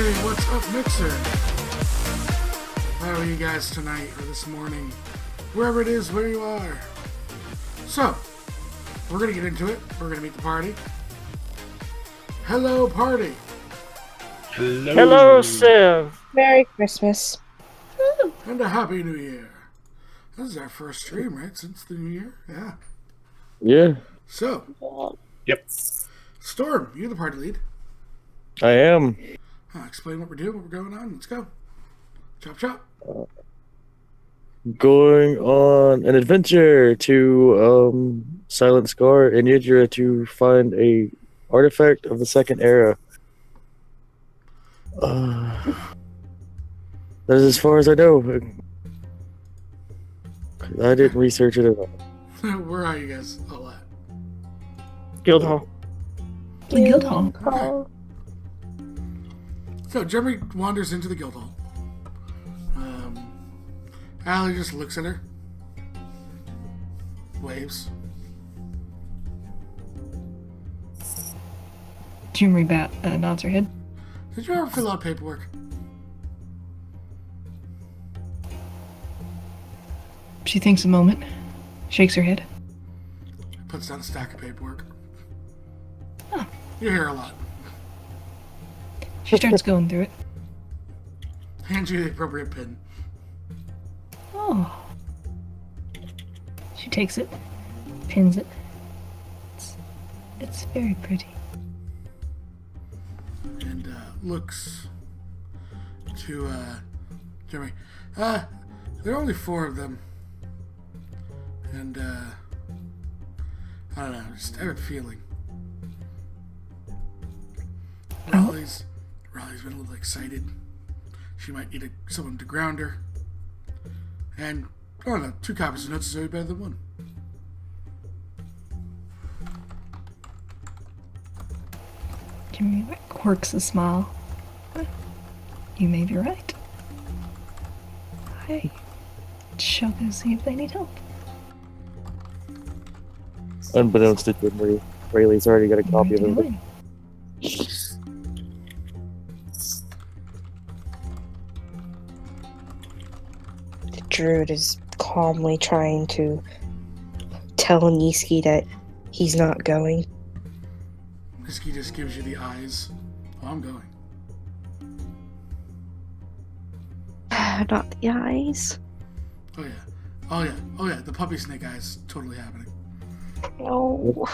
Hey, what's up, Mixer? How are you guys tonight or this morning? Wherever it is, where you are. So, we're going to get into it. We're going to meet the party. Hello, party. Hello. Hello, Civ. Merry Christmas. And a Happy New Year. This is our first stream, right? Since the New Year? Yeah. Yeah, So, Yep. Storm, you're the party lead. I am. Explain what we're doing, what we're going on. Let's go. Chop, chop. Going on an adventure to Silent Scar in Yidra to find a artifact of the second era. That is as far as I know. I didn't research it at all. Where are you guys all at? Guildhall. The Guildhall. Okay. So, Jeremy wanders into the guild hall. Allie just looks at her. Waves. Jimmy nods her head. Did you ever fill out paperwork? She thinks a moment, shakes her head. Puts down a stack of paperwork. Oh. You hear a lot. She starts going through it. Hands you the appropriate pin. Oh. She takes it, pins it. It's very pretty. And looks to Jeremy. There are only 4 of them. And I don't know, just I have a feeling. Raleigh's been a little excited. She might need someone to ground her. And I don't know, 2 copies of notes is always better than 1. Jimmy quirks a smile. You may be right. I shall go see if they need help. Unbeknownst to Jim, Rayleigh's already got a copy of it. Doing? The druid is calmly trying to tell Niski that he's not going. Misky just gives you the eyes. Oh, I'm going. Not the eyes. Oh yeah. Oh yeah. Oh yeah. The puppy snake eyes totally happening. No.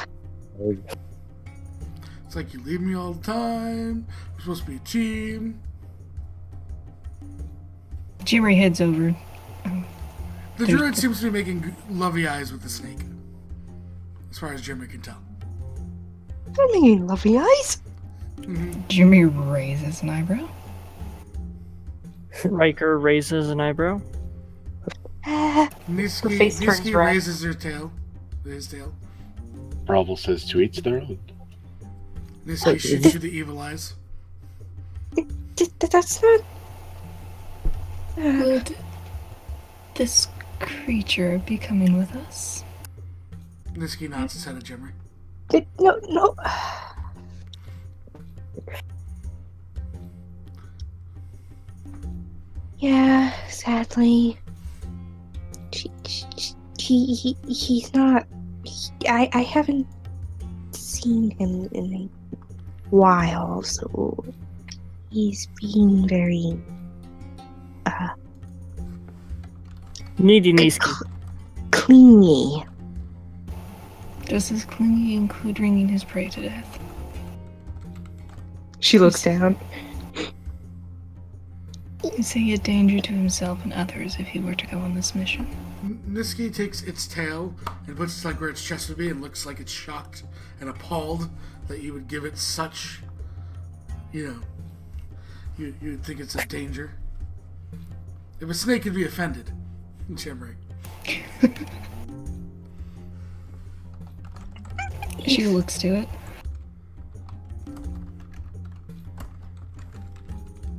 It's like you leave me all the time. We're supposed to be a team. Jimmy heads over. The druid seems to be making lovey eyes with the snake. As far as Jimmy can tell. I mean, lovely eyes. Jimmy raises an eyebrow. Riker raises an eyebrow. Niski raises her tail. With his tail. Bravo says to each their own. Niski shoots you the evil eyes. That's not. Would this creature be coming with us? Niski nods his head at Jimmy. No. Yeah, sadly. He's not. I haven't seen him in a while, so he's being very Needy Niski. clingy. Does this clingy include wringing his prey to death? She looks down. Is he a danger to himself and others if he were to go on this mission? Niski takes its tail and puts it like where its chest would be and looks like it's shocked and appalled that you would give it such, you'd think it's a danger. If a snake could be offended, Jimmy. She looks to it.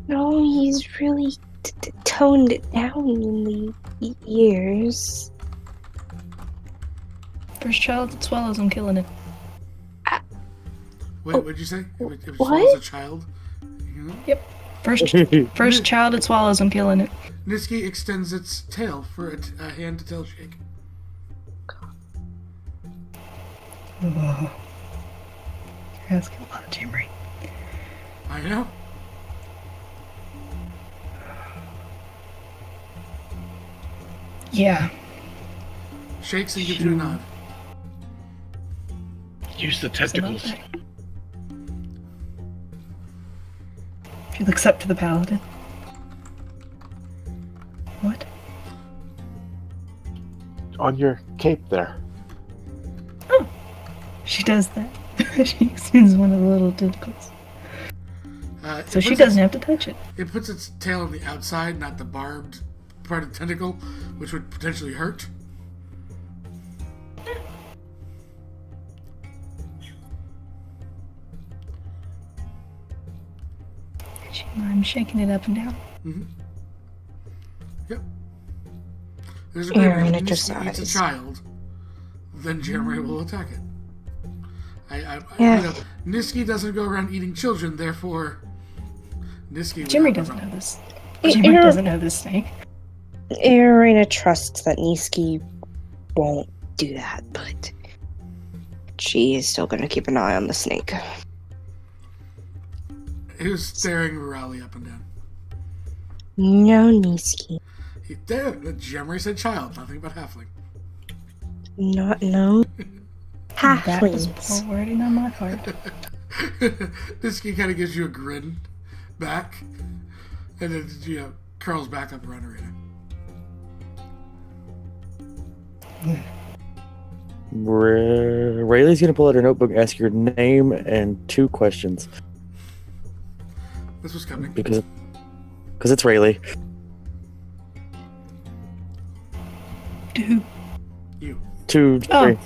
No, he's really toned it down in the years. First child that swallows, I'm killing it. Wait, what'd you say? If it What? swallows a child? You know? Yep. First child it swallows, I'm killing it. Niski extends its tail for a hand to tail shake. You're asking a lot, Jimmy. I know. Yeah. Shakes and gives you a nod. Use the There's another tentacles. thing. She looks up to the paladin. What? On your cape there. She does that. She extends one of the little tentacles. So It she puts doesn't have to touch it. It puts its tail on the outside, not the barbed part of the tentacle, which would potentially hurt. I'm shaking it up and down. Yep. There's a Aaron, agreement. it just Niski eats a dies. child, then Jamray will attack it. Yeah. You know, Niski doesn't go around eating children, therefore Niski would Jimmy have a doesn't know problem. this. Hey, Jimmy Aaron- doesn't know this snake. Arena trusts that Niski won't do that, but she is still going to keep an eye on the snake. He was staring Raleigh up and down. No, Niski. Jamray said child, nothing but halfling. Not no. That was Halflings. poor wording on my part. Niski kind of gives you a grin back, and then curls back up around Arena. Rayleigh's gonna pull out her notebook, ask your name and 2 questions This was coming. because it's Rayleigh. Dude. You. 2, Oh. 3.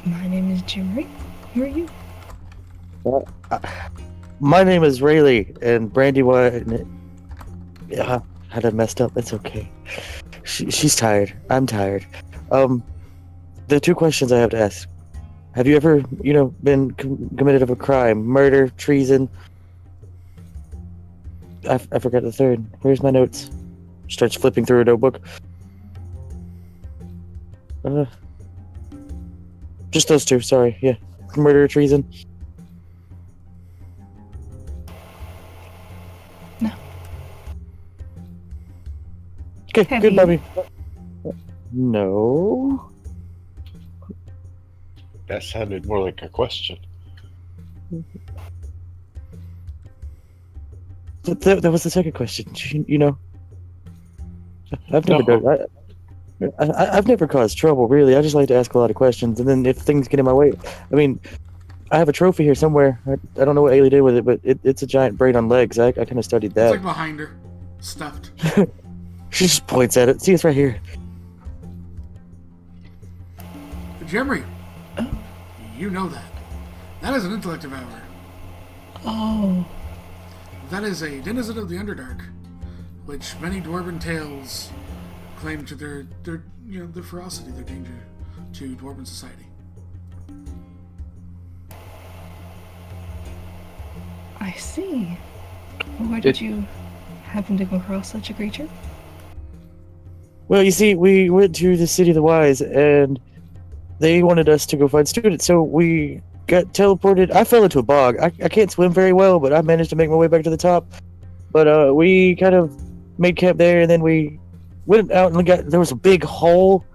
My name is Jimmy. Who are you? My name is Rayleigh, and Brandy had I messed up. It's okay. She's tired. I'm tired. The 2 questions I have to ask. Have you ever, been committed of a crime? Murder, treason? I forgot the 3rd. Where's my notes? Starts flipping through a notebook. Just those 2, sorry. Yeah. Murder, treason? No. Okay, Have good, you? Bobby. No. That sounded more like a question. That was the second question. I've never No. done. I've never caused trouble, really. I just like to ask a lot of questions, and then if things get in my way, I mean, I have a trophy here somewhere. I don't know what Ailey did with it, but it's a giant brain on legs. I kind of studied It's that. like behind her, stuffed. She just points at it. See, it's right here. Jamray, you know that. That is an intellect devourer. Oh. That is a denizen of the Underdark, which many dwarven tales claim to their ferocity, their danger to dwarven society. I see. Where did you happen to come across such a creature? Well, you see, we went to the City of the Wise, and they wanted us to go find students, so we got teleported. I fell into a bog. I can't swim very well, but I managed to make my way back to the top. But we kind of made camp there, and then we went out and there was a big hole.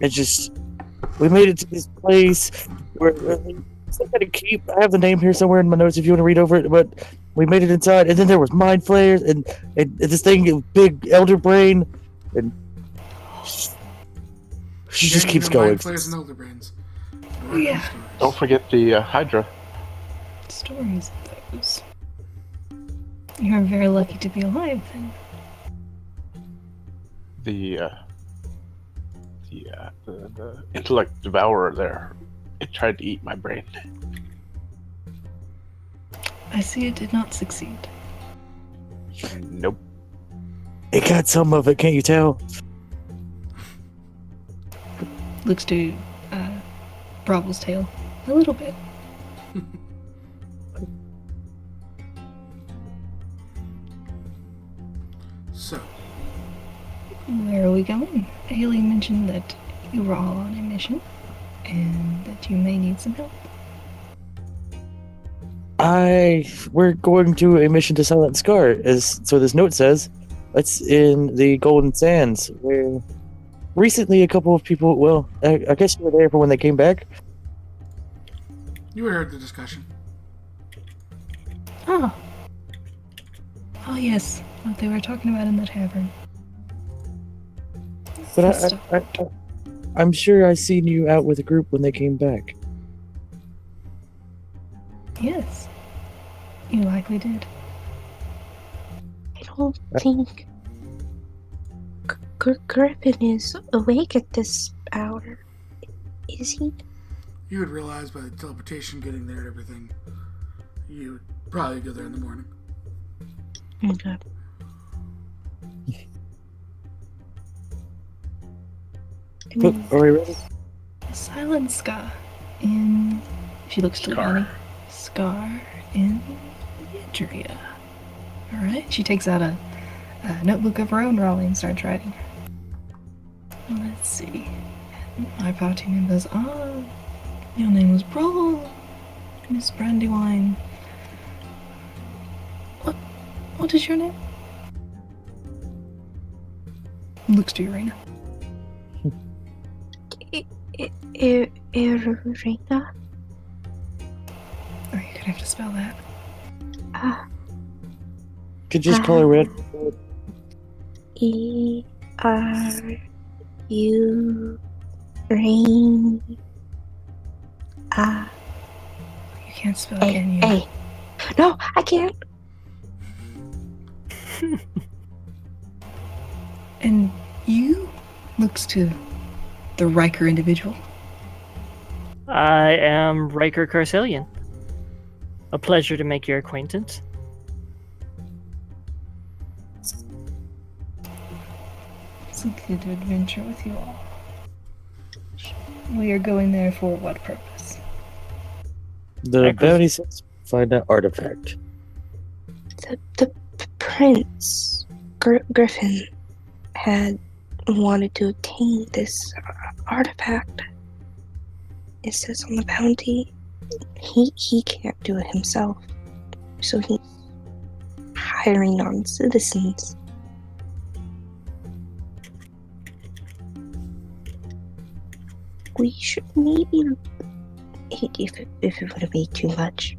We made it to this place where some kind of keep. I have the name here somewhere in my notes if you want to read over it, but we made it inside, and then there was mind flayers, and this thing, big elder brain, and she just keeps going. Players and elder brains. Yeah. Don't forget the Hydra. Stories of those. You're very lucky to be alive, then. The intellect devourer there. It tried to eat my brain. I see it did not succeed. Nope. It got some of it, can't you tell? Looks to Bravel's tail a little bit. Where are we going? Haley mentioned that you were all on a mission and that you may need some help. We're going to a mission to Silent Scar, as so this note says. It's in the Golden Sands, where recently a couple of people, well, I guess you were there for when they came back. You heard the discussion. Oh. Oh, yes. What they were talking about in the tavern. But I'm sure I seen you out with a group when they came back. Yes. You likely did. I don't think Griffin is awake at this hour. Is he? You would realize by the teleportation getting there and everything, you would probably go there in the morning. Okay. But, are we ready? Silent Scar in... She looks to Scar. Leonie. Scar in Idria. Alright, she takes out a notebook of her own, Raleigh, and starts writing. Let's see. My party members are... Your name was Brawl. Miss Brandywine. What is your name? Looks to Urena. Irina? Are you gonna have to spell that? Could just call her Red. E-R-U... Rain... You can't spell, can you? A. No, I can't. And you? Looks to the Riker individual. I am Riker Carcelian. A pleasure to make your acquaintance. It's a good adventure with you all. We are going there for what purpose? The bounty says find that artifact. The prince, Griffin, had wanted to obtain this artifact. It says on the bounty, he can't do it himself, so he's hiring on citizens. We should maybe, if it would be too much,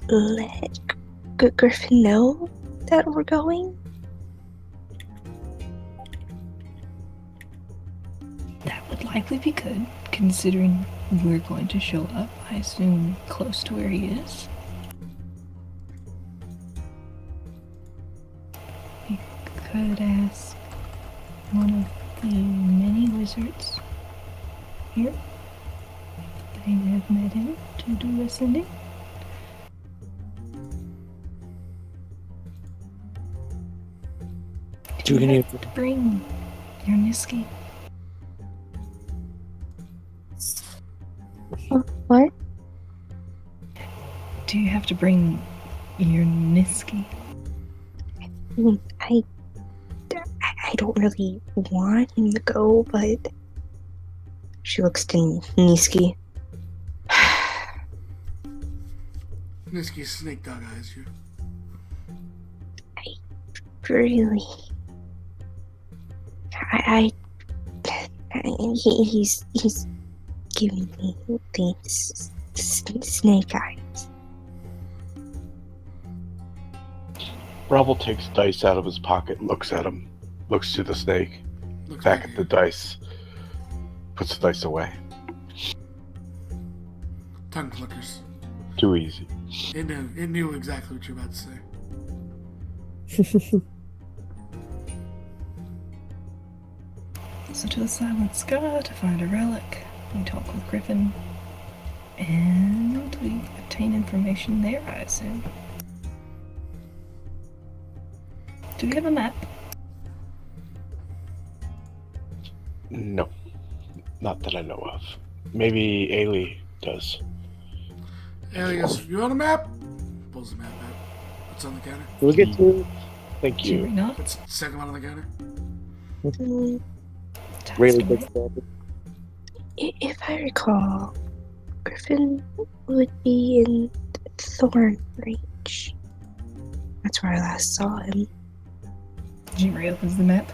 let Griffin know that we're going. That would likely be good, considering we're going to show up, I assume, close to where he is. You could ask one of the many wizards here if they have met him to do ascending. Do we need to bring your Niski? What? Do you have to bring your Niski? I don't really want him to go, but she looks to Niski. Niski's snake dog eyes you. Really? He's giving me these snake eyes. Rubble takes dice out of his pocket, looks at him, looks to the snake, Looks back like at the dice, puts the dice away. tongue clickers. Too easy. It knew exactly what you were about to say. So to the Silent Scar to find a relic. We talk with Griffin. And we obtain information there, I assume. Do we have a map? No. Not that I know of. Maybe Ailey does. Ellie goes, you want a map? Pulls the map out. Puts it on the counter. We'll get to Thank Jimmy you. not. What's the second one on the counter? Mm, Really Tasking good it. stuff. if I recall, Griffin would be in Thorn Range. That's where I last saw him. Jimmy opens the map,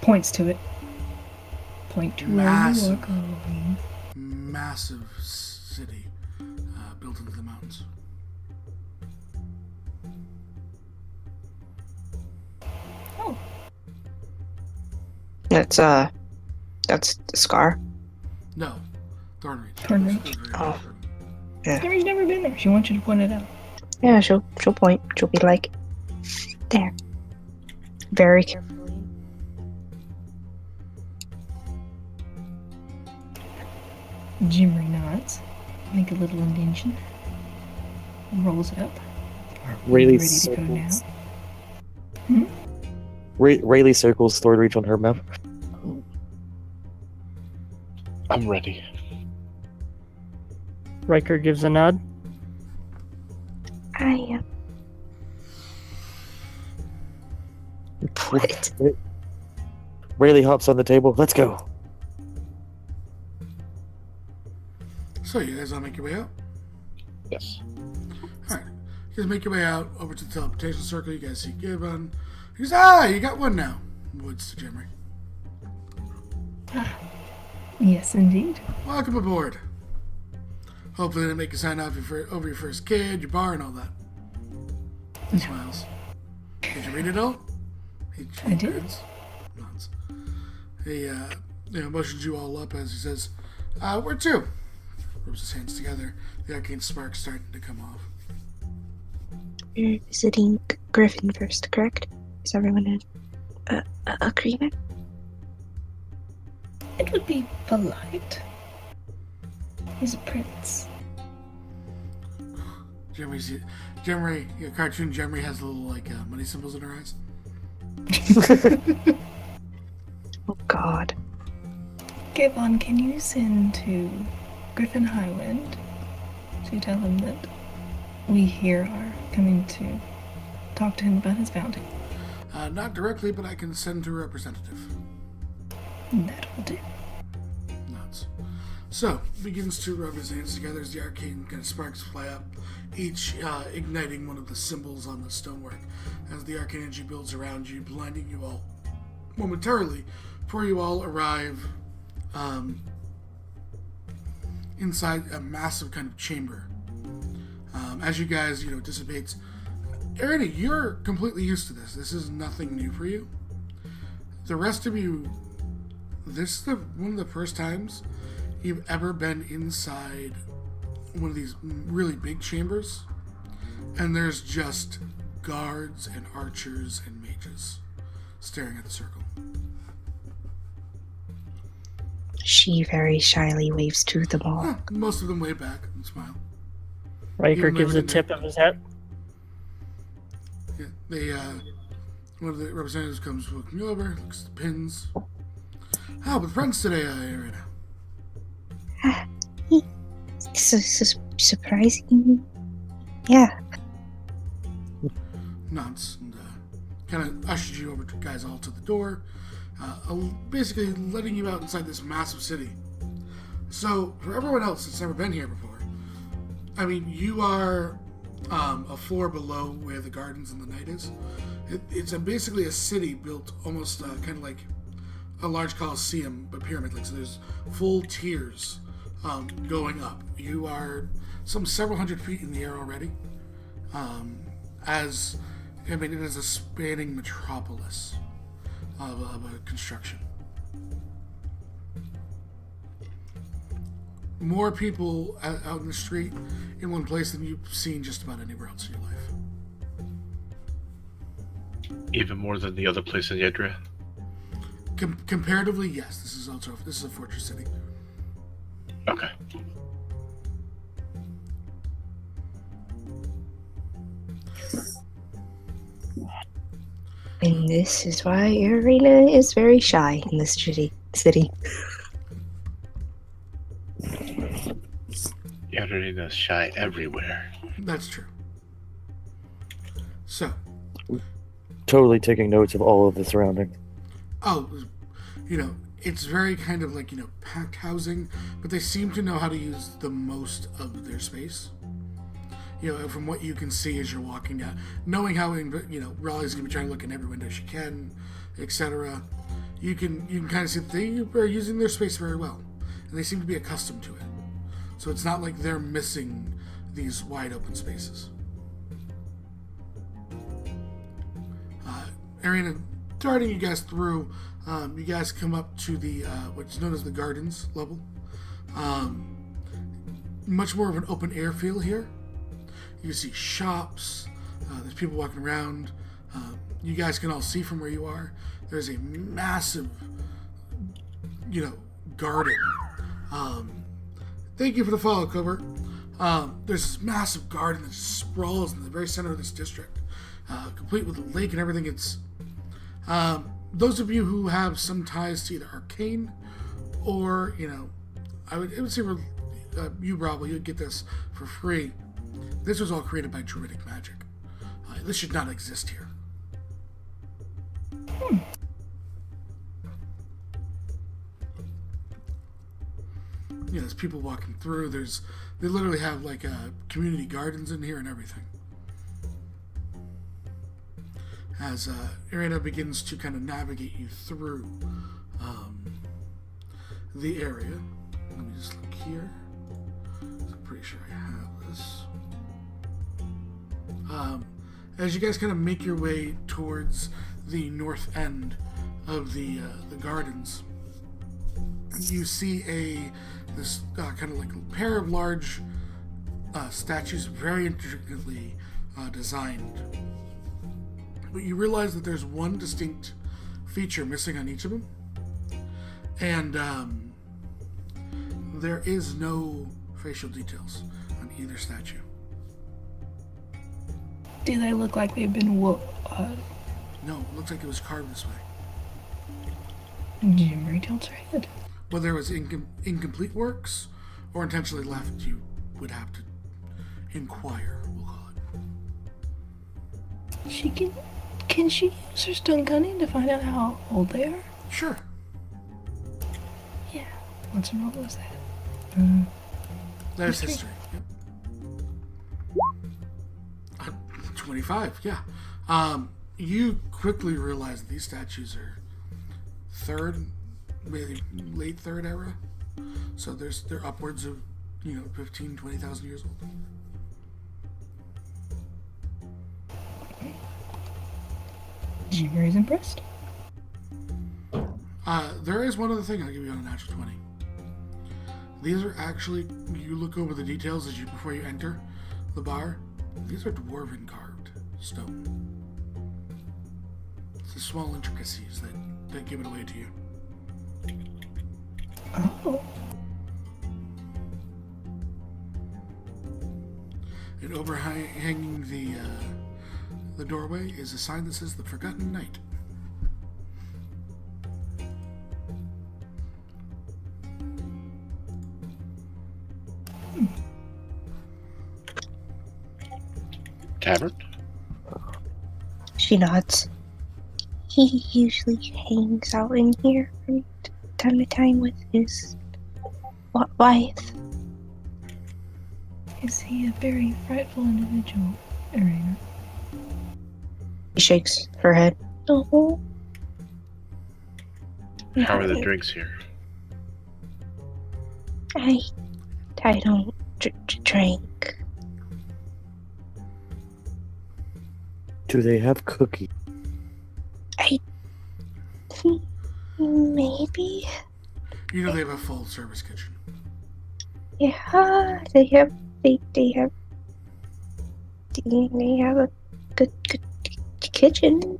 points to it. Point to where you are Massive. going. Massive city built into the mountains. Oh, That's the Scar. No, Thornreach. Thornreach. Oh. Jimmy's never been there. She wants you to point it out. Yeah, she'll point. She'll be like, there. Very carefully. Jimmy nods. Make a little indentation. Rolls it up. Really ready to go now. circles. Hmm? Rayleigh circles Thornreach on her map. I'm ready. Riker gives a nod. I am. What? Rayleigh hops on the table. Let's go. So you guys all make your way out? Yes. Alright. You guys make your way out over to the teleportation circle. You guys see Gibbon. He goes, you got one now. Woods to Jimmy. Yes, indeed. Welcome aboard. Hopefully they make you sign off over your first kid, your bar, and all that. He smiles. Did you read it all? I did. grins, nods. He motions you all up as he says, where to? Rubs his hands together. The arcane spark's starting to come off. You're visiting Griffin first, correct? Is everyone in agreement? It would be polite. He's a prince. Jemry, your cartoon Jemry has little money symbols in her eyes. Oh God. Gibbon, can you send to Griffin Highwind to tell him that we here are coming to talk to him about his bounty? Not directly, but I can send to a representative. That will do. Nods. So, begins to rub his hands together as the arcane kind of sparks fly up, each igniting one of the symbols on the stonework. As the arcane energy builds around you, blinding you all momentarily, before you all arrive inside a massive kind of chamber. As you guys, dissipates. Arena, you're completely used to this. This is nothing new for you. The rest of you, this is one of the first times you've ever been inside one of these really big chambers, and there's just guards and archers and mages staring at the circle. She very shyly waves to them all. Most of them wave back and smile. Riker Even gives a everything tip of his hat. Yeah, they, one of the representatives comes looking over, looks at the pins. How about friends today, Arena? Surprising. Yeah. Nods and kind of ushers you over to guys all to the door, basically letting you out inside this massive city. So for everyone else that's never been here before, I mean, you are a floor below where the gardens and the night is. It's basically a city built almost kind of like a large coliseum, but pyramid-like. So there's full tiers going up. You are several hundred feet in the air already. It is a spanning metropolis of a construction. More people out in the street in one place than you've seen just about anywhere else in your life. Even more than the other place in Yedra. Comparatively, yes. This is a fortress city. Okay. And this is why Arena is very shy in this city. Yedra is shy everywhere. That's true. So, totally taking notes of all of the surroundings. Oh, it's very kind of like, packed housing, but they seem to know how to use the most of their space. From what you can see as you're walking down, knowing how, Raleigh's going to be trying to look in every window she can, etc. You can kind of see that they are using their space very well, and they seem to be accustomed to it. So it's not like they're missing these wide open spaces. Ariana, darting you guys through, you guys come up to the what's known as the gardens level. Much more of an open air feel here. You see shops. There's people walking around. You guys can all see from where you are. There's a massive, garden. Thank you for the follow, Cobert. There's this massive garden that sprawls in the very center of this district, complete with a lake and everything. It's those of you who have some ties to either arcane or, I would say you, Rob, you'd get this for free. This was all created by druidic magic. This should not exist here. There's people walking through. They literally have like community gardens in here and everything. As Irina begins to kind of navigate you through the area. Let me just look here. I'm pretty sure I have this. As you guys kind of make your way towards the north end of the gardens, you see this kind of like a pair of large statues, very intricately designed. But you realize that there's one distinct feature missing on each of them, and there is no facial details on either statue. Do they look like they've been No, it looks like it was carved this way. Jimmy tells her head. Whether it was incomplete works or intentionally left, you would have to inquire, we'll call it. Can she use her stone cunning to find out how old they are? Sure. Yeah. What's wrong with that? That is history. Yep. 25, yeah. You quickly realize that these statues are third, maybe late third era. So they're upwards of, 15, 20,000 years old. Jimmy's impressed. There is one other thing I'll give you on a natural 20. These are actually, you look over the details before you enter the bar. These are dwarven carved stone. It's the small intricacies that give it away to you. Oh. And overhanging the doorway is a sign that says the Forgotten Knight. Tavern? She nods. He usually hangs out in here from time to time with his wife. Is he a very frightful individual, Irina? She shakes her head. Oh. How are the drinks here? I don't drink. Do they have cookies? Maybe. They have a full service kitchen. Yeah, they have a good kitchen.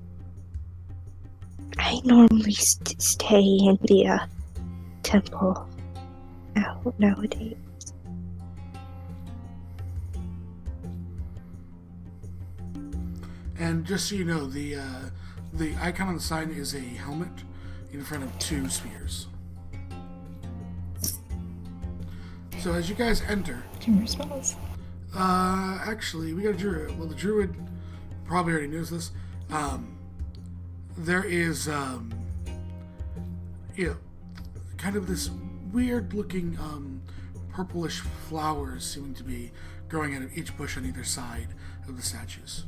I normally stay in the temple nowadays. And just so you know, the icon on the sign is a helmet in front of two spheres. So as you guys enter, Jimmy smells. actually, we got a druid. Well, the druid probably already knows this. there is, kind of this weird-looking purplish flowers seeming to be growing out of each bush on either side of the statues.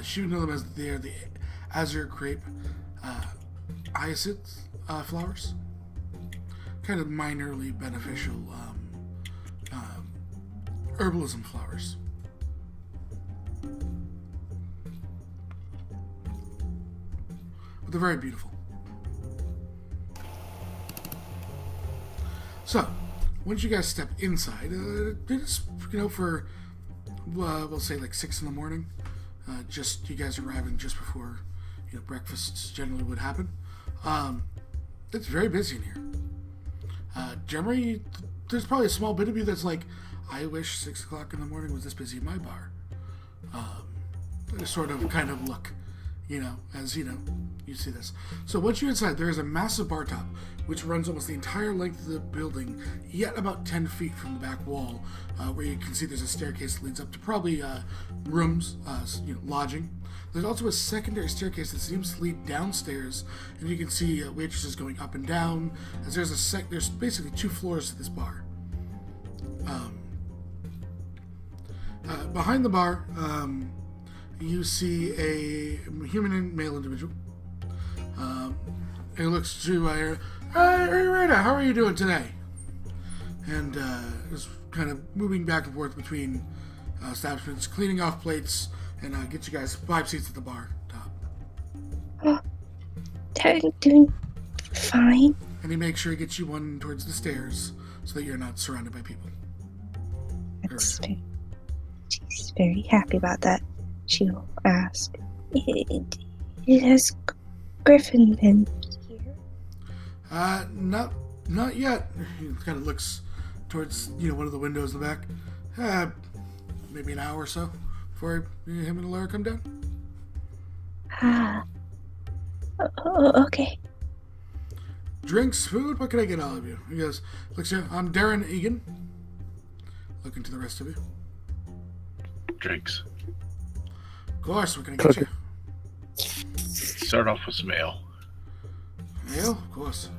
She would know them as they're the azure crepe hyacinth flowers. Kind of minorly beneficial herbalism flowers. But they're very beautiful. So, once you guys step inside, just, for, we'll say like 6 in the morning, just you guys arriving just before, breakfast generally would happen. It's very busy in here. Generally, there's probably a small bit of you that's like, I wish 6 o'clock in the morning was this busy in my bar. Sort of kind of look, as you see this. So once you're inside, there is a massive bar top, which runs almost the entire length of the building, yet about 10 feet from the back wall, where you can see there's a staircase that leads up to probably rooms, lodging. There's also a secondary staircase that seems to lead downstairs, and you can see waitresses going up and down, as there's basically 2 floors to this bar. Behind the bar, you see a human and male individual. It looks to Rita, how are you doing today? And is kind of moving back and forth between establishments, cleaning off plates, and get you guys 5 seats at the bar top. Oh, doing fine. And he makes sure he gets you one towards the stairs so that you're not surrounded by people. She's very happy about that. She'll ask, has Griffin been here? Not yet. He kind of looks towards, one of the windows in the back. Maybe an hour or so before him and Laura come down. Okay. Drinks, food, what can I get all of you? He goes, looks here, I'm Darren Egan. Looking to the rest of you. Drinks. Of course, what can I get you? Start off with some ale. Ale? Of course.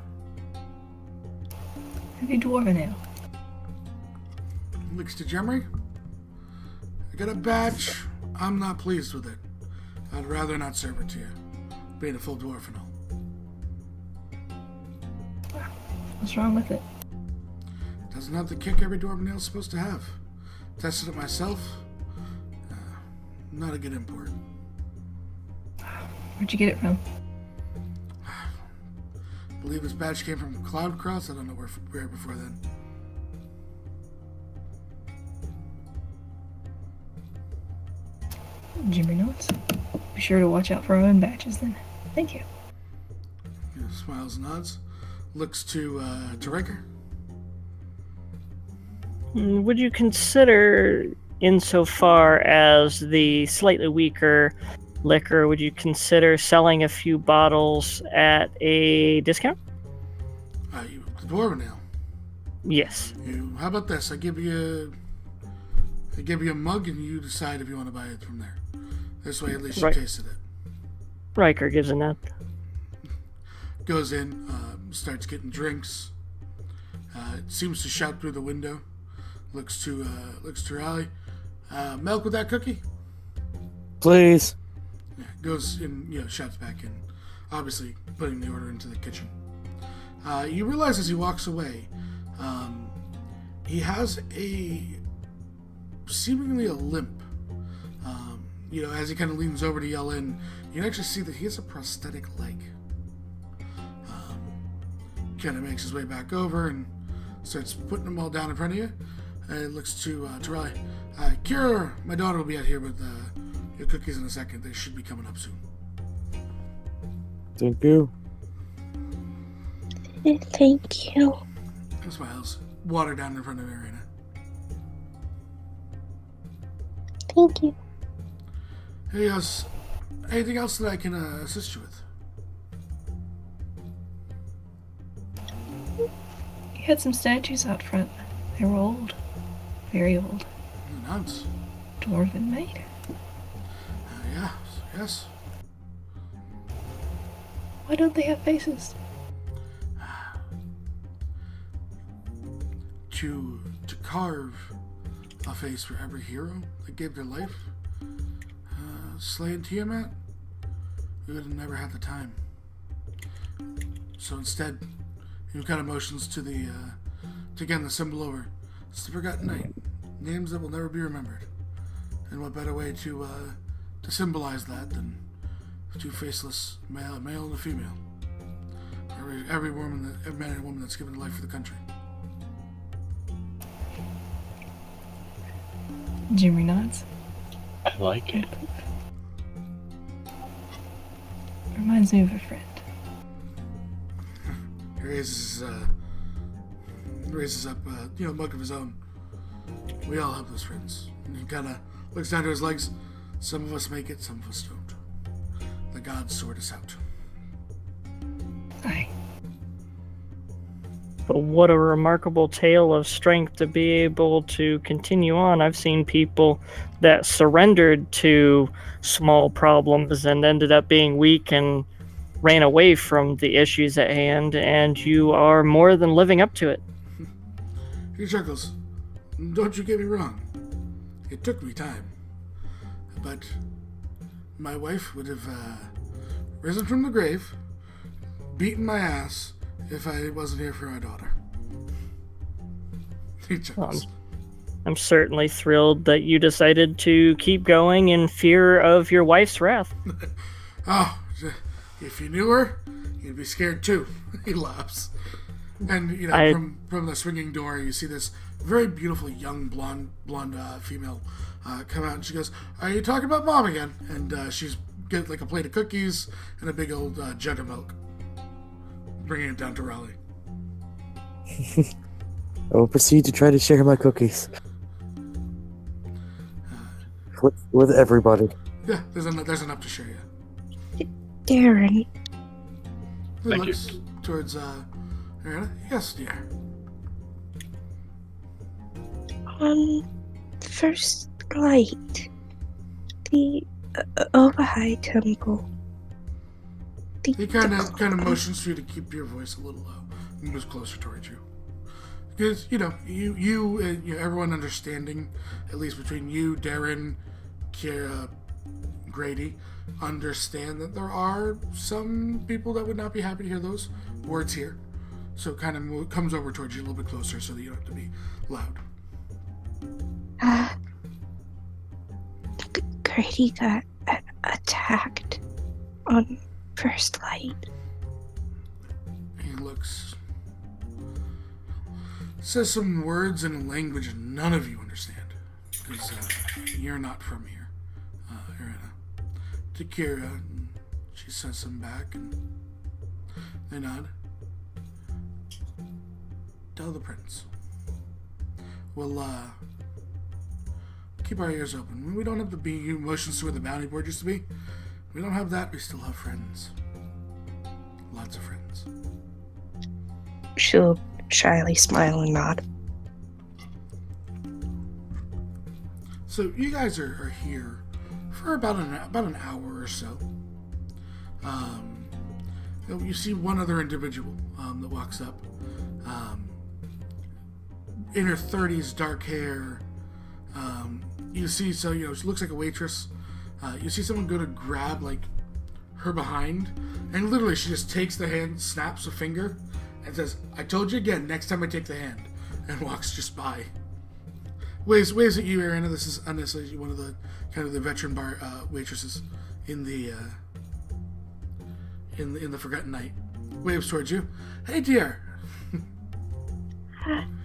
Have you dwarven ale? Looks to Jemry. I got a batch. I'm not pleased with it. I'd rather not serve it to you, being a full dwarf and all. What's wrong with it? Doesn't have the kick every dwarven ale's supposed to have. Tested it myself. Not a good import. Where'd you get it from? I believe this batch came from Cloudcross. I don't know where before then. Jimmy notes. Be sure to watch out for our own batches then. Thank you. He smiles and nods. Looks to Riker. Would you consider, insofar as the slightly weaker liquor, would you consider selling a few bottles at a discount? The dwarven ale. Yes. How about this? I give you a mug, and you decide if you want to buy it from there. This way, at least you tasted it. Riker gives a nut. Goes in, starts getting drinks. Seems to shout through the window. Looks to Raleigh. Milk with that cookie? Please. Yeah, goes in, shouts back in. Obviously, putting the order into the kitchen. You realize as he walks away, he has seemingly a limp. As he kind of leans over to yell in, you can actually see that he has a prosthetic leg. Kind of makes his way back over and starts putting them all down in front of you. Looks to Riley. Kira, my daughter will be out here with your cookies in a second. They should be coming up soon. Thank you. Thank you. He smiles. Water down in front of Arena. Thank you. Hey, anything else that I can assist you with? You had some statues out front. They were old. Very old. Nuns. Dwarven made. Yes. Why don't they have faces? To carve a face for every hero that gave their life, slaying Tiamat, we would have never had the time. So instead, he kind of motions to again the symbol over. It's the Forgotten Night. Names that will never be remembered. And what better way to symbolize that than two faceless, a male and a female. Every man and woman that's given life for the country. Jimmy nods. I like it. Reminds me of a friend. He raises up a mug of his own. We all have those friends. And he kind of looks down to his legs. Some of us make it, some of us don't. The gods sort us out. Aye. But what a remarkable tale of strength to be able to continue on. I've seen people that surrendered to small problems and ended up being weak and ran away from the issues at hand, and you are more than living up to it. He chuckles. Don't you get me wrong. It took me time. But my wife would have risen from the grave, beaten my ass, if I wasn't here for our daughter. He chuckles. I'm certainly thrilled that you decided to keep going in fear of your wife's wrath. Oh, if you knew her, you'd be scared too. He laughs. And, from the swinging door, you see this very beautiful young blonde female come out, and she goes, "Are you talking about Mom again?" And she's got like a plate of cookies and a big old jug of milk, bringing it down to Raleigh. I will proceed to try to share my cookies with everybody. Yeah, there's enough to share you. Darren, He Thank looks towards Ariana. Yes, dear. on first light, the Overhigh Temple. He kind of motions for you to keep your voice a little low and moves closer towards you. Because, you and everyone understanding, at least between you, Darren, Kira, Grady, understand that there are some people that would not be happy to hear those words here. So it kind of comes over towards you a little bit closer so that you don't have to be loud. Grady got attacked on first light. He looks... says some words in a language none of you understand. Because you're not from here. Irina. To Kira, and she says some back, and they nod. Tell the prince. We'll keep our ears open. We don't have to be emotions to where the bounty board used to be. We don't have that. We still have friends. Lots of friends. She'll shyly smile and nod. So you guys are here for about an hour or so. You see one other individual that walks up. In her 30s, dark hair. You see, she looks like a waitress. You see someone go to grab her behind, and literally she just takes the hand, snaps a finger, and says, "I told you again, next time I take the hand," and walks just by. Waves at you, Ariana. This is unnecessarily one of the kind of the veteran bar waitresses in the Forgotten Night. Waves towards you. "Hey, dear."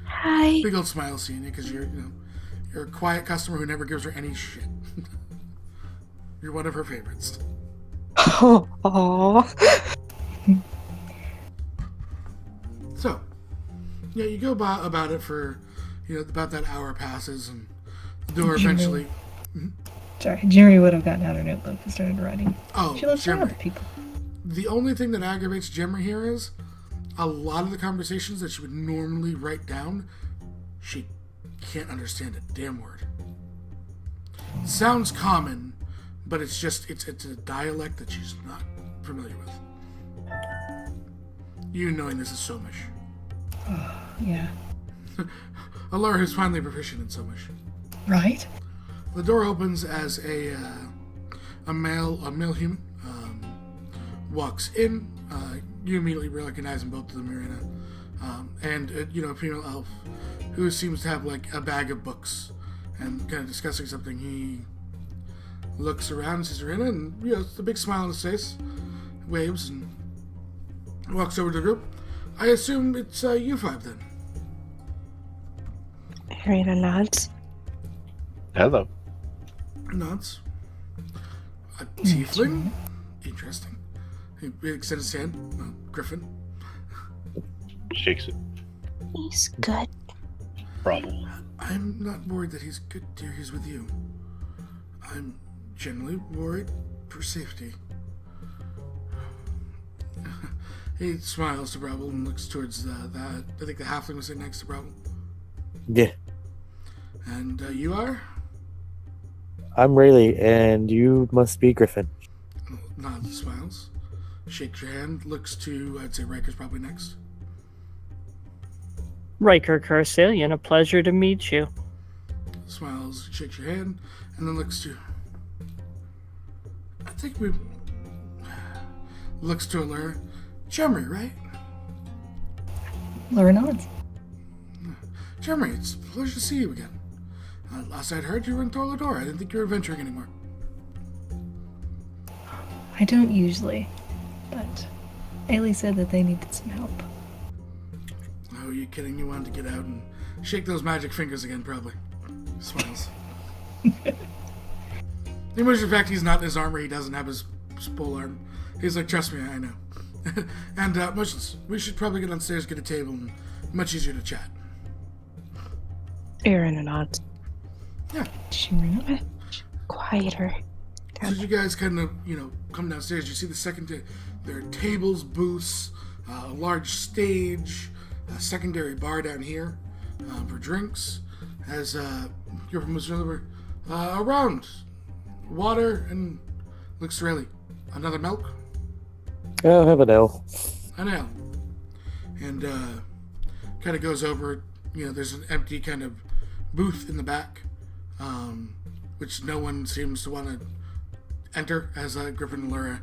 Hi. Big old smile seeing you because you're a quiet customer who never gives her any shit. You're one of her favorites. Aww. So, yeah, you go about it for, about that hour passes, and the door eventually... Sorry, Jerry would have gotten out her notebook and started writing. Oh, She loves to Jimmy. help people. The only thing that aggravates Jemmer here is a lot of the conversations that she would normally write down, she can't understand a damn word. It sounds common, but it's a dialect that she's not familiar with. you knowing this is Somish. Yeah. Allura who's finally proficient in Somish. Right? The door opens as a male human walks in. You immediately recognize them both of them, Marina, and a female elf who seems to have like a bag of books and kind of discussing something. He looks around, sees Marina, and it's a big smile on his face, waves, and walks over to the group. I assume it's you five then. Marina nods. Hello. Nods. A tiefling? Interesting. He extends his hand. Griffin. Shakes it. He's good. Problem. I'm not worried that he's good, dear. He's with you. I'm generally worried for safety. He smiles to Brabble and looks towards I think the halfling was sitting next to Brabble. Yeah. And you are? I'm Rayleigh, and you must be Griffin. Nods, smiles, shakes your hand, looks to, I'd say Riker's probably next. Riker Carsalian, a pleasure to meet you. Smiles, shakes your hand, and then looks to, I think we, looks to Allura. Jeremy, right? Laura nods. Jeremy, it's a pleasure to see you again. Last I'd heard, you were in Thorlador. I didn't think you were adventuring anymore. I don't usually, but Ailey said that they needed some help. Oh, are you kidding? You wanted to get out and shake those magic fingers again, probably. Smiles. The emotion fact he's not in his armor, he doesn't have his pole arm. He's like, trust me, I know. And motionless. We should probably get downstairs, get a table, and much easier to chat. Marina nods. Yeah. Quieter. So you guys kind of, come downstairs. You see the second, there are tables, booths, a large stage, a secondary bar down here for drinks. As you're from around water and looks really another milk. I'll have an ale. An ale. And kind of goes over. There's an empty kind of booth in the back, which no one seems to want to enter, as Griffin and Allura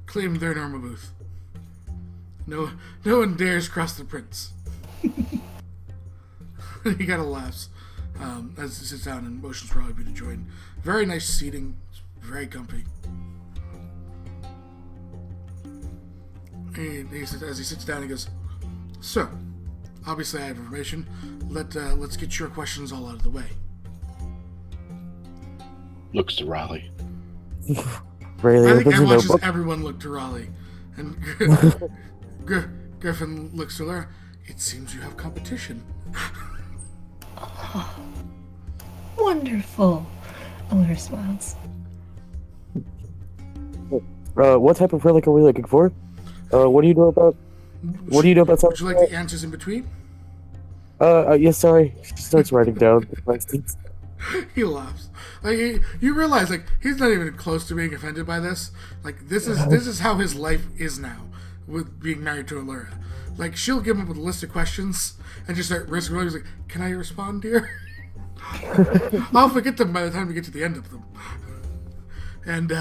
claim their normal booth. No one dares cross the prince. He kind of laughs as he sits down and motions for all of you to join. Very nice seating, very comfy. And as he sits down, he goes, "So, obviously I have information. Let's get your questions all out of the way." Looks to Raleigh. Rayleigh I think opens I her watches notebook. everyone look to Raleigh. And Griffin looks to Allura. It seems you have competition. Wonderful. Allura smiles. What type of relic are we looking for? What do you know about? What do you know about Would something? you like the answers in between? Yes, sorry. She starts writing down the questions. He laughs. Like you realize, he's not even close to being offended by this. Like this is how his life is now, with being married to Allura. Like she'll give him a list of questions and just start risking. He's like, "Can I respond, dear?" I'll forget them by the time we get to the end of them. And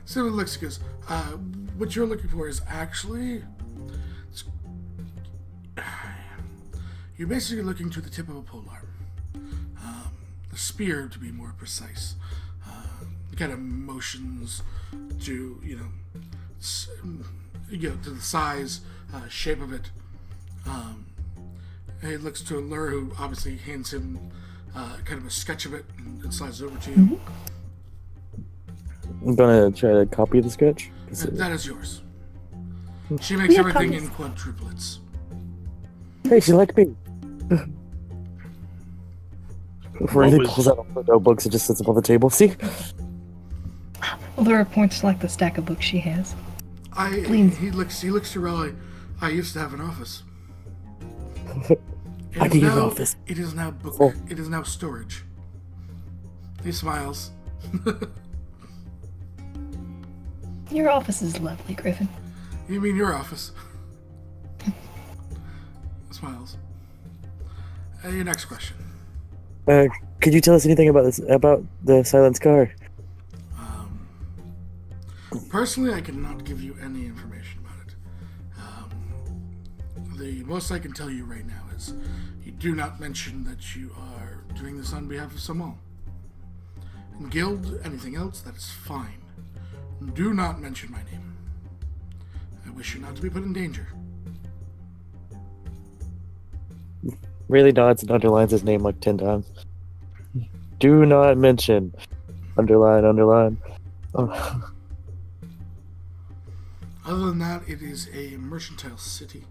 so he looks and goes, "What you're looking for is actually." You're basically looking to the tip of a polearm. The spear, to be more precise. Kind of motions to, to the size, shape of it. And he looks to Allura, who obviously hands him kind of a sketch of it and slides it over to you. I'm gonna try to copy the sketch. And that is yours. She makes Yeah, everything copies. in quadruplets. Hey, she liked me. Rayleigh was- pulls out all the notebooks and just sits them on the table. See? Allura points to like the stack of books she has. He looks to Raleigh. I used to have an office. I It can is use an now- office. It is now book. Oh. It is now storage. He smiles. Your office is lovely, Griffin. You mean your office? Smiles. Your next question. Could you tell us anything about the silenced car? Personally, I cannot give you any information about it. The most I can tell you right now is you do not mention that you are doing this on behalf of Samal. In Guild, anything else, that is fine. Do not mention my name. I wish you not to be put in danger. Really nods and underlines his name like 10 times. Do not mention. Underline. Oh. Other than that, it is a mercantile city.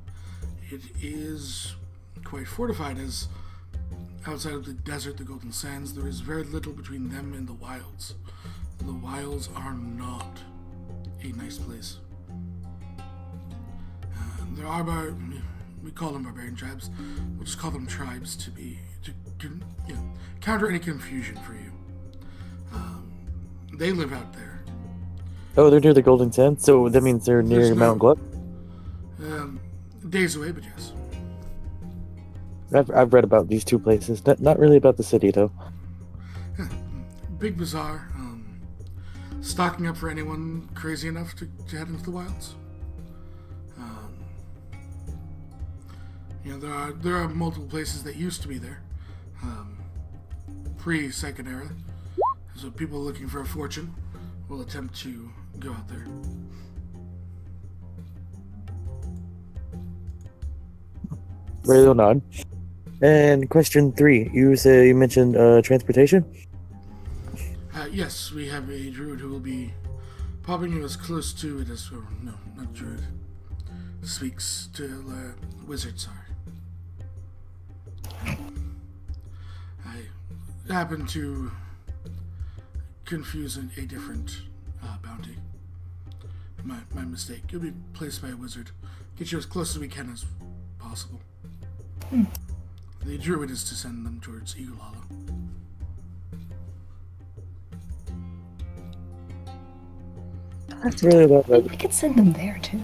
It is quite fortified, as outside of the desert, the Golden Sands, there is very little between them and the wilds. The wilds are not a nice place. There are we call them barbarian tribes. We'll just call them tribes to counter any confusion for you. They live out there. Oh, they're near the Golden Sands, so that means they're near Mount Gluck? Days away, but yes. I've read about these two places. Not really about the city, though. Big bazaar. Stocking up for anyone crazy enough to head into the wilds. There are multiple places that used to be there. Pre-Second Era. So people looking for a fortune will attempt to go out there. Very well nod. And question 3. You mentioned transportation? Yes, we have a druid who will be popping you as close to it as... no, not druid. Speaks to wizard, sorry. I happen to confuse a different bounty. My mistake. You'll be placed by a wizard. Get you as close as we can as possible. The druid is to send them towards Eagle Hollow. That's really not bad. We could send them there too.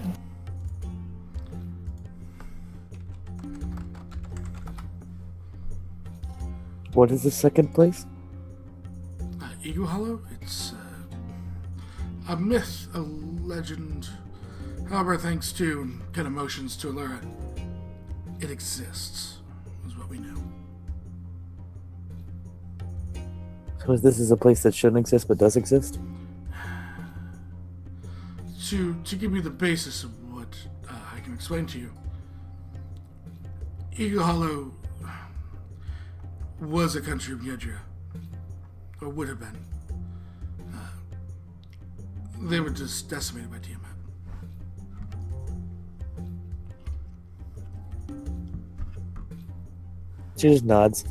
What is the second place? Eagle Hollow? It's a myth, a legend. However, thanks to kind of motions to Allura, it exists, is what we know. So this is a place that shouldn't exist but does exist? To give you the basis of what I can explain to you, Eagle Hollow was a country of Yedria, or would have been. They were just decimated by Tiamat. She just nods.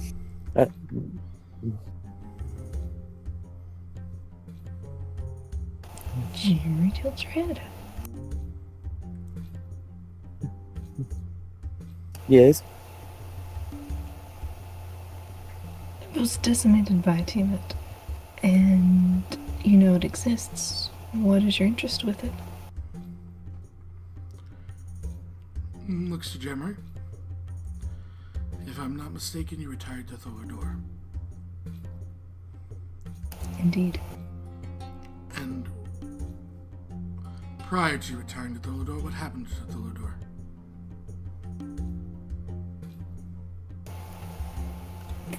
Jerry tilts her head. Yes. It was decimated by Tiamat, and you know it exists. What is your interest with it? Looks to Gemry. If I'm not mistaken, you retired to Tholador. Indeed. And prior to retiring to Tholador, what happened to Tholador?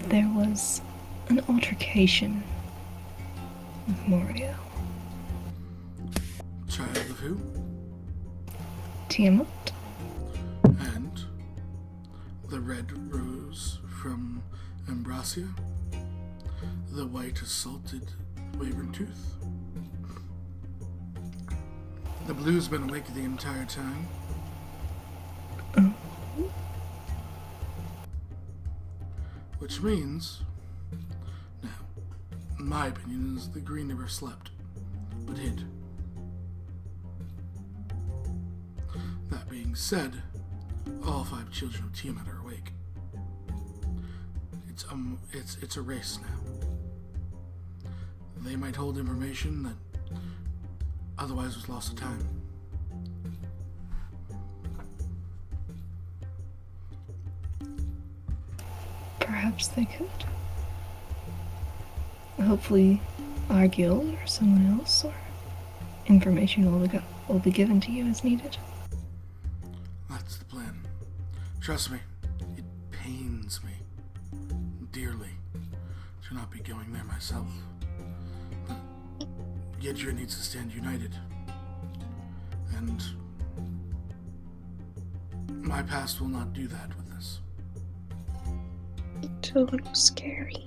There was an altercation with Moriel. Child of who? Tiamat? And the red rose from Ambracia? The white assaulted Wyvern Tooth? The blue's been awake the entire time? Which means, now, in my opinion, is the green never slept, but hid. That being said, all 5 children of Tiamat are awake. It's a race now. They might hold information that otherwise was lost to time. Perhaps they could. Hopefully, our guild or someone else or information will be given to you as needed. That's the plan. Trust me, it pains me dearly to not be going there myself. But Yedra needs to stand united. And my past will not do that with this. It's a little scary.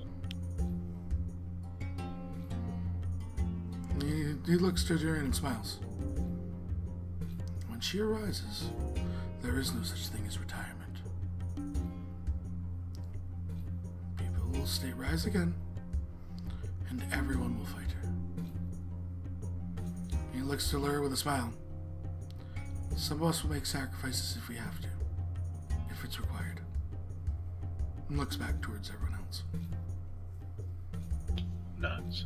He looks to Durian and smiles. When she arises, there is no such thing as retirement. People will rise again, and everyone will fight her. He looks to Lura with a smile. Some of us will make sacrifices if we have to, if it's required. And looks back towards everyone else. Nuts.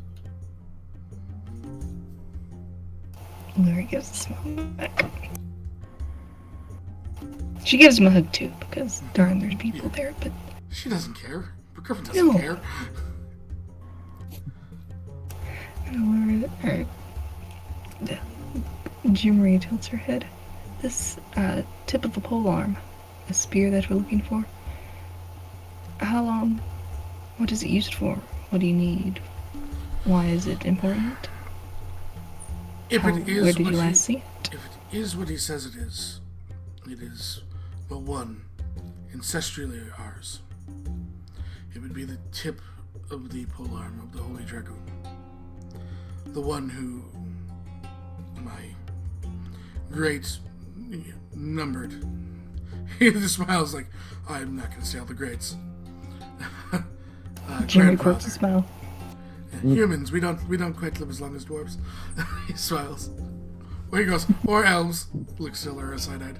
Larry gives a smile back. She gives him a hug too, because darn, there's people there, but She doesn't care. But Griffin doesn't No. care. Jimri tilts her head. This tip of the polearm, a spear that we're looking for. How long? What is it used for? What do you need? Why is it important? If it is Where did what you he- last see it? If it is what he says it is the one ancestrally ours. It would be the tip of the polearm of the Holy Dragoon. The one who my great numbered. He just smiles like, I'm not going to say all the greats. Jimmy quirks a smile. Humans, we don't quite live as long as dwarves. He smiles. Well, he goes, or elves. Looks still or side-eyed.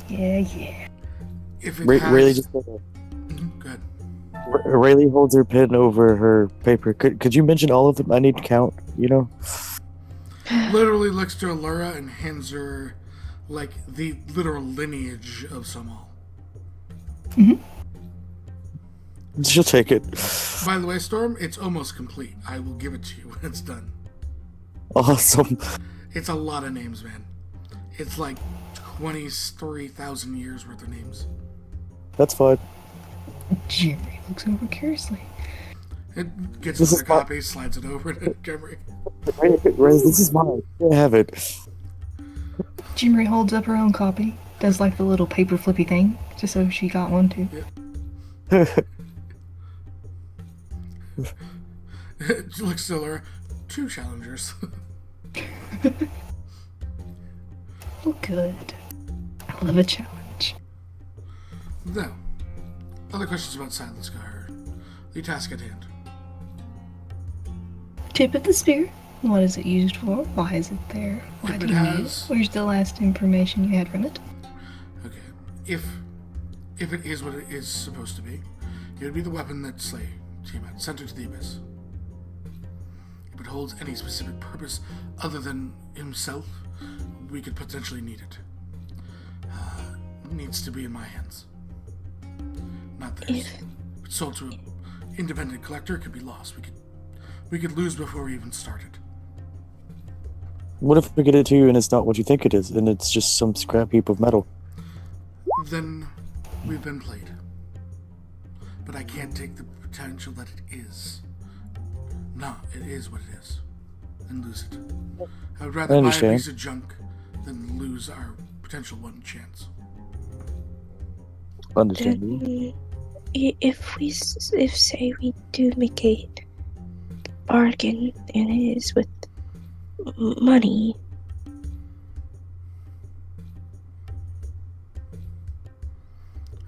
Yeah. If it Rayleigh has... just Mhm, go ahead. Rayleigh holds her pen over her paper. Could you mention all of them? I need to count. You know. Literally looks to Allura and hands her, like, the literal lineage of Samal. She'll take it. By the way, Storm, it's almost complete. I will give it to you when it's done. Awesome. It's a lot of names, man. It's like 23,000 years worth of names. That's fine. Jimmy looks over curiously. It gets This another is my- copy, slides it over to Gemry. Ray, this is mine. You have it. Jimmy holds up her own copy, does like the little paper flippy thing, just so she got one too. It looks still 2 challengers. Oh, good. I love a challenge. Now, other questions about Silence Guard. The task at hand. Tip of the spear. What is it used for? Why is it there? Why If do it you need it? has- Where's the last information you had from it? Okay. If it is what it is supposed to be, it would be the weapon that Slay Tiamat sent her to the Abyss. If it holds any specific purpose other than himself, we could potentially need it. It needs to be in my hands, not theirs. If If it's sold to an independent collector, it could be lost. We could lose before we even started. What if we get it to you and it's not what you think it is, and it's just some scrap heap of metal? Then we've been played. But I can't take the potential that it is. No, it is what it is. And lose it. I would rather buy a understand. piece of junk than lose our potential one chance. Understandable. then, if say we do make a bargain and it is with money,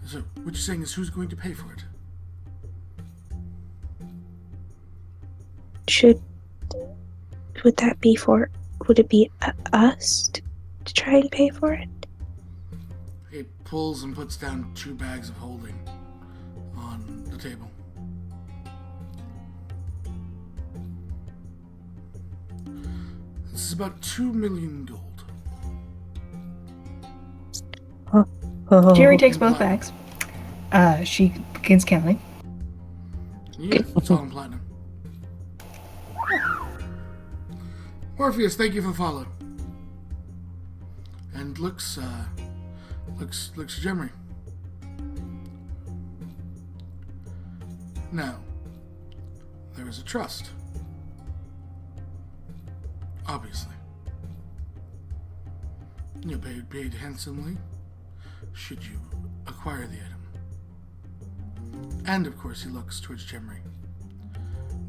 So, what you're saying is who's going to pay for it? would that be for? Would it be us to try and pay for it? It pulls and puts down 2 bags of holding on the table. This is about 2 million gold. Jerry takes both bags. She begins counting. Yeah, it's all in platinum. Morpheus, thank you for the follow. And looks Gemry. Now, there is a trust. Obviously. You'll be paid handsomely should you acquire the item. And of course he looks towards Gemry.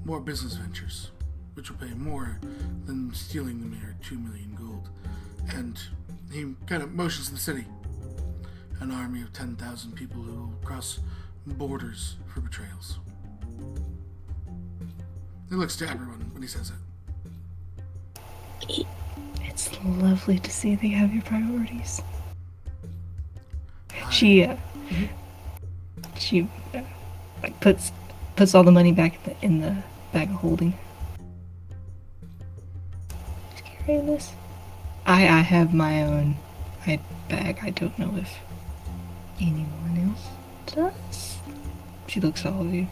More business ventures, which will pay more than stealing the mere 2 million gold. And he kind of motions to the city. An army of 10,000 people who will cross borders for betrayals. He looks to everyone when he says it. It's lovely to see that you have your priorities. She like puts all the money back in the bag of holding. Who's carrying this? I have my own bag. I don't know if anyone else does. She looks at all of you.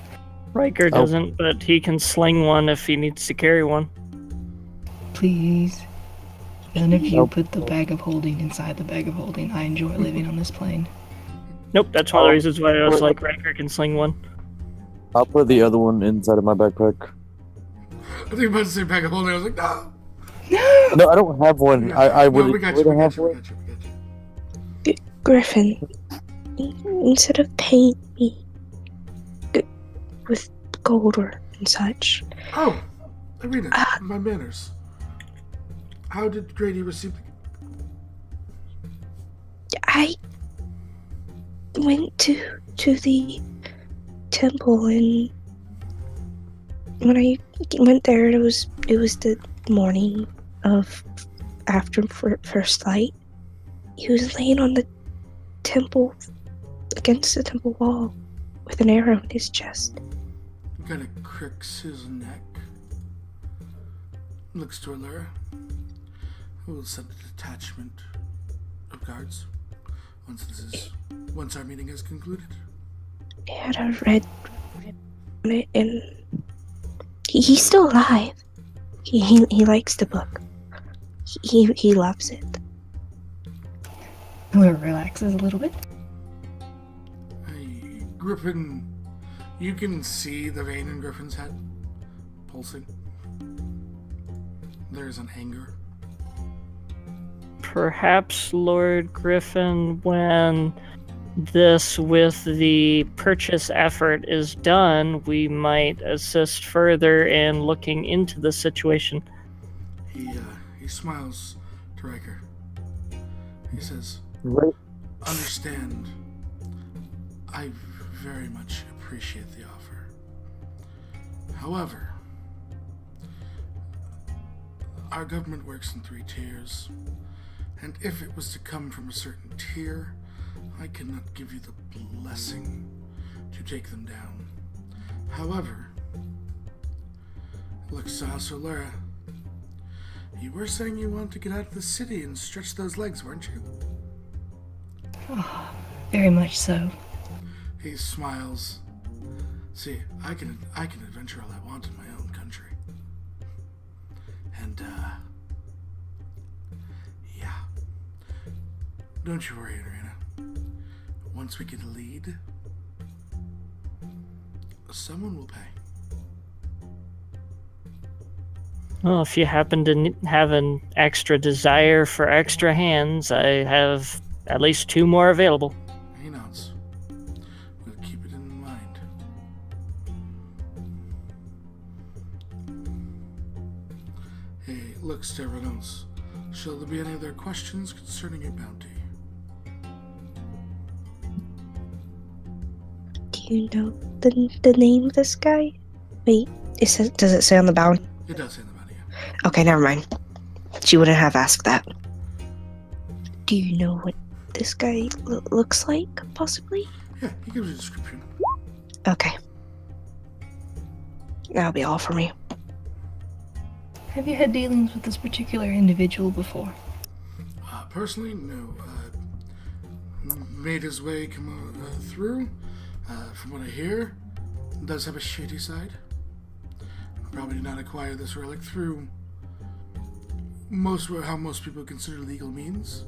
Riker doesn't, but he can sling one if he needs to carry one. Please. None of you put the bag of holding inside the bag of holding. I enjoy living on this plane. Nope, that's one of the reasons why I was like, Riker can sling one. I'll put the other one inside of my backpack. I think about to say bag of holding. I was like, no. No, I don't have one. Yeah. I No, would. we got you. We got you. Griffin, instead of paying me with gold or and such. Oh, Irina, my manners. How did Grady receive the... I went to the temple, and when I went there, it was the morning of after first light. He was laying on the temple, against the temple wall, with an arrow in his chest. Kind of cricks his neck. Looks to Allura, who will send a detachment of guards once our meeting is concluded. He had a red ribbon on it, and he's still alive. He likes the book. He loves it. Allura relaxes a little bit. Hey, Griffin, you can see the vein in Griffin's head pulsing. There's an anger. Perhaps, Lord Griffin, when this with the purchase effort is done, we might assist further in looking into the situation. He smiles to Riker. He says, Right. understand, I very much appreciate the offer. However, our government works in 3 tiers, and if it was to come from a certain tier, I cannot give you the blessing to take them down. However, look, Allura, you were saying you wanted to get out of the city and stretch those legs, weren't you? Oh, very much so. He smiles. See, I can adventure all I want in my own country. And, yeah. Don't you worry, Irina. Once we get a lead, someone will pay. Well, if you happen to have an extra desire for extra hands, I have at least 2 more available. He nods. We'll keep it in mind. He looks to everyone else. Shall there be any other questions concerning your bounty? Do you know the name of this guy? Wait, does it say on the bound? It does say in the bounty, yeah. Okay, never mind. She wouldn't have asked that. Do you know what this guy looks like, possibly? Yeah, he gives you a description. Okay. That'll be all for me. Have you had dealings with this particular individual before? Personally, no. made his way through. From what I hear, does have a shady side. Probably did not acquire this relic through how most people consider legal means.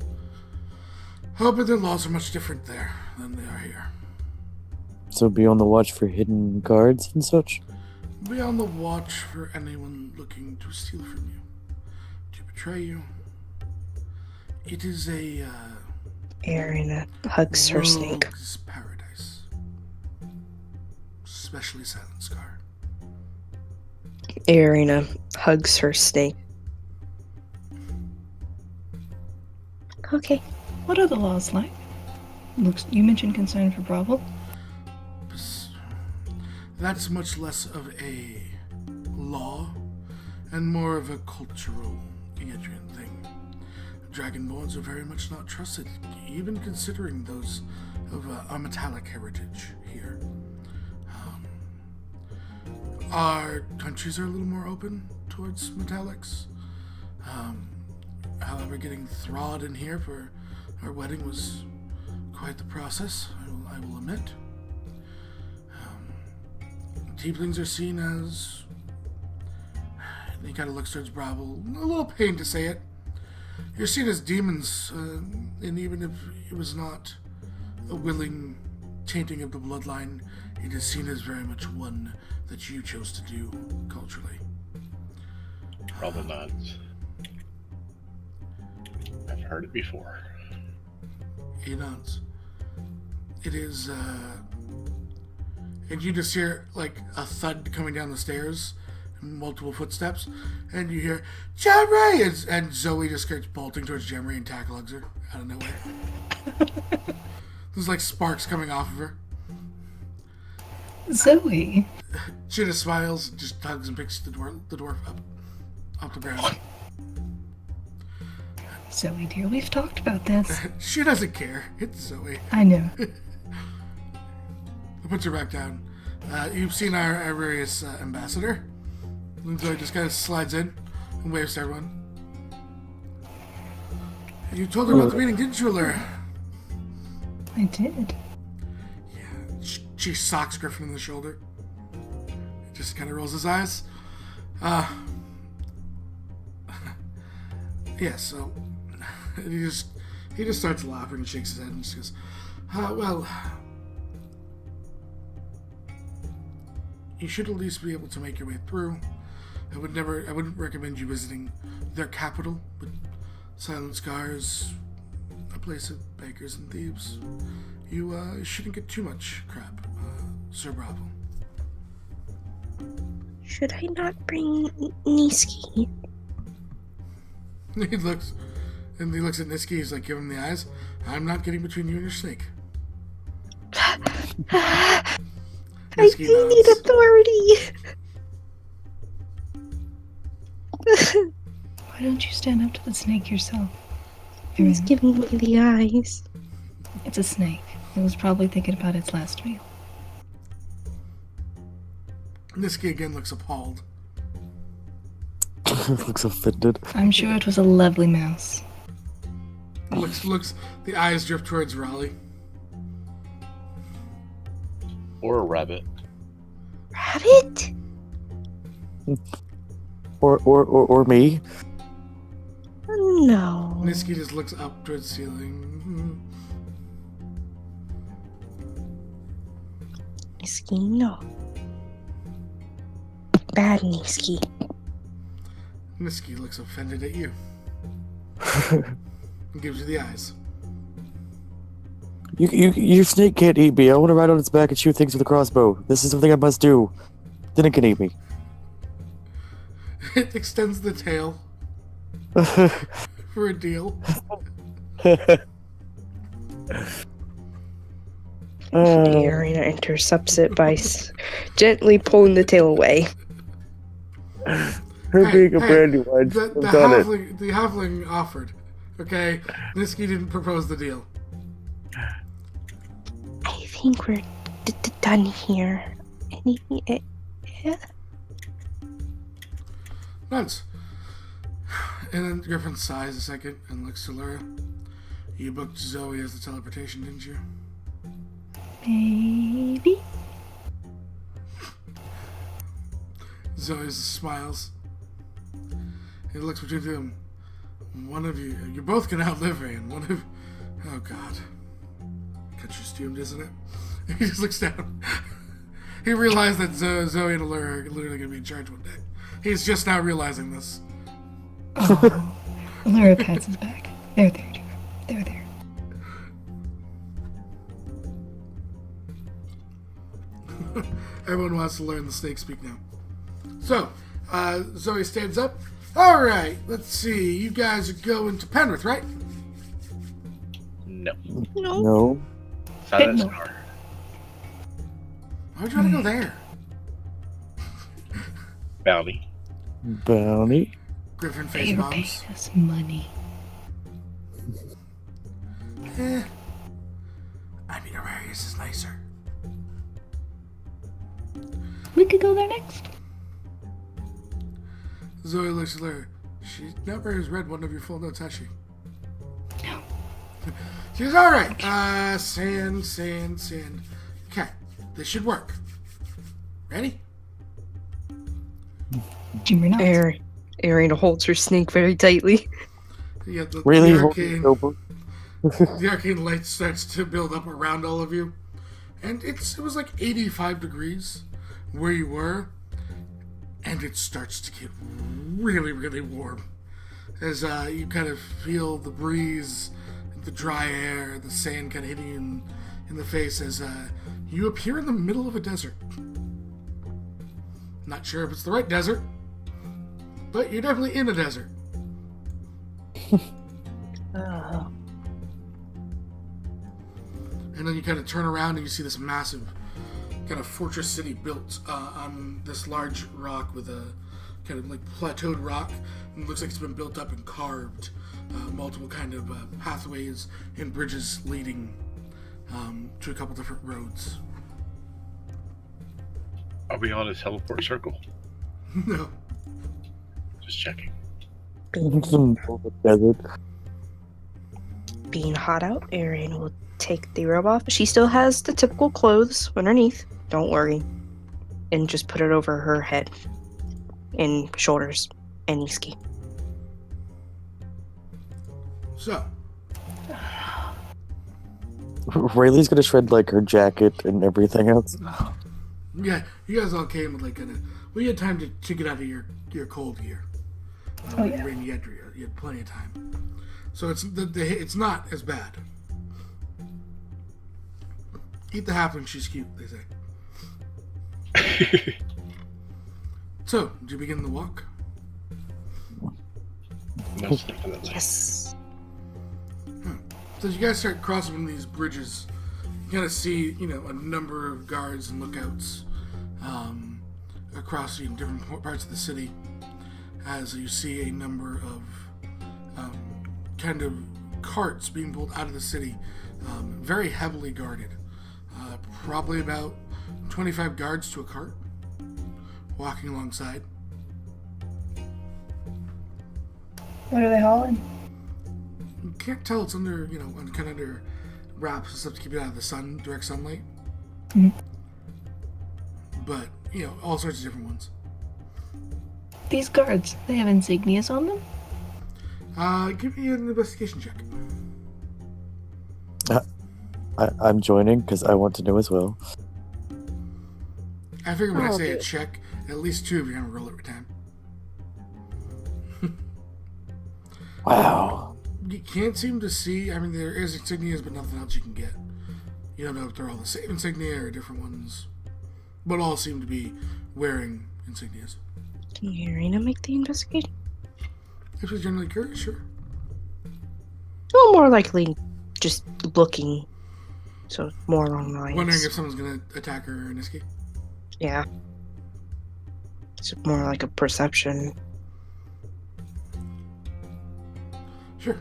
But their laws are much different there than they are here. So be on the watch for hidden guards and such? Be on the watch for anyone looking to steal from you, to betray you. It is a Arena hugs her snake. rogue's paradise. Especially Silent Scar. Arena hugs her snake. Okay. What are the laws like? You mentioned concern for Bravo. That's much less of a law and more of a cultural Adrian thing. Dragonborns are very much not trusted, even considering those of a metallic heritage here. Our countries are a little more open towards metallics. However, getting Throd in here for our wedding was quite the process, I will admit. Tieflings are seen as... And he kind of looks towards Bravo. A little pain to say it. You're seen as demons, and even if it was not a willing tainting of the bloodline, it is seen as very much one that you chose to do culturally. Probably not. I've heard it before. He nods. It is, and you just hear, like, a thud coming down the stairs, multiple footsteps, and you hear, Jemry! And Zoe just starts bolting towards Jemry and tackle hugs her out of nowhere. There's, like, sparks coming off of her. Zoe. She just smiles, just hugs and picks the dwarf up the ground. Zoe, dear, we've talked about this. She doesn't care. It's Zoe. I know. Puts her back down. You've seen our various ambassador. And Zoe just kind of slides in and waves to everyone. You told her about the meeting, didn't you, Allura? I did. Yeah. She socks Griffin in the shoulder. He just kind of rolls his eyes. Yeah, so he just starts laughing and shakes his head and just goes, well, you should at least be able to make your way through. I wouldn't recommend you visiting their capital, but Silent Scar is a place of beggars and thieves. You shouldn't get too much crap, Sir Bravo. Should I not bring Niski? He looks at Niski, he's like, give him the eyes. I'm not getting between you and your snake. I Niski do need nods. authority. Why don't you stand up to the snake yourself? He's Erin, giving me the eyes. it's a snake. It was probably thinking about its last meal. Niski again looks appalled. Looks offended. I'm sure it was a lovely mouse. Looks. The eyes drift towards Raleigh. Or a rabbit. Rabbit? Or me. No. Niski just looks up towards the ceiling. Niski, no. Bad Niski. Niski looks offended at you. And gives you the eyes. Your snake can't eat me. I want to ride on its back and shoot things with a crossbow. This is something I must do. Then it can eat me. It extends the tail for a deal. The arena intercepts it by gently pulling the tail away. Her being a Brandywine. The halfling offered. Okay, Niski didn't propose the deal. I think we're done here. Yeah. Nuts. And then Griffin sighs a second and looks to Allura. You booked Zoe as the teleportation, didn't you? Maybe. Zoe smiles. He looks between them. One of you're both gonna outlive me, and one of, oh god. Country's doomed, isn't it? He just looks down. He realized that Zoe and Allura are literally gonna be in charge one day. He's just now realizing this. Oh. Allura pats his back. There, dear. There. Everyone wants to learn the snake speak now. So, Zoe stands up. Alright, let's see. You guys are going to Penrith, right? No. No. Silence no. Star. Why would you want to go there? Bounty. Bounty. Griffin They face were bombs. paying us money. I mean, Arius is nicer. We could go there next. Zoe looks at Larry. She never has read one of your full notes, has she? No. She goes, alright. Sand. Okay, this should work. Ready? Junior nods. Erin holds her snake very tightly. You got Really? the Holding arcane, notebook? the arcane light starts to build up around all of you. And it was like 85 degrees where you were. And it starts to get really, really warm. As you kind of feel the breeze, the dry air, the sand kind of hitting you in the face as you appear in the middle of a desert. Not sure if it's the right desert, but you're definitely in a desert. And then you kind of turn around and you see this massive kind of fortress city built on this large rock with a kind of like plateaued rock. And it looks like it's been built up and carved. Multiple kind of pathways and bridges leading to a couple different roads. Are we on a teleport circle? No. Just checking. Desert. Being hot out, Erin will take the robe off. She still has the typical clothes underneath. Don't worry. And just put it over her head and shoulders and Niski. So, Rayleigh's gonna shred like her jacket and everything else. yeah, you guys all came with like kind of. Well, you had time to get out of your cold gear. Oh, yeah. Rain Yedria. You had plenty of time. So it's not as bad. Eat the halfling, she's cute, they say. So, do you begin the walk? Most definitely. Yes. So as you guys start crossing one of these bridges, you kind of see, a number of guards and lookouts across different parts of the city. As you see a number of kind of carts being pulled out of the city, very heavily guarded. Probably about 25 guards to a cart, walking alongside. What are they hauling? You can't tell it's under, kind of under wraps and stuff to keep it out of the direct sunlight. Mhm. But, all sorts of different ones. These guards, they have insignias on them? Give me an investigation check. I'm joining because I want to know as well. I figure when I Oh, say a good. check, at least two of you are going to roll every time. Wow. You can't seem to see, there is insignias, but nothing else you can get. You don't know if they're all the same insignia or different ones. But all seem to be wearing insignias. Can Irina make the investigation? If you're generally curious, sure. Well, more likely just looking. So more along the lines. Wondering if someone's going to attack her in this case. Yeah. It's more like a perception. Sure.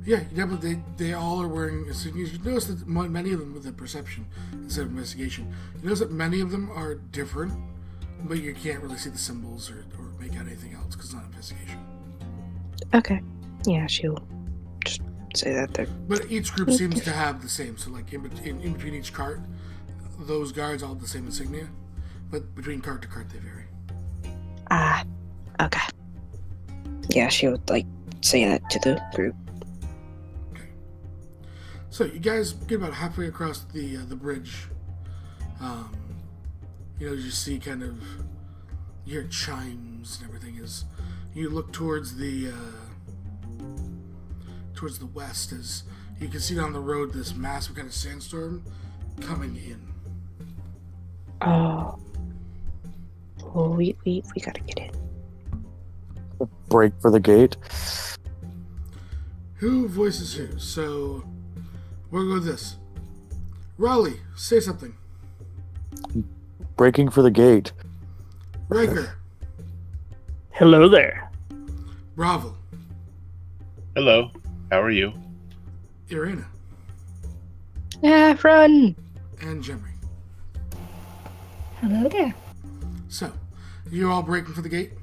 Yeah, but they all are wearing insignias. You notice that many of them with a perception instead of investigation. You notice that many of them are different, but you can't really see the symbols or make out anything else because it's not investigation. Okay. Yeah, she'll just say that they're. But each group seems to have the same. So, like, in between each cart, those guards all have the same insignia. But between cart to cart, they vary. Ah, okay. Yeah, she would, like, say that to the group. Okay. So, you guys get about halfway across the bridge. You see kind of... You hear chimes and everything as you look towards the west, as you can see down the road this massive kind of sandstorm coming in. Oh. Well, we gotta get in. Break for the gate. Who voices who? So we'll go with this. Raleigh, say something. Breaking for the gate. Riker, Hello there. Bravo, Hello. How are you? Irina, Yeah, run! and Jemmy. Hello there. So, you're all breaking for the gate?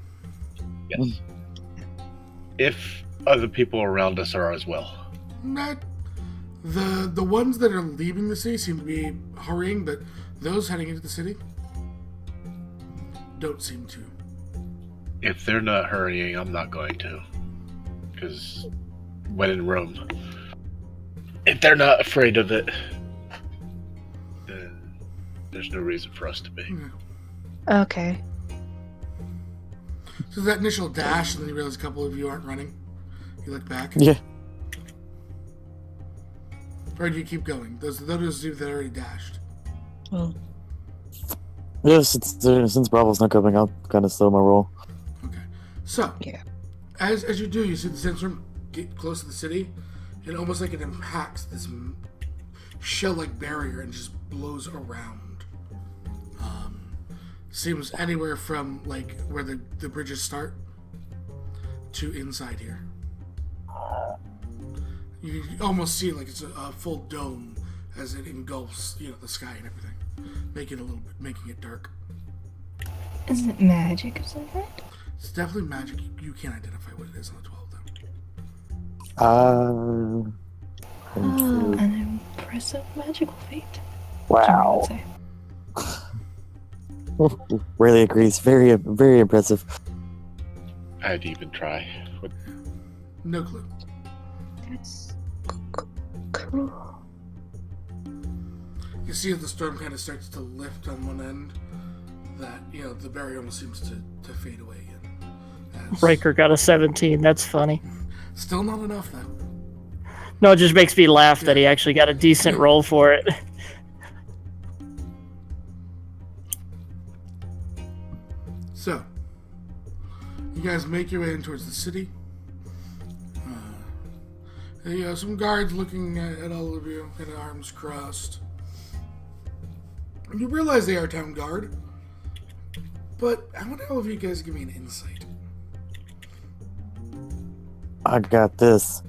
Yes. If other people around us are as well. Not the ones that are leaving the city seem to be hurrying, but those heading into the city don't seem to. If they're not hurrying, I'm not going to. Because when in Rome, if they're not afraid of it, then there's no reason for us to be. Yeah. Okay. So that initial dash, and then you realize a couple of you aren't running. You look back. Yeah. Or do you keep going? Those of you that already dashed. Well, Yeah, since Bravo's not coming, I'll kind of slow my roll. Okay. So, yeah. as you do, you see the sandstorm get close to the city, and almost like it impacts this shell-like barrier and just blows around. Seems anywhere from like where the bridges start to inside here. You almost see like it's a full dome as it engulfs, the sky and everything, making it dark. Is it magic of some kind? It's definitely magic. You can't identify what it is on the 12 though. An impressive magical feat. Wow. Jimmy would say. Really agrees. Very, very impressive. I'd even try. No clue. That's cool. You see as the storm kind of starts to lift on one end, that the barrier almost seems to fade away again. Riker got a 17. That's funny. Still not enough though. No, it just makes me laugh that he actually got a decent roll for it. So, you guys make your way in towards the city. Some guards looking at all of you, kind of arms crossed. You realize they are town guard, but I want all of you guys to give me an insight. I got this.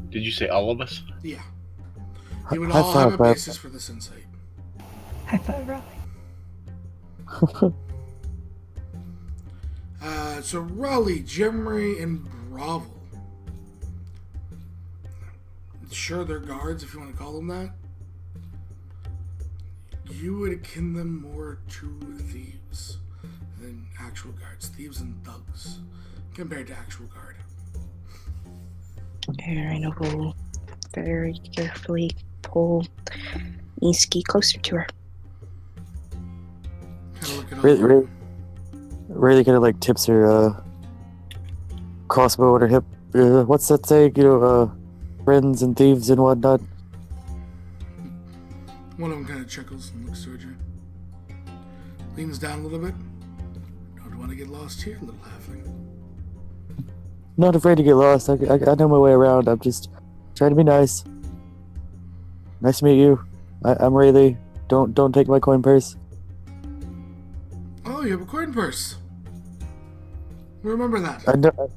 Did you say all of us? Yeah. You would High all have a five, basis for this insight. High five, Raleigh. So Raleigh, Gemry, and Bravo. Sure, they're guards, if you want to call them that. You would akin them more to thieves than actual guards. Thieves and thugs, compared to actual guard. Aaron will very carefully pull Niski closer to her. Kind of look at all Really kind of like tips her crossbow on her hip. What's that saying? Friends and thieves and whatnot. One of them kind of chuckles and looks towards you. Leans down a little bit. Don't want to get lost here, little halfling. Not afraid to get lost. I know my way around. I'm just trying to be nice. Nice to meet you. I'm Rayleigh. Don't take my coin purse. Oh, you have a coin purse. Remember that.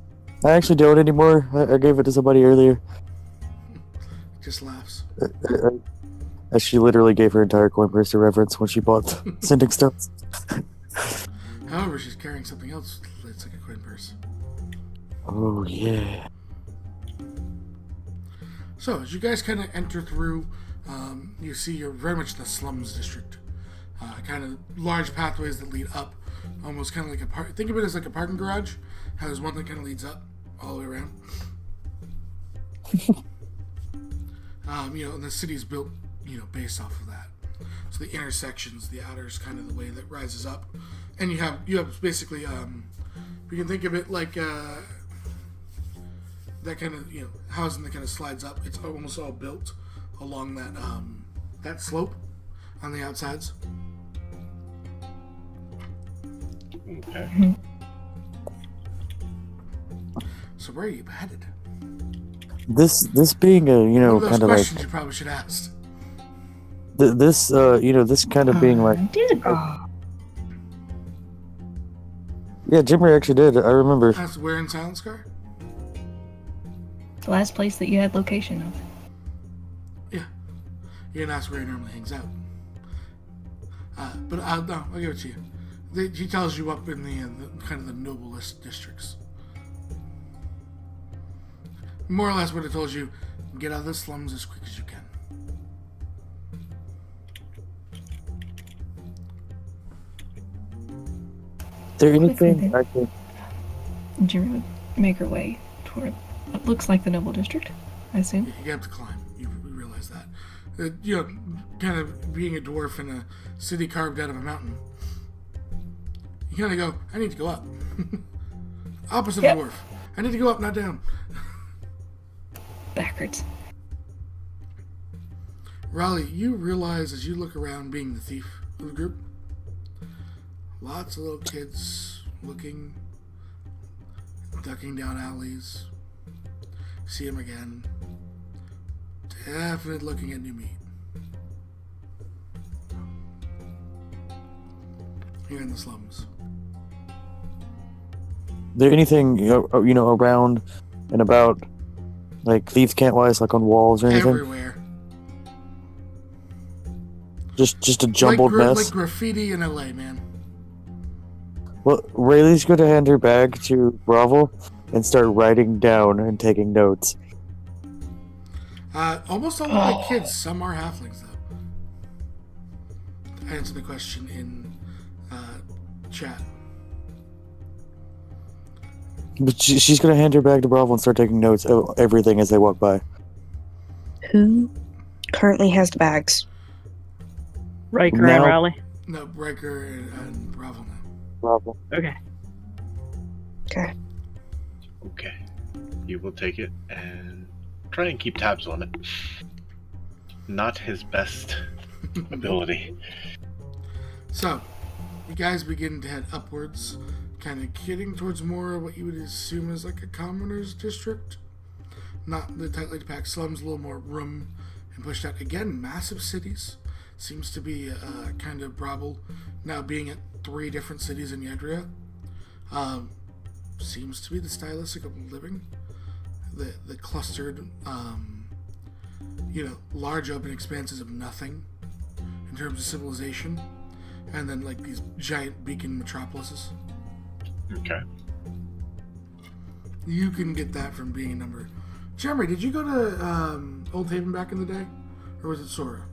I actually don't anymore. I gave it to somebody earlier. Just laughs. As she literally gave her entire coin purse to Reverence when she bought sending stones. However, she's carrying something else. It's like a coin purse. Oh yeah. So as you guys kind of enter through, you see you're very much the slums district. Kind of large pathways that lead up, almost kind of like think of it as like a parking garage. How there's one that kind of leads up all the way around. And the city's built, based off of that. So the intersections, the outer is kind of the way that rises up, and you have basically, you can think of it like that kind of housing that kind of slides up. It's almost all built along that slope on the outsides. Okay. Mm-hmm. So where are you headed? This being a One of those kind of like questions you probably should ask. this this kind of being like Did yeah, Jimmy actually did. I remember. That's where in Silent Scar? the last place that you had location of? Yeah. You didn't ask where he normally hangs out. But I'll give it to you. He tells you up in the kind of the noblest districts. More or less what it tells you, get out of the slums as quick as you can. Is there anything Quickly, I could? Jimmy would make her way toward what looks like the noble district, I assume. You have to climb. You realize that. Kind of being a dwarf in a city carved out of a mountain. You kind of go, I need to go up. Opposite Yep. of dwarf. I need to go up, not down. Backwards. Raleigh, you realize as you look around being the thief of the group, lots of little kids looking, ducking down alleys. See him again. Definitely looking at new meat. Here in the slums. Is there anything around and about, like thieves can't wise, like on walls or anything? Everywhere. Just a jumbled like mess. Like graffiti in LA, man. Well, Rayleigh's going to hand her bag to Bravo and start writing down and taking notes. Almost all of the kids, some are halflings, though. To answer the question in chat. But she's going to hand her bag to Bravo and start taking notes of everything as they walk by. Who currently has the bags? Riker Now- and Raleigh. No, Breaker and Bravo now. Bravo. Okay. Okay. Okay. You will take it and try and keep tabs on it. Not his best ability. So, you guys begin to head upwards, kind of getting towards more of what you would assume is like a commoner's district. Not the tightly packed slums, a little more room and pushed out. Again, massive cities. Seems to be kind of Brabble now being at 3 different cities in Yadria. Seems to be the stylistic of living. The clustered, large open expanses of nothing in terms of civilization. And then like these giant beacon metropolises. Okay. You can get that from being a number. Jeremy, did you go to Old Haven back in the day? Or was it Sora?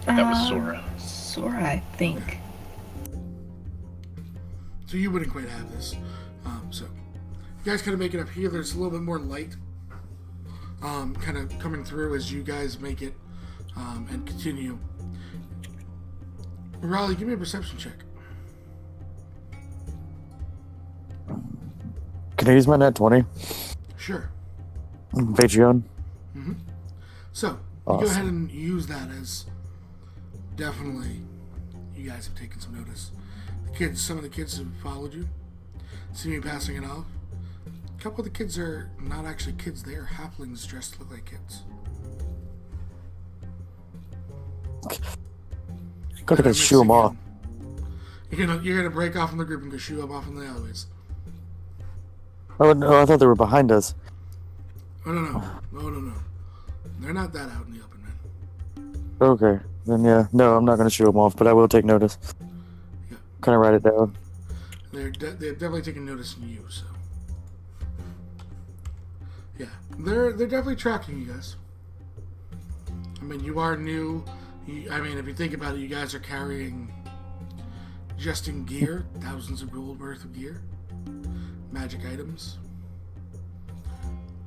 That was Sora. Sora, I think. So you wouldn't quite have this. So you guys kind of make it up here. There's a little bit more light kind of coming through as you guys make it and continue. Raleigh, give me a perception check. Can I use my net 20? Sure. Patreon? So you Awesome. go ahead and use that as definitely you guys have taken some notice. Some of the kids have followed you, see me passing it off. A couple of the kids are not actually kids; they are halflings dressed to look like kids. Go to shoo them off. You're gonna break off from the group and go shoo them off in the alleyways. Oh no, I thought they were behind us. Oh no. They're not that out in the open, man. Okay, then yeah, no, I'm not gonna shoo them off, but I will take notice. Yeah. Kind of write it down. they've definitely taken notice in you. So yeah, they're definitely tracking you guys. I mean, you are new. I mean, if you think about it, you guys are carrying, just in gear, thousands of gold worth of gear, magic items.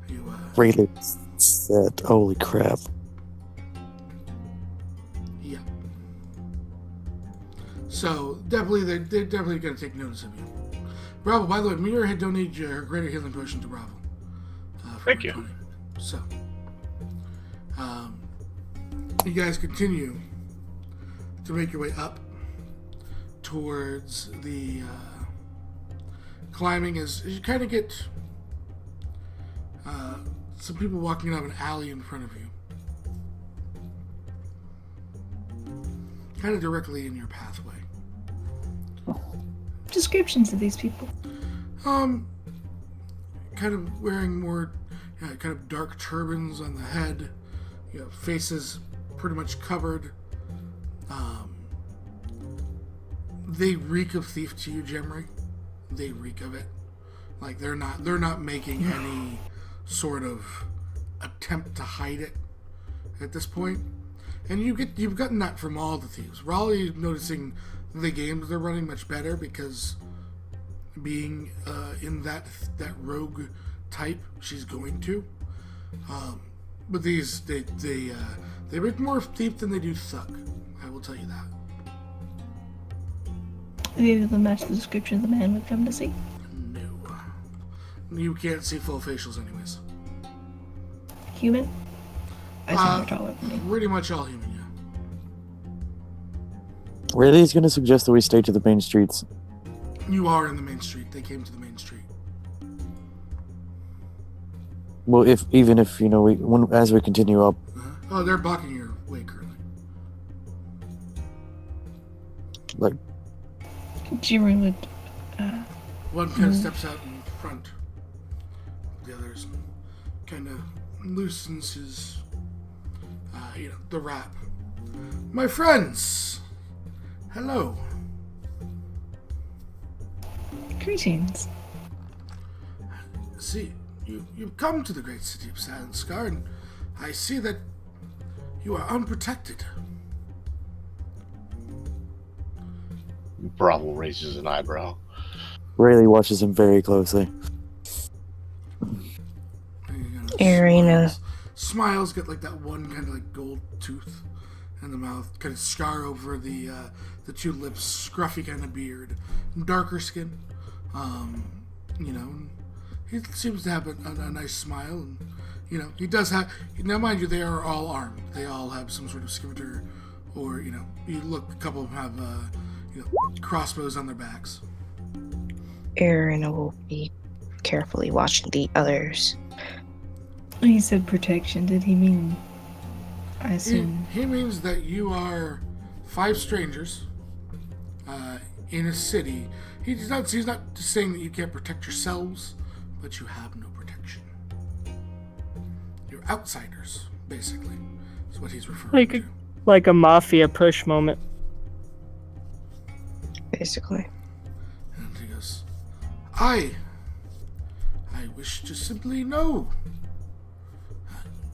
You Really said, holy crap. yeah. So definitely, they're definitely going to take notice of you. Bravo. By the way, Mira had donated her greater healing potion to Bravo. Thank you. 20. So, you guys continue to make your way up towards the climbing as you kind of get some people walking down an alley in front of you, kind of directly in your pathway. Descriptions of these people. Kind of wearing more kind of dark turbans on the head, faces pretty much covered. They reek of thief to you, Gemry. They reek of it. Like they're not making any sort of attempt to hide it at this point. And you've gotten that from all the thieves. Raleigh noticing the games they're running much better because being in that rogue type, she's going to. But these they make more thief than they do thug. I will tell you that. Are they able to match the description of the man we've come to see? No, you can't see full facials anyways. Human? I assume you're taller than me. Pretty much all human, yeah. Rayleigh's gonna suggest that we stay to the main streets. You are in the main street. They came to the main street. Well, even if as we continue up. Oh, they're blocking your way currently. Like, Jimmy would. One kind of steps out in front. The others kind of loosens his, the wrap. My friends, hello. Greetings. See, you've come to the great city of Sanskar, and I see that you are unprotected. Bravo raises an eyebrow. Rayleigh watches him very closely. Arena. Smiles, get like that one kind of like gold tooth in the mouth, kind of scar over the two lips, scruffy kind of beard, darker skin. He seems to have a nice smile, and he does have. Now, mind you, they are all armed. They all have some sort of scimitar, or you look. A couple of them have crossbows on their backs. Arena will be carefully watching the others. He said protection. Did he mean? I assume. He means that you are 5 strangers in a city. He's not saying that you can't protect yourselves, but you have no protection. You're outsiders, basically. Is what he's referring to. Like a mafia push moment. Basically. And he goes, I wish to simply know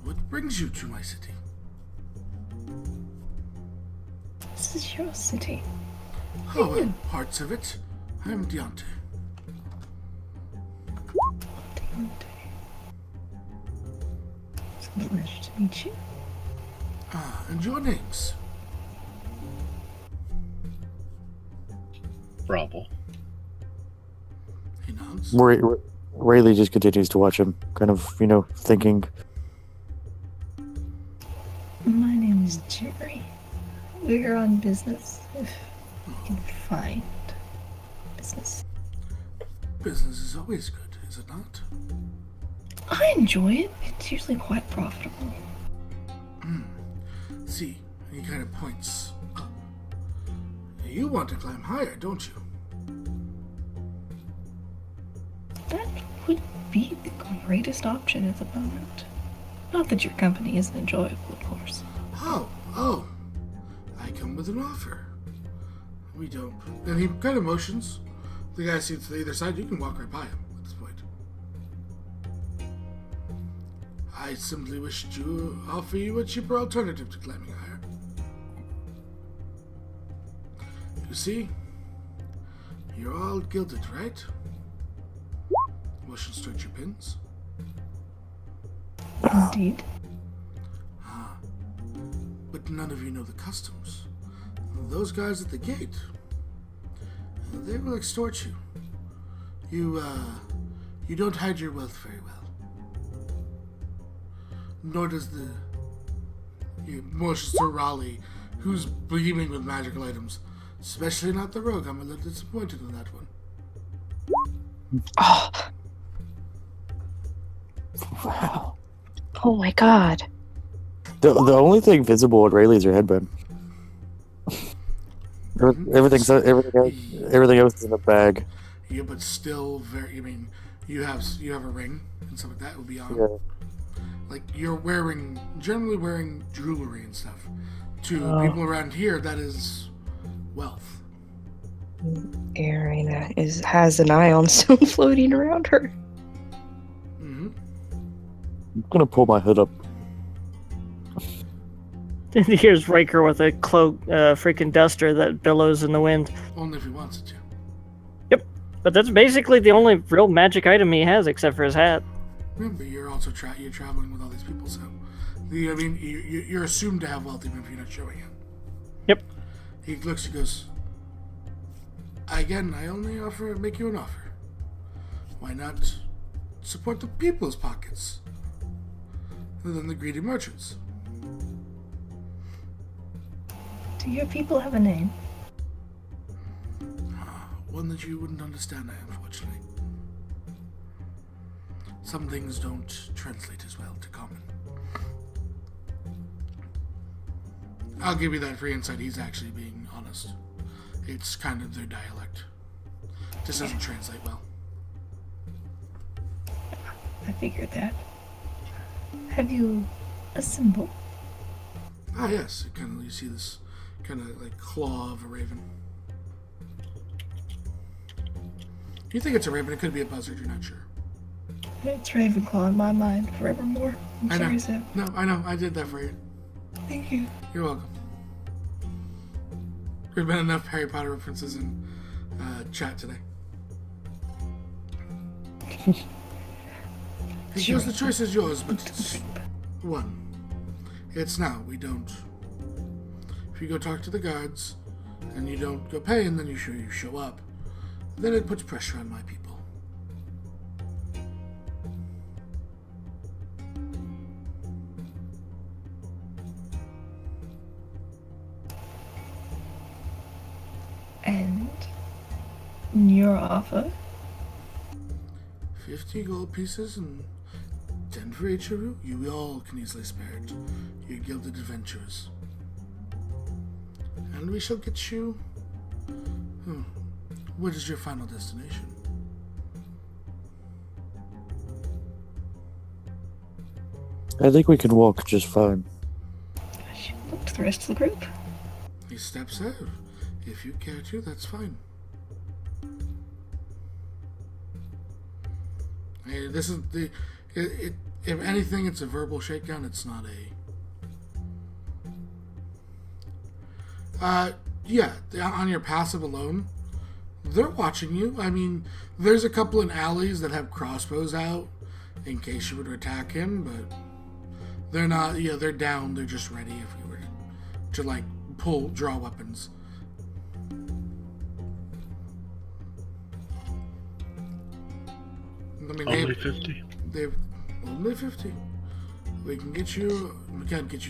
what brings you to my city. This is your city. Oh, well, parts of it. I am Deontay. It's a pleasure to meet you. And your names? Bravo. He nods. Rayleigh just continues to watch him, kind of, thinking. My name is Jerry. We're on business. If we can find business. Business is always good, is it not? I enjoy it. It's usually quite profitable. See, he kind of points up. You want to climb higher, don't you? That would be the greatest option at the moment. Not that your company isn't enjoyable, of course. Oh. I come with an offer. We don't. And he kind of motions The guy seats to the other side. You can walk right by him at this point. I simply wish to offer you a cheaper alternative to climbing higher. You see, you're all gilded, right? Motions towards your pins. Indeed. But none of you know the customs. Those guys at the gate, they will extort you. You don't hide your wealth very well. Nor does he motions to Raleigh, who's beaming with magical items. Especially not the rogue. I'm a little disappointed in that one. Oh, Wow. oh my god. The only thing visible at Rayleigh is your headband. Everything else is in a bag. Yeah, but still very. I mean, you have a ring and stuff like that will be on. Yeah. Like you're generally wearing jewelry and stuff. To people around here, that is wealth. Arena has an ion stone floating around her. Mm-hmm. I'm gonna pull my hood up. Here's Riker with a cloak, freaking duster that billows in the wind. Only if he wants it to. Yep, but that's basically the only real magic item he has, except for his hat. Remember, you're also you're traveling with all these people, so you're assumed to have wealth even if you're not showing it. Yep. He looks and goes, again, I only make you an offer. Why not support the people's pockets rather than the greedy merchants? Do your people have a name? One that you wouldn't understand, unfortunately. Some things don't translate as well to common. I'll give you that free insight. He's actually being honest. It's kind of their dialect. Just doesn't translate well. I figured that. Have you a symbol? Ah, yes. You see this kind of like claw of a raven. You think it's a raven? It could be a buzzard. You're not sure. It's Ravenclaw in my mind forevermore. I'm I know. sorry, Zeb. No, I know. I did that for you. Thank you. You're welcome. There's been enough Harry Potter references in chat today. He goes, the choice is yours, but it's one. It's now. We don't. If you go talk to the guards, and you don't go pay, and then you show up, then it puts pressure on my people. And your offer? 50 gold pieces and 10 for each of you. You all can easily spare it. You gilded adventurers. And we shall get you... What is your final destination? I think we can walk just fine. I should look to the rest of the group. He steps out. If you care to, that's fine. Hey, this is the... if anything, it's a verbal shakedown. It's not a... yeah, on your passive alone, they're watching you. I mean, there's a couple in alleys that have crossbows out in case you were to attack him, but they're not, they're down. They're just ready if you were to like, draw weapons. I mean, Only 50? They've only 50. We can't get you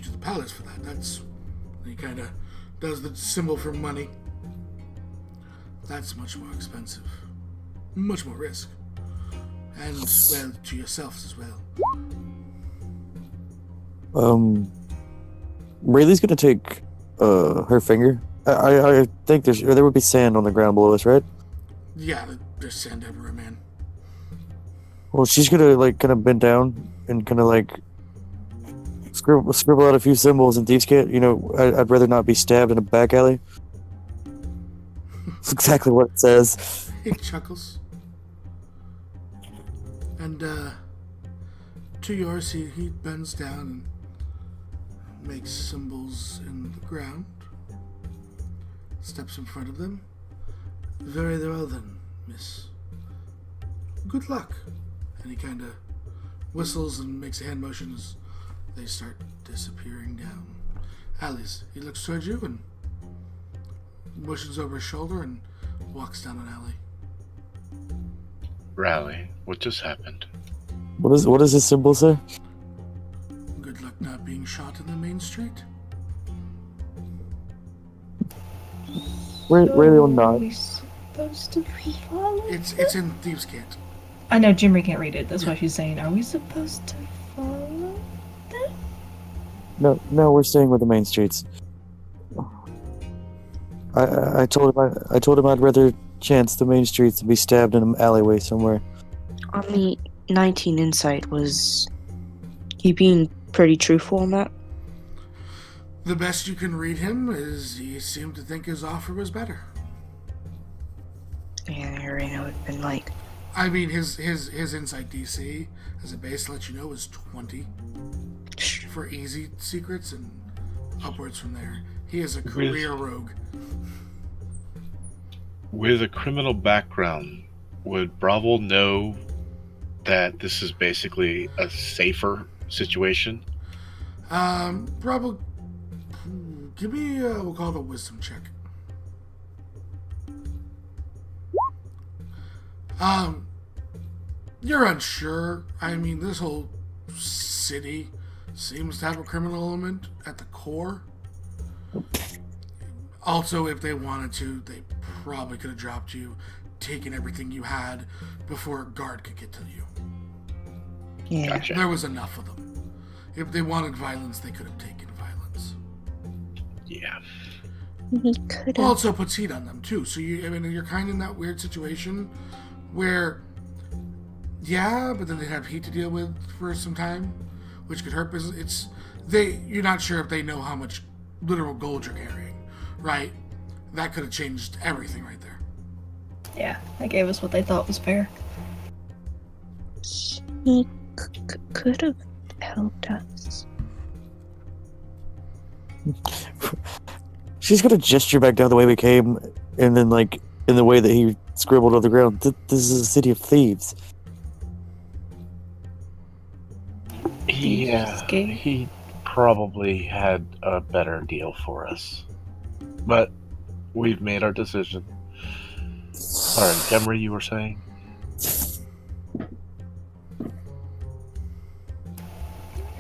to the palace for that. He kind of does the symbol for money. That's much more expensive. Much more risk. And, well, to yourselves as well. Rayleigh's gonna take her finger. I think there would be sand on the ground below us, right? Yeah, there's sand everywhere, man. Well, she's gonna kind of bend down and kind of scribble out a few symbols in thieves' kit. I'd rather not be stabbed in a back alley. That's exactly what it says. He chuckles. And to yours, he bends down and makes symbols in the ground. Steps in front of them. Very well then, miss. Good luck. And he kind of whistles and makes a hand motion as they start disappearing down alleys. He looks towards you and motions over his shoulder and walks down an alley. Rally, what just happened? What does this symbol say? Good luck not being shot in the main street. Really or not? Are we supposed to follow? It's in Thieves' Cant. I know Jimmy can't read it. That's why she's saying, are we supposed to follow them? No, we're staying with the main streets. I told him I'd rather chance the main streets than be stabbed in an alleyway somewhere. On the 19 insight, was he being pretty truthful on that? The best you can read him is he seemed to think his offer was better. Yeah, I already know it's been like. I mean, his insight DC as a base to let you know is 20 for easy secrets and upwards from there. He is a career rogue. With a criminal background, would Bravo know that this is basically a safer situation? Probably. Give me, we'll call it a wisdom check. You're unsure. I mean, this whole city seems to have a criminal element at the core. Also, if they wanted to, they probably could have dropped you, taken everything you had before a guard could get to you. Yeah. Gotcha. There was enough of them. If they wanted violence, they could have taken violence. Yeah. He could have. Also puts heat on them too. So you're kind of in that weird situation where, yeah, but then they have heat to deal with for some time, which could hurt business. You're not sure if they know how much literal gold you're carrying, right? That could have changed everything right there. Yeah, they gave us what they thought was fair. He could have helped us. She's gonna gesture back down the way we came, and then like in the way that he scribbled on the ground. This is a city of thieves. Yeah, he probably had a better deal for us. But we've made our decision. Sorry, Demry, you were saying?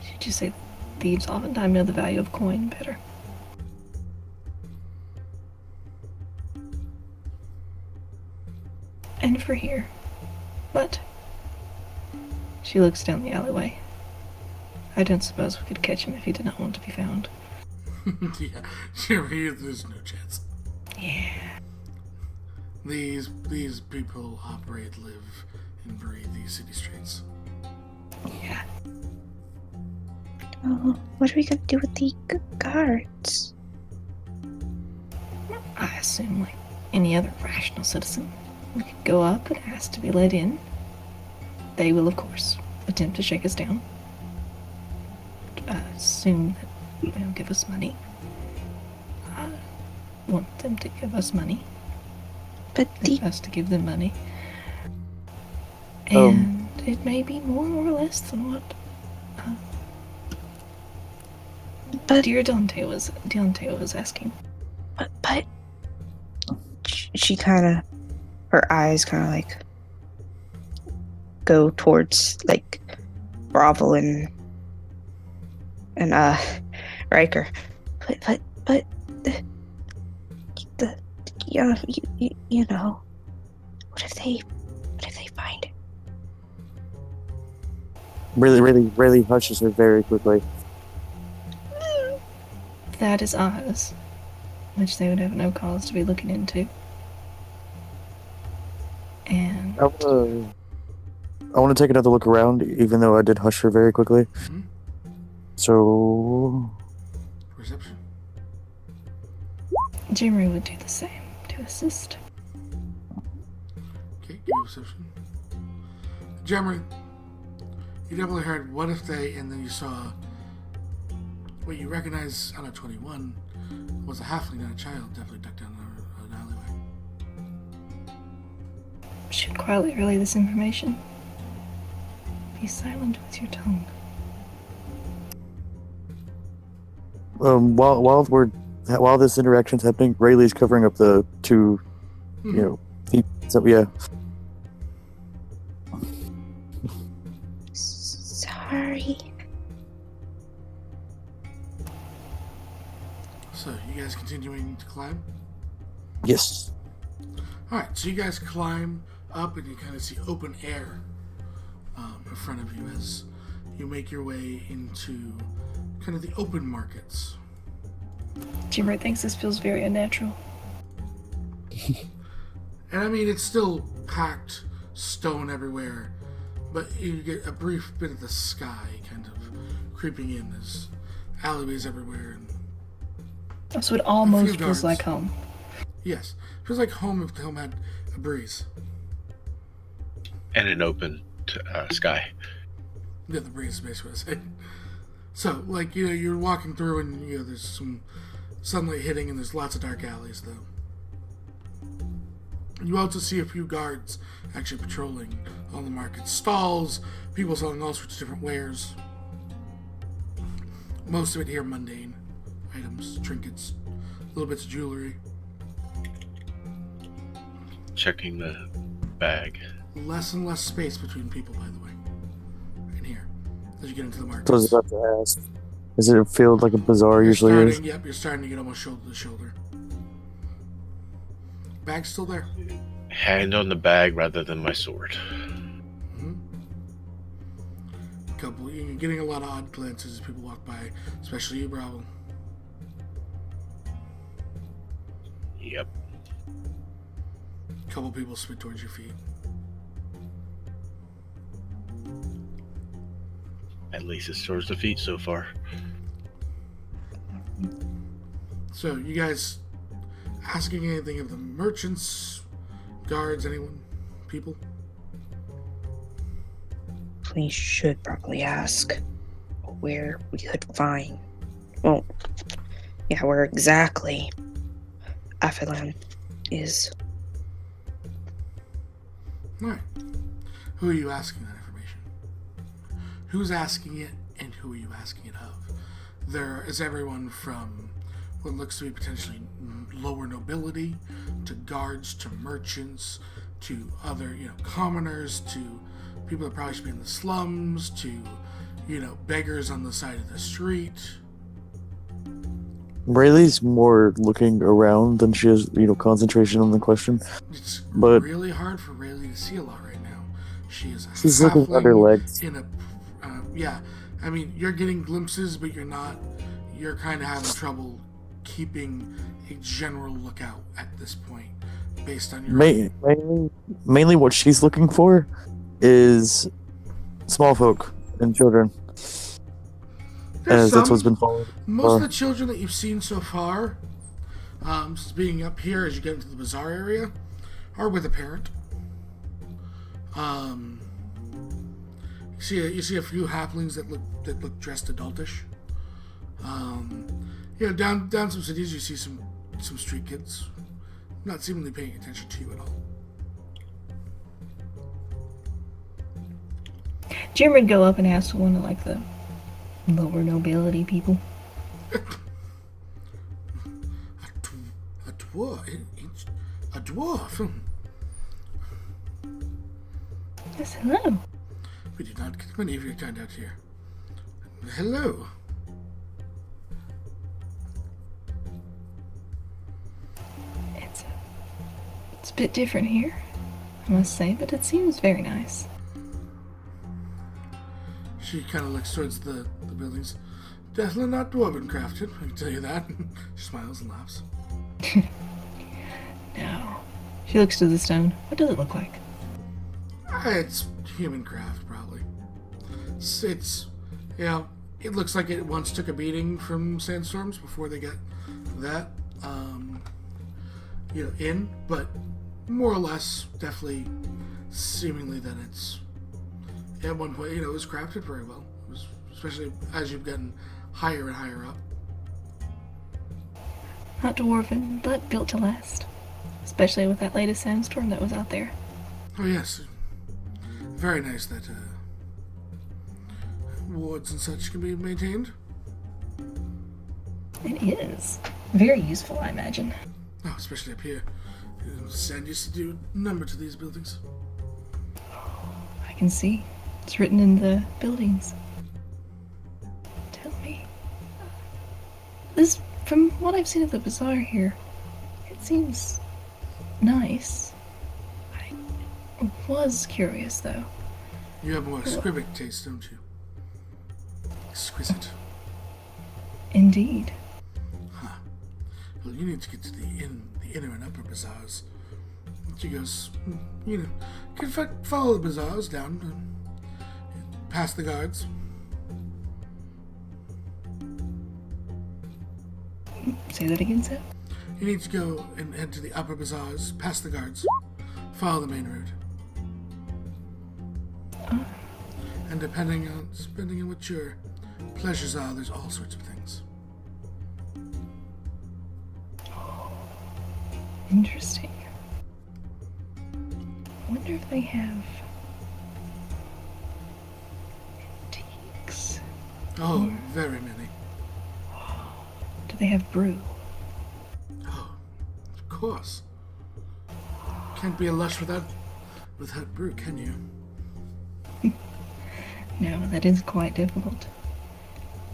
Did you say thieves oftentimes know the value of coin better? And for here. But she looks down the alleyway. I don't suppose we could catch him if he did not want to be found. Yeah, there's no chance. Yeah. These people operate, live, and breathe these city streets. Yeah. Oh, what are we gonna do with the guards? I assume, like any other rational citizen, we could go up and ask to be let in. They will, of course, attempt to shake us down. Assume that they'll give us money. I want them to give us money. But the Us to give them money. And it may be more or less than what but dear Dante was asking. but she kind of, her eyes kind of like go towards like Bravo and Riker. But the you know, what if they find it? Really hushes her very quickly. That is ours, which they would have no cause to be looking into. And I want to take another look around, even though I did hush her very quickly. Mm-hmm. So, Perception. Jimmy would do the same to assist. give you a perception. Jeremy, you definitely heard what if they, and then you saw what you recognize on a 21 was a halfling, not a child, definitely ducked down an alleyway. Should quietly relay this information. Be silent with your tongue. While this interaction's happening, Rayleigh's covering up the two, feet. So yeah. Sorry. So, you guys continuing to climb? Yes. Alright, so you guys climb up and you kind of see open air in front of you as you make your way into kind of the open markets. Jimmer thinks this feels very unnatural. And I mean, it's still packed stone everywhere, but you get a brief bit of the sky kind of creeping in. There's alleyways everywhere. And So it almost guards. feels like home. yes, feels like home if home had a breeze. And an open sky. Yeah, the breeze is basically what I say. So, like, you're walking through and, there's some sunlight hitting and there's lots of dark alleys, though. You also see a few guards actually patrolling on the market stalls, people selling all sorts of different wares. Most of it here mundane items, trinkets, little bits of jewelry. Checking the bag. Less and less space between people, by the way, in here, as you get into the market. So I was about to ask, is it a field like a bazaar usually is? Yep, you're starting to get almost shoulder to shoulder. Bag's still there. Hand on the bag rather than my sword. You're getting a lot of odd glances as people walk by, especially you, Bravo. Yep. A couple people spit towards your feet. At least it's towards the feet so far. So, you guys asking anything of the merchants, guards, anyone, people? We should probably ask where we could find. Well, yeah, where exactly Afilan is. Alright. Who are you asking that information? Who's asking it, and who are you asking it of? There is everyone from what looks to be potentially lower nobility, to guards, to merchants, to other, commoners, to people that probably should be in the slums, to, beggars on the side of the street. Rayleigh's more looking around than she is, concentration on the question. It's But really hard for Rayleigh to see a lot right now. She's looking at her legs. in a, yeah. I mean, you're getting glimpses, but you're not. You're kind of having trouble keeping a general lookout at this point, based on your. Mainly what she's looking for is small folk and children. As that's what's been followed. Most of the children that you've seen so far, being up here as you get into the bazaar area, are with a parent. You see a few halflings that look dressed adultish. Down some cities you see some street kids, not seemingly paying attention to you at all. Jim would go up and ask one of the lower nobility people. A dwarf. Yes, hello. We did not get many of your kind out here. Hello. It's a bit different here, I must say, but it seems very nice. She kind of looks towards the buildings. Definitely not dwarven crafted, I can tell you that. She smiles and laughs. No. She looks to the stone. What does it look like? It's human craft, probably. It's it looks like it once took a beating from sandstorms before they got that, in, but more or less, definitely seemingly that it's at one point, it was crafted very well, especially as you've gotten higher and higher up. Not dwarven, but built to last. Especially with that latest sandstorm that was out there. Oh yes, very nice that wards and such can be maintained. It is. Very useful, I imagine. Oh, especially up here. Sand used to do a number to these buildings. I can see. It's written in the buildings. Tell me. This, from what I've seen of the bazaar here, it seems nice. I was curious, though. You have more scribic taste, don't you? Exquisite. Indeed. Well, you need to get to the inner and upper bazaars. She goes, can follow the bazaars down, past the guards. Say that again, sir? You need to go and head to the upper bazaars, past the guards, follow the main road. And depending on what your pleasures are, there's all sorts of things. Interesting. I wonder if they have antiques. Oh, very many. Do they have brew? Oh, of course. Can't be a lush without brew, can you? No, that is quite difficult.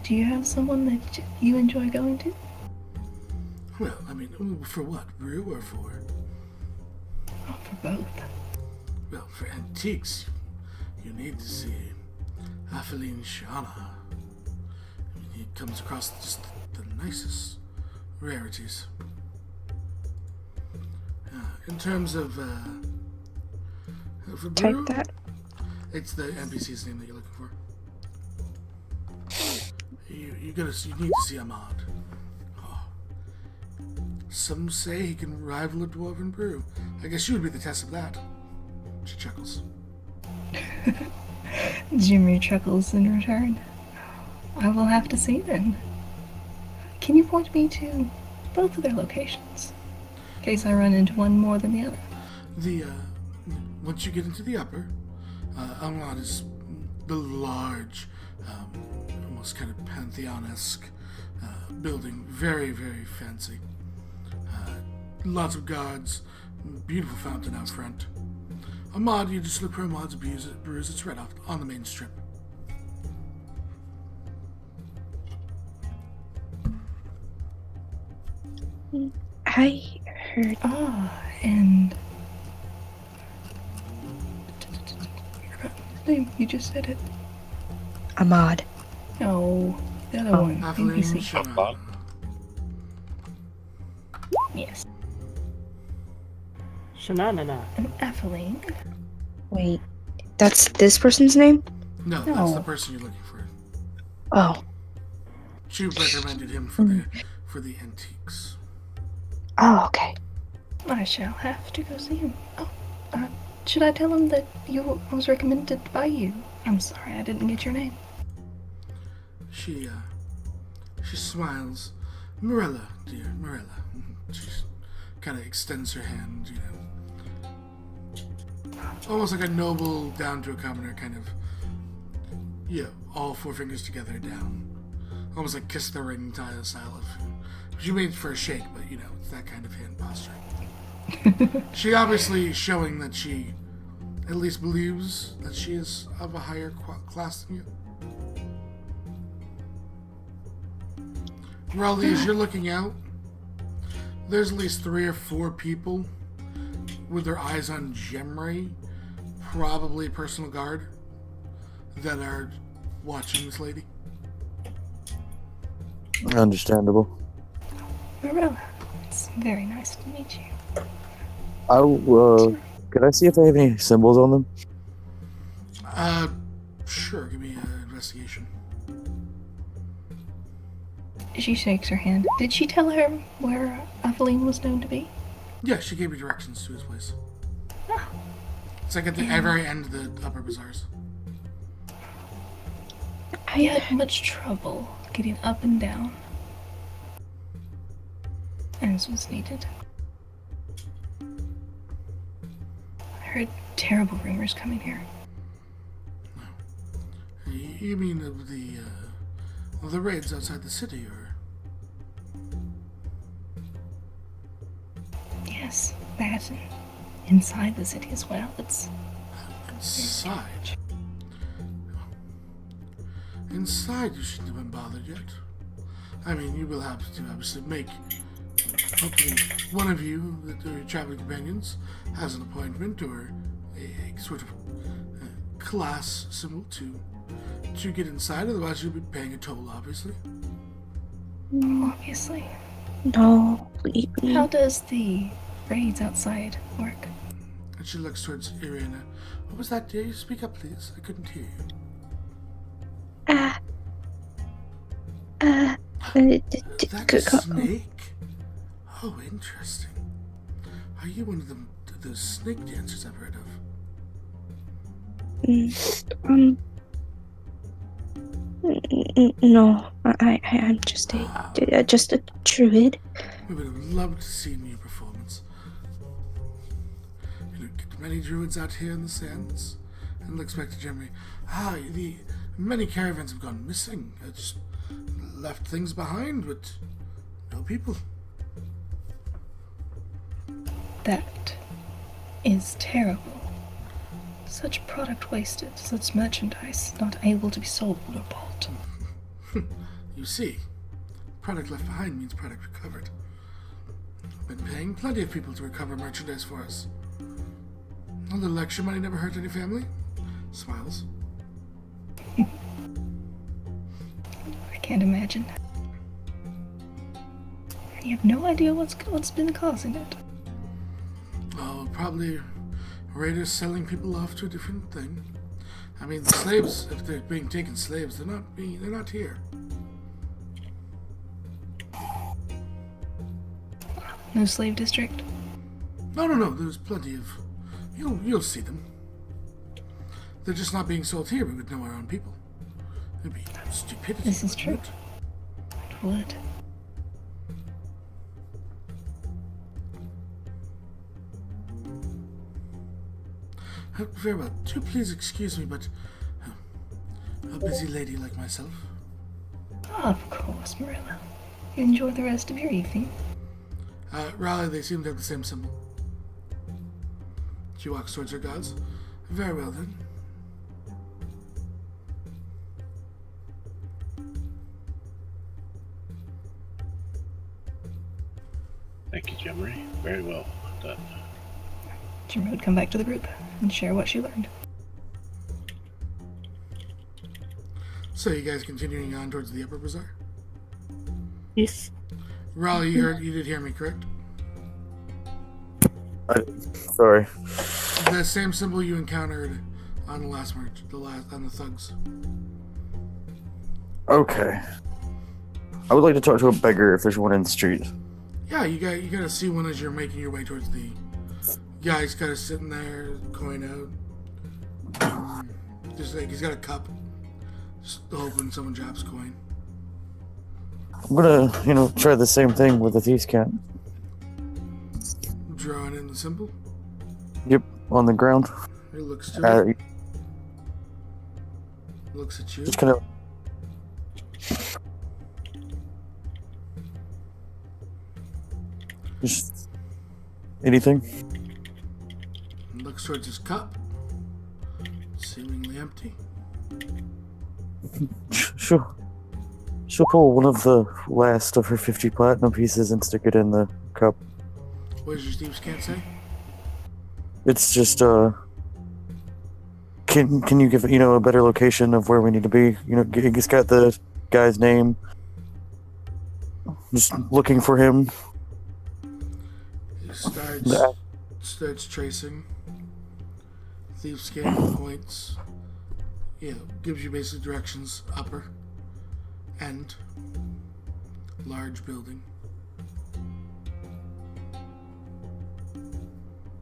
Do you have someone that you enjoy going to? Well, I mean, for what? Brew or for? Oh, for both. Well, for antiques, you need to see Atheline Shana. I mean, he comes across just the nicest rarities. In terms of for Type brew, that. it's the NPC's name that you're looking for. You need to see Ahmad. Some say he can rival a dwarven brew. I guess you would be the test of that. She chuckles. Jimmy chuckles in return. I will have to see then. Can you point me to both of their locations? In case I run into one more than the other. Once you get into the upper, Ahmad is the large, almost kind of Pantheon-esque building. Very, very fancy. Lots of gods, beautiful fountain out front. Ahmad, you just look for Ahmad's Brews. It's right off on the main strip. I heard. And name, you just said it. Ahmad. No, the other one. Atheline NPC. Shana. Yes. Shananana. An Atheline. Wait, that's this person's name? No, that's No. the person you're looking for. Oh. She recommended him for the antiques. Oh, okay. I shall have to go see him. Oh, should I tell him that I was recommended by you? I'm sorry, I didn't get your name. She smiles. Morella, dear, Morella. She kind of extends her hand, almost like a noble down to a commoner kind of, all four fingers together down. Almost like kiss the ring style of, she made for a shake, but it's that kind of hand posture. She obviously is showing that she at least believes that she is of a higher class than you. Raleigh, as you're looking out, there's at least 3 or 4 people with their eyes on Gemray, probably personal guard, that are watching this lady. Understandable. Morella, it's very nice to meet you. Could I see if they have any symbols on them? Sure, give me an investigation. She shakes her hand. Did she tell her where Atheline was known to be? Yeah, she gave me directions to his place. It's like at the very end of the upper bazaars. I had much trouble getting up and down, as was needed. I heard terrible rumors coming here. You mean of the raids outside the city, or? Yes, that and inside the city as well. It's Inside? Inside you shouldn't have been bothered yet. I mean, you will have to obviously make, hopefully, one of you, your traveling companions, has an appointment or a sort of class symbol to get inside, otherwise you'll be paying a toll, obviously. obviously. No, we How does the raids outside work? And she looks towards Irina. What was that, dear? Speak up, please. I couldn't hear you. That snake? Oh, interesting. Are you one of those snake dancers I've heard of? No, I'm just a druid. We would have loved to see your performance. You don't get many druids out here in the sands. And looks back to Jeremy. The many caravans have gone missing. I just left things behind, but no people. That is terrible. Such product wasted, such merchandise not able to be sold or bought. You see, product left behind means product recovered. Been paying plenty of people to recover merchandise for us. A little extra money never hurt any family. Smiles. I can't imagine. And you have no idea what's been causing it. Oh, probably raiders selling people off to a different thing. I mean, the slaves, if they're being taken slaves, they're not here. No slave district? No. There's plenty of. You'll see them. They're just not being sold here. We would know our own people. It'd be stupidity. This is true. wouldn't it? It would. Very well. Do please excuse me, but a busy lady like myself. Of course, Marilla. You enjoy the rest of your evening. Raleigh, they seem to have the same symbol. She walks towards her gods. Very well, then. Thank you, Jimmery. Very well done. Jim would come back to the group and share what she learned. So you guys continuing on towards the upper bazaar? Yes. Raleigh, you did hear me, correct? Sorry. The same symbol you encountered on the last merch, on the thugs. Okay. I would like to talk to a beggar if there's one in the street. Yeah, you gotta see one as you're making your way towards the guy's kind of sitting there, coin out. Just like he's got a cup, just hoping someone drops coin. I'm gonna, try the same thing with the thief's cat. Drawing in the symbol. Yep, on the ground. He looks to it. Looks at you. Just kind of. Just anything. Looks towards his cup. Seemingly empty. She'll pull one of the last of her 50 platinum pieces and stick it in the cup. What does your Steve's cat say? It's just Can you give a better location of where we need to be? It's got the guy's name. Just looking for him. He starts tracing. Thief scan points. Gives you basic directions. Upper. End. Large building.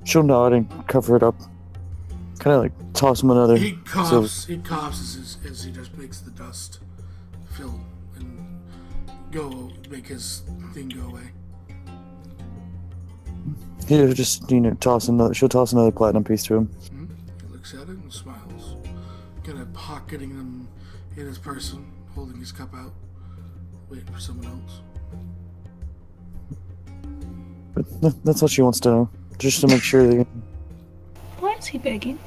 She'll nod and cover it up. Kind of like toss him another. He coughs. He coughs as he just makes the dust fill and make his thing go away. He'll just toss another. She'll toss another platinum piece to him. He looks at it and smiles, kind of pocketing them in his person, holding his cup out, waiting for someone else. But that's what she wants to know, just to make sure that. Why is he begging?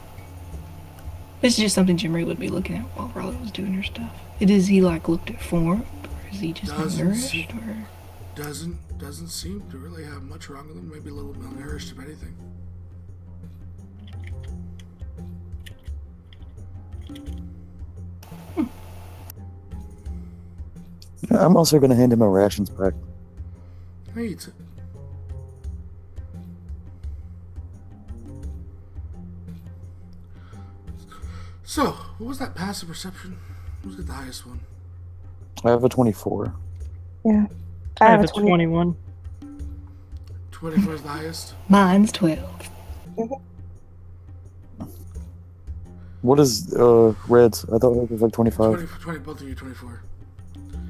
This is just something Jimmy would be looking at while Raleigh was doing her stuff. Is he like looked at form, or is he just malnourished, or doesn't seem to really have much wrong with him. Maybe a little malnourished, if anything. I'm also going to hand him a rations pack. He eats it. So, what was that passive perception? Who's got the highest one? I have a 24. Yeah. I have a 21. 24 is the highest. Mine's 12. What is Red's? I thought it was like 25. 20, both of you 24.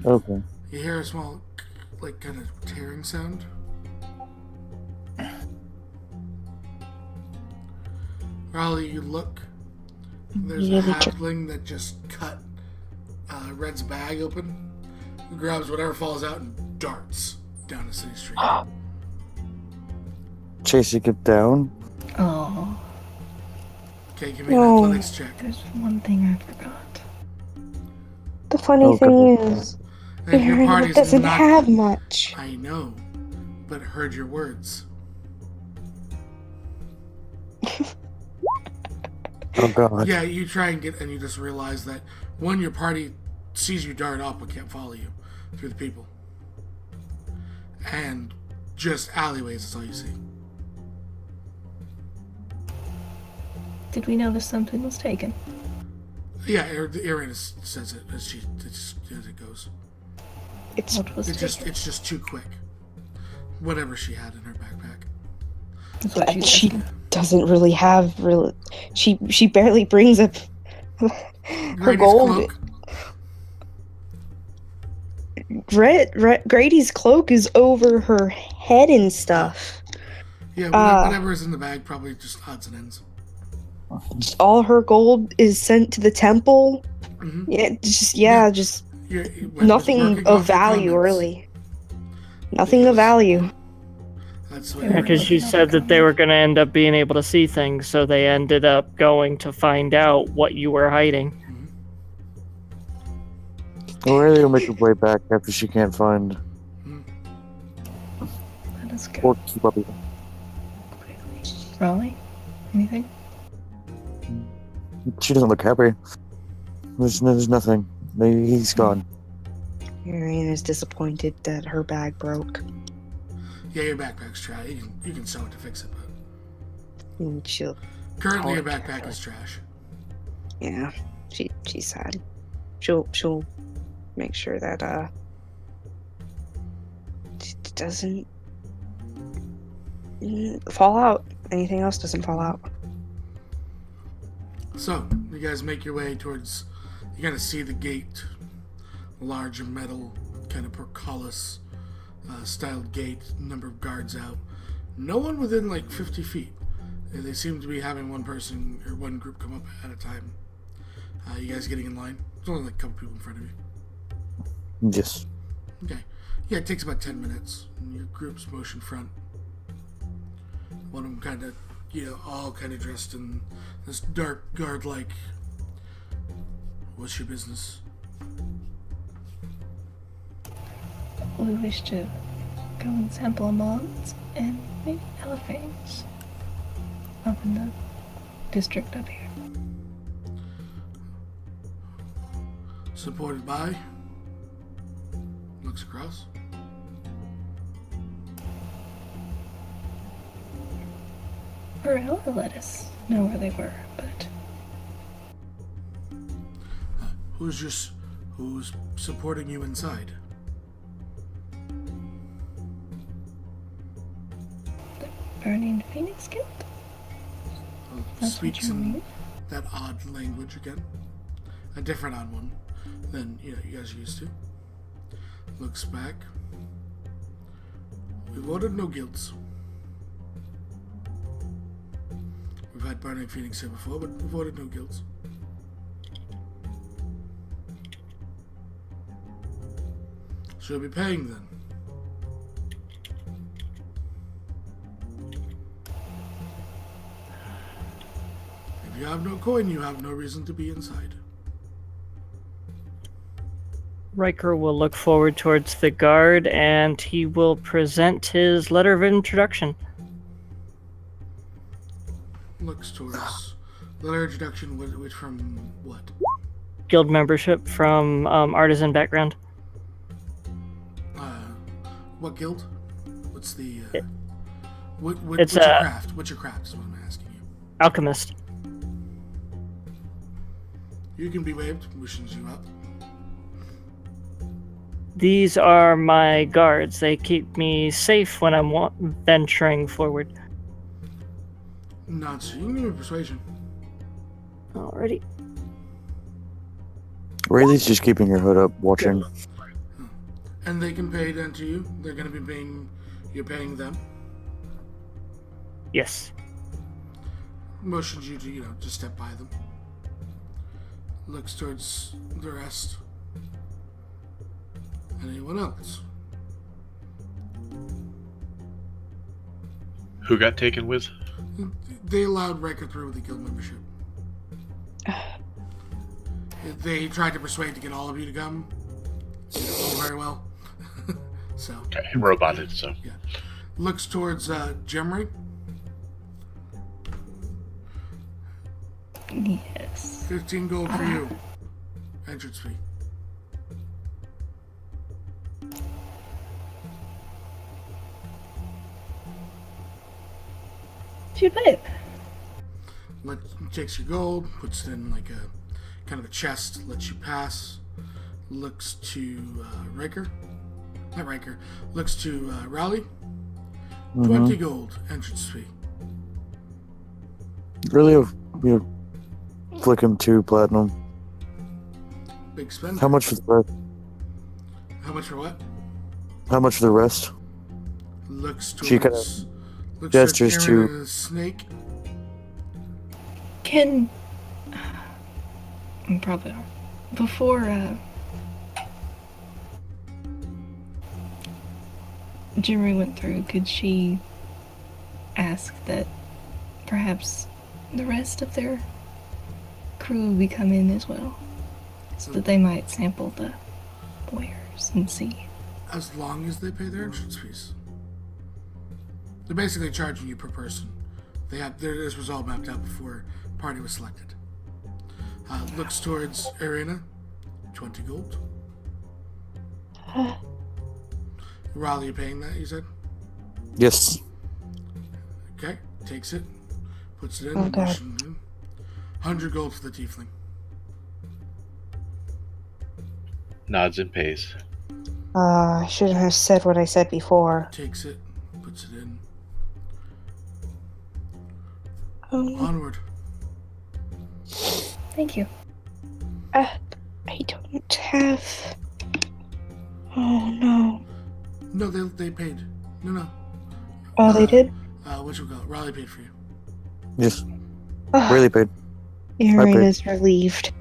Okay. You hear a small, like, kind of tearing sound. Raleigh, you look. There's a halfling that just cut Red's bag open, grabs whatever falls out, and darts down the city street. Chasing it down. Oh, Okay, give me an athletics check. there's one thing I forgot. The funny thing is, And your Aaron party's doesn't not- have much. I know, but heard your words. Oh god. Yeah, you try and you just realize that one, your party sees you dart up but can't follow you through the people, and just alleyways is all you see. Did we notice something was taken? Yeah, Erin says it as it goes. What was It's taken? just too quick. Whatever she had in her backpack. That's what she She said. doesn't really have she barely brings up her Grady's gold. cloak. Grady's cloak is over her head and stuff. Yeah, whatever is in the bag, probably just odds and ends. All her gold is sent to the temple. Mm-hmm. Just Working nothing off of your value, comments. really. Nothing of value. That's what Yeah, Erin Because you said that they were going to end up being able to see things, so they ended up going to find out what you were hiding. Aurelia will make her way back after she can't find Let us go. or keep up with. Raleigh? Anything? She doesn't look happy. There's nothing. He's gone. Marion is disappointed that her bag broke. Yeah, your backpack's trash. You can sew it to fix it, but And she'll, currently your Oh, backpack is trash. yeah, she's sad. She'll make sure that it doesn't fall out. Anything else doesn't fall out. So, you guys make your way towards, you kind of see the gate, large metal, kind of portcullis styled gate, number of guards out. No one within like 50 feet. They seem to be having one person or one group come up at a time. You guys getting in line? There's only like a couple people in front of you. Yes. Okay. Yeah, it takes about 10 minutes. And your group's motion front. One of them kind of, all kind of dressed in this dark guard-like. What's your business? We wish to go and sample moths and maybe elephants up in the district up here. Supported by? Looks across. Or let us know where they were, but Who's supporting you inside? Burning Phoenix Guild? That's what Speaks you in mean? that odd language again. A different odd one than you guys are used to. Looks back. We voted no guilds. We've had Burning Phoenix here before, but we voted no guilds. So you'll be paying then. If you have no coin, you have no reason to be inside. Riker will look forward towards the guard and he will present his letter of introduction. Looks towards letter introduction, which from what? Guild membership from artisan background. What guild? What's the It's what's your craft? What's your craft is what I'm asking you. Alchemist. You can be waived, missions you up. These are my guards. They keep me safe when I'm venturing forward. Not so you can give me persuasion. Alrighty. Rayleigh's just keeping her hood up, watching. And they can pay then to you. They're gonna be paying you're paying them. Yes. Motions you to, just step by them. Looks towards the rest. Anyone else? Who got taken with? They allowed Riker through with the guild membership. They tried to persuade to get all of you to come. Didn't go very well. So. Okay, roboted, so. Yeah. Looks towards Gemry. Yes. 15 gold for you. Entrance fee. Should bet. Takes your gold, puts it in like a kind of a chest, lets you pass. Looks to Riker. Not Riker. Looks to Raleigh. 20 gold entrance fee. Really, flick him 2 platinum. Big spend. How much for the rest? How much for what? How much for the rest? Looks towards. She kinda looks gestures towards to- Aaron, the snake. Can probably before Jimmy went through, could she ask that perhaps the rest of their crew be come in as well, so that they might sample the wares and see? As long as they pay their entrance fees. They're basically charging you per person. This was all mapped out before party was selected. Looks towards Arena. 20 gold. Raleigh, you paying that, you said? Yes. Okay, takes it. Puts it in. Oh, God. 100 gold for the tiefling. Nods and pays. I shouldn't have said what I said before. Takes it. Puts it in. Um, Onward. Thank you. I don't have. Oh no. No, they paid. No. Oh, they did? What you call it? Raleigh paid for you. Yes. Oh, Really paid. Erin is relieved.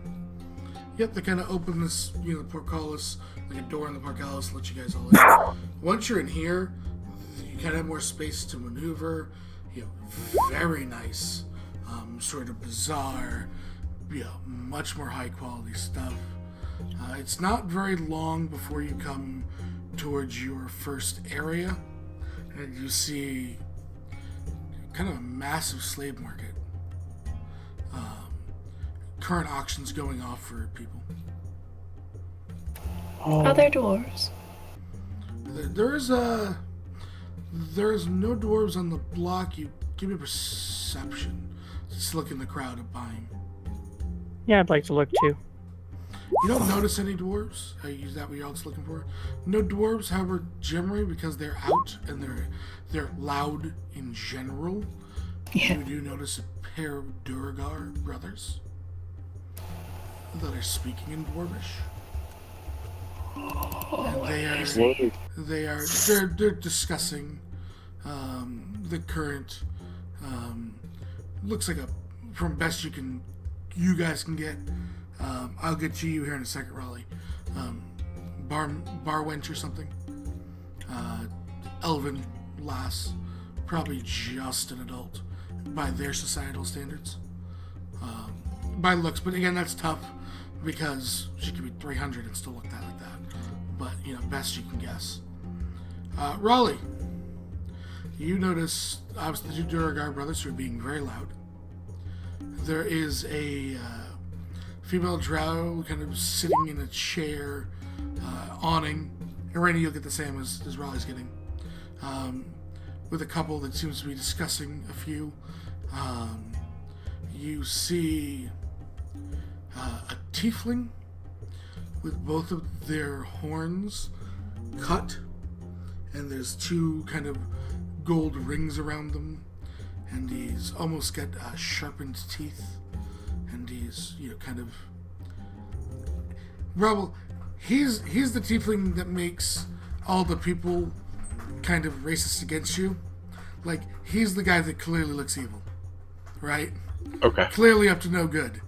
Yep, they kind of open this, portcullis, like a door in the portcullis, let you guys all in. Once you're in here, you kind of have more space to maneuver. Very nice, sort of bizarre, much more high quality stuff. It's not very long before you come towards your first area, and you see kind of a massive slave market. Current auctions going off for people. Are there dwarves? There's no dwarves on the block. You give me a perception. Just look in the crowd of buying. Yeah, I'd like to look too. You don't notice any dwarves. Is that what you're else looking for? No dwarves. However, generally because they're out and they're loud in general. Yeah. You do notice a pair of Duragar brothers that are speaking in Dwarvish. And they're discussing the current looks like from best you guys can get. I'll get to you here in a second, Raleigh. Bar wench or something. Elven lass, probably just an adult by their societal standards. By looks, but again, that's tough because she could be 300 and still look like that. But best you can guess. Raleigh, you notice obviously the two Duragar brothers who are being very loud. There is a female drow kind of sitting in a chair, awning. And Rainy, you'll get the same as Raleigh's getting. With a couple that seems to be discussing a few. You see a tiefling with both of their horns cut, and there's two kind of gold rings around them, and he's almost got sharpened teeth, and he's kind of he's the tiefling that makes all the people kind of racist against you. Like, he's the guy that clearly looks evil, right? Okay. Clearly up to no good.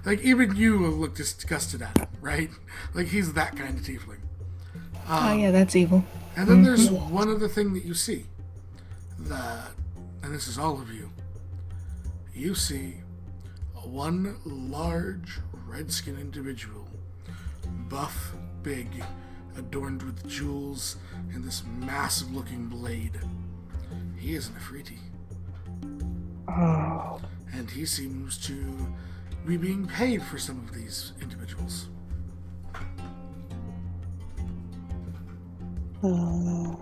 Like, even you will look disgusted at him, right? Like, he's that kind of tiefling. Oh yeah, that's evil. And then there's one other thing that you see. And this is all of you. You see one large red-skinned individual, buff, big, adorned with jewels, and this massive-looking blade. He is an Afriti. Oh. And he seems to be being paid for some of these individuals. Oh.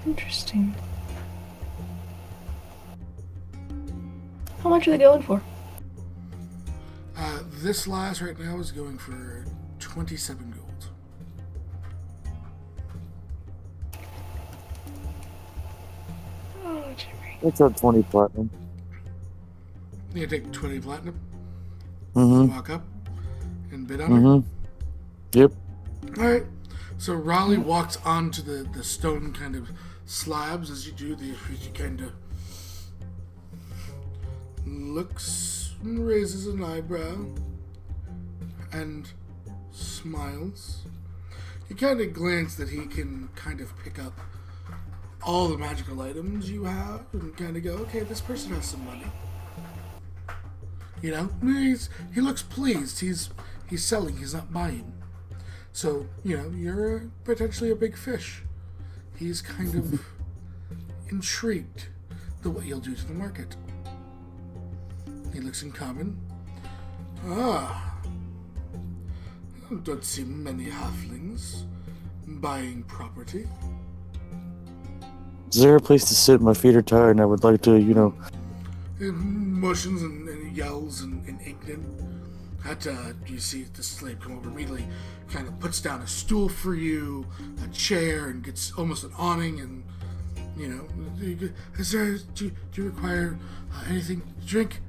Interesting. How much are they going for? This lass right now is going for 27 gold. Oh, Jimmy. It's at 20 platinum. You take 20 platinum, Mm-hmm. walk up, and bid on her. Mm-hmm. Yep. Alright, so Raleigh walks onto the stone kind of slabs. As you do, the Afriti kind of looks and raises an eyebrow and smiles. You kind of glance that he can kind of pick up all the magical items you have and kind of go, okay, this person has some money. He looks pleased. He's selling. He's not buying. So, you're potentially a big fish. He's kind of intrigued at what you'll do to the market. He looks in common. Don't see many halflings buying property. Is there a place to sit? My feet are tired and I would like to, Motions and yells and Ignan. You see the slave come over immediately, kind of puts down a stool for you, a chair, and gets almost an awning, and do you require anything to drink?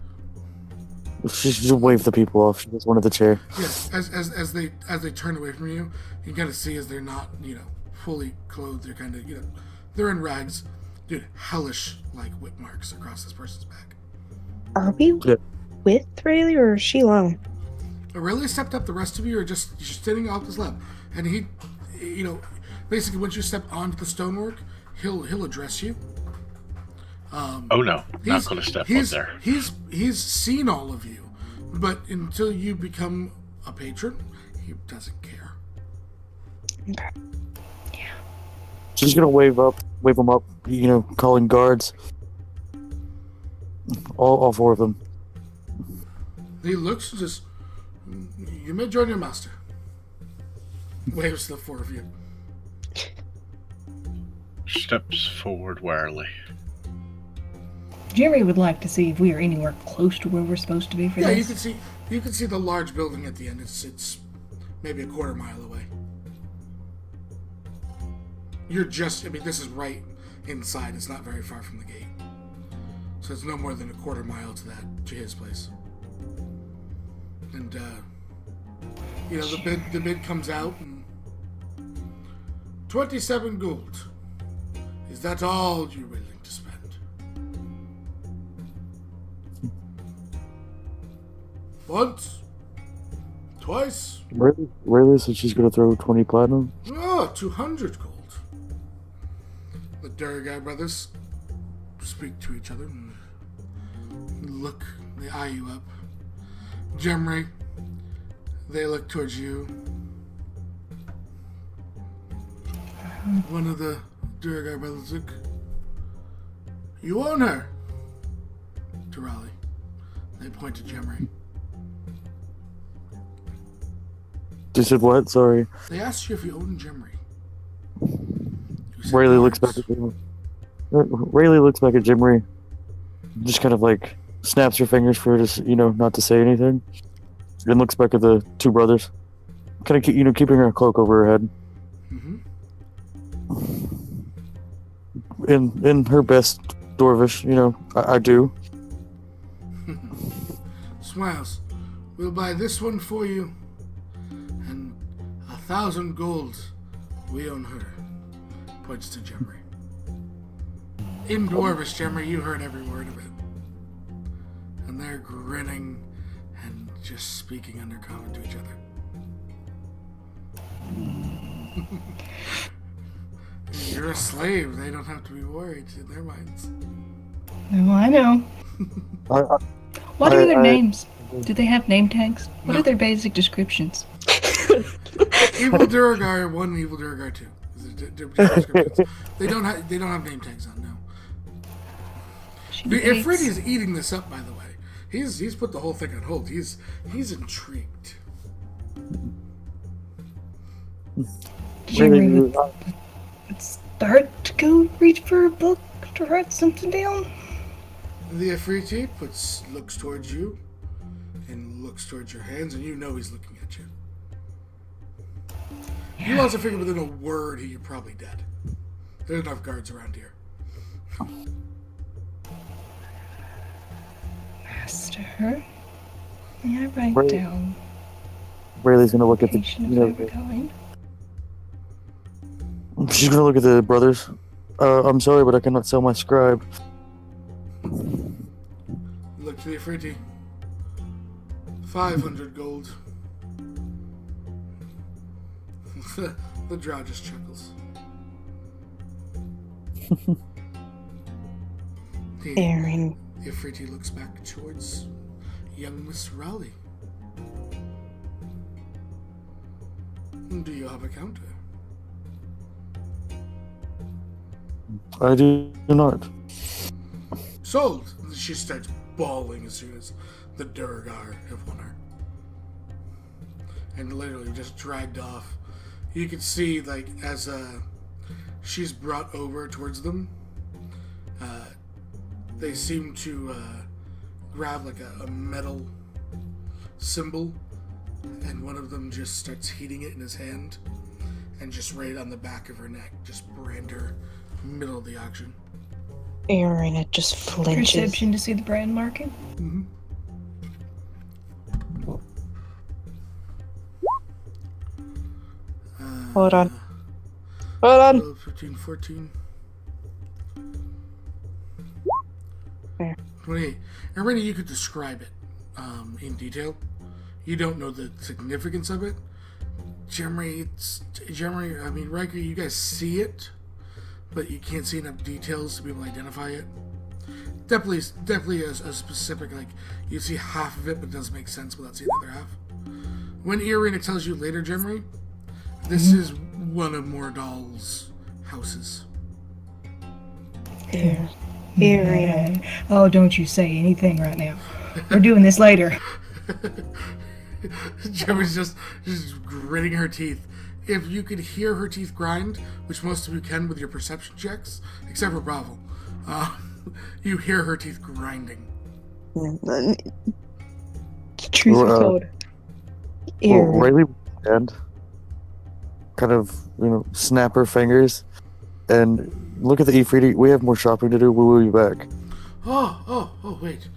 She just wave the people off. She just wanted the chair. Yes, as they turn away from you, you kind of see as they're not fully clothed, they're kind of they're in rags, dude. Hellish like whip marks across this person's back. Are we with Rayleigh, or is she alone? Aurelia stepped up. The rest of you are just standing off the slab, and he, basically once you step onto the stonework, he'll address you. Oh no, not going to step up there. He's seen all of you, but until you become a patron, he doesn't care. Okay. She's gonna wave them up, calling guards. All four of them. He looks and says, "You may join your master." Waves to the four of you. Steps forward warily. Jerry would like to see if we are anywhere close to where we're supposed to be for Yeah, this. you can see the large building at the end. It's maybe a quarter mile away. You're just, I mean, this is right inside. It's not very far from the gate. So it's no more than a quarter mile to his place. And, the bid comes out and 27 gold. Is that all you're willing to spend? Once? Twice? Really? So she's gonna throw 20 platinum? Oh, 200 gold. The Durgar brothers speak to each other and look, they eye you up. Gemry, they look towards you. One of the Durgar brothers look. You own her. To Raleigh. They point to Gemry. They said what? Sorry. They asked you if you own Gemry. Rayleigh looks back at Jimmy. Rayleigh looks back at Jimmy. Just kind of like snaps her fingers for her to, not to say anything. And looks back at the two brothers. Kind of, keeping her cloak over her head. Mm-hmm. In her best Dwarvish, I do. Smiles. We'll buy this one for you. And 1,000 gold. We own her. Points to Gemry. In Dwarvish, Gemry, you heard every word of it. And they're grinning and just speaking undercommon to each other. You're a slave. They don't have to be worried in their minds. No, I know. What are their names? Do they have name tags? What are their basic descriptions? Evil Durgar 1, Evil Durgar 2. Descriptions. They don't have name tags on, no. Ifrit is eating this up, by the way. He's put the whole thing on hold. He's intrigued. Jimmy, let's start to go reach for a book to write something down. The Ifriti looks towards you and looks towards your hands, and you know he's looking at you. You also figure within a word you're probably dead. There's enough guards around here. Master, may I write down? Rayleigh's gonna look at the. Location of where we're going? She's gonna look at the brothers. I'm sorry, but I cannot sell my scribe. Look to the Ifriti. 500 gold. The drow just chuckles. Aaron. Ifriti looks back towards young Miss Raleigh. Do you have a counter? I do not. Sold! She starts bawling as soon as the Durgar have won her. And literally just dragged off. You can see, like, as she's brought over towards them, they seem to grab, like, a metal symbol, and one of them just starts heating it in his hand, and just right on the back of her neck, just brand her, middle of the auction. Aaron, it just flinches. Perception to see the brand market? Mm-hmm. Hold on. Hold on. 12, 15, 14. There. 28. And really, you could describe it in detail. You don't know the significance of it. Riker, you guys see it, but you can't see enough details to be able to identify it. Definitely a specific, like, you see half of it, but it doesn't make sense without seeing the other half. When Irina tells you later, Gemry, this is one of Mordal's houses. Aaron. Oh, don't you say anything right now. We're doing this later. Gemry's just gritting her teeth. If you could hear her teeth grind, which most of you can with your perception checks, except for Bravo, you hear her teeth grinding. Truth or code. Aaron. Rayleigh and kind of, snap her fingers and look at the Ifriti. We have more shopping to do. We will be back. Oh, wait.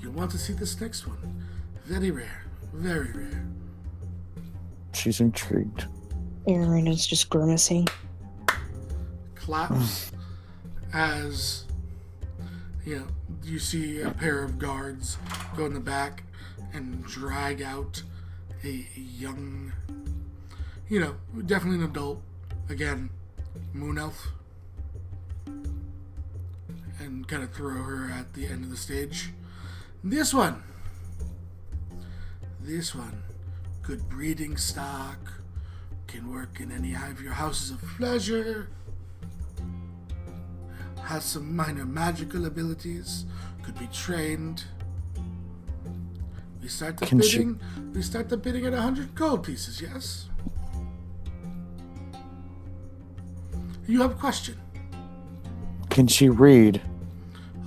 You want to see this next one? Very rare. Very rare. She's intrigued. Aaron is just grimacing. Claps as you see a pair of guards go in the back and drag out a young, definitely an adult, again, moon elf, and kind of throw her at the end of the stage. This one, good breeding stock, can work in any of your houses of pleasure, has some minor magical abilities, could be trained. We start the bidding at 100 gold pieces, yes? You have a question? Can she read?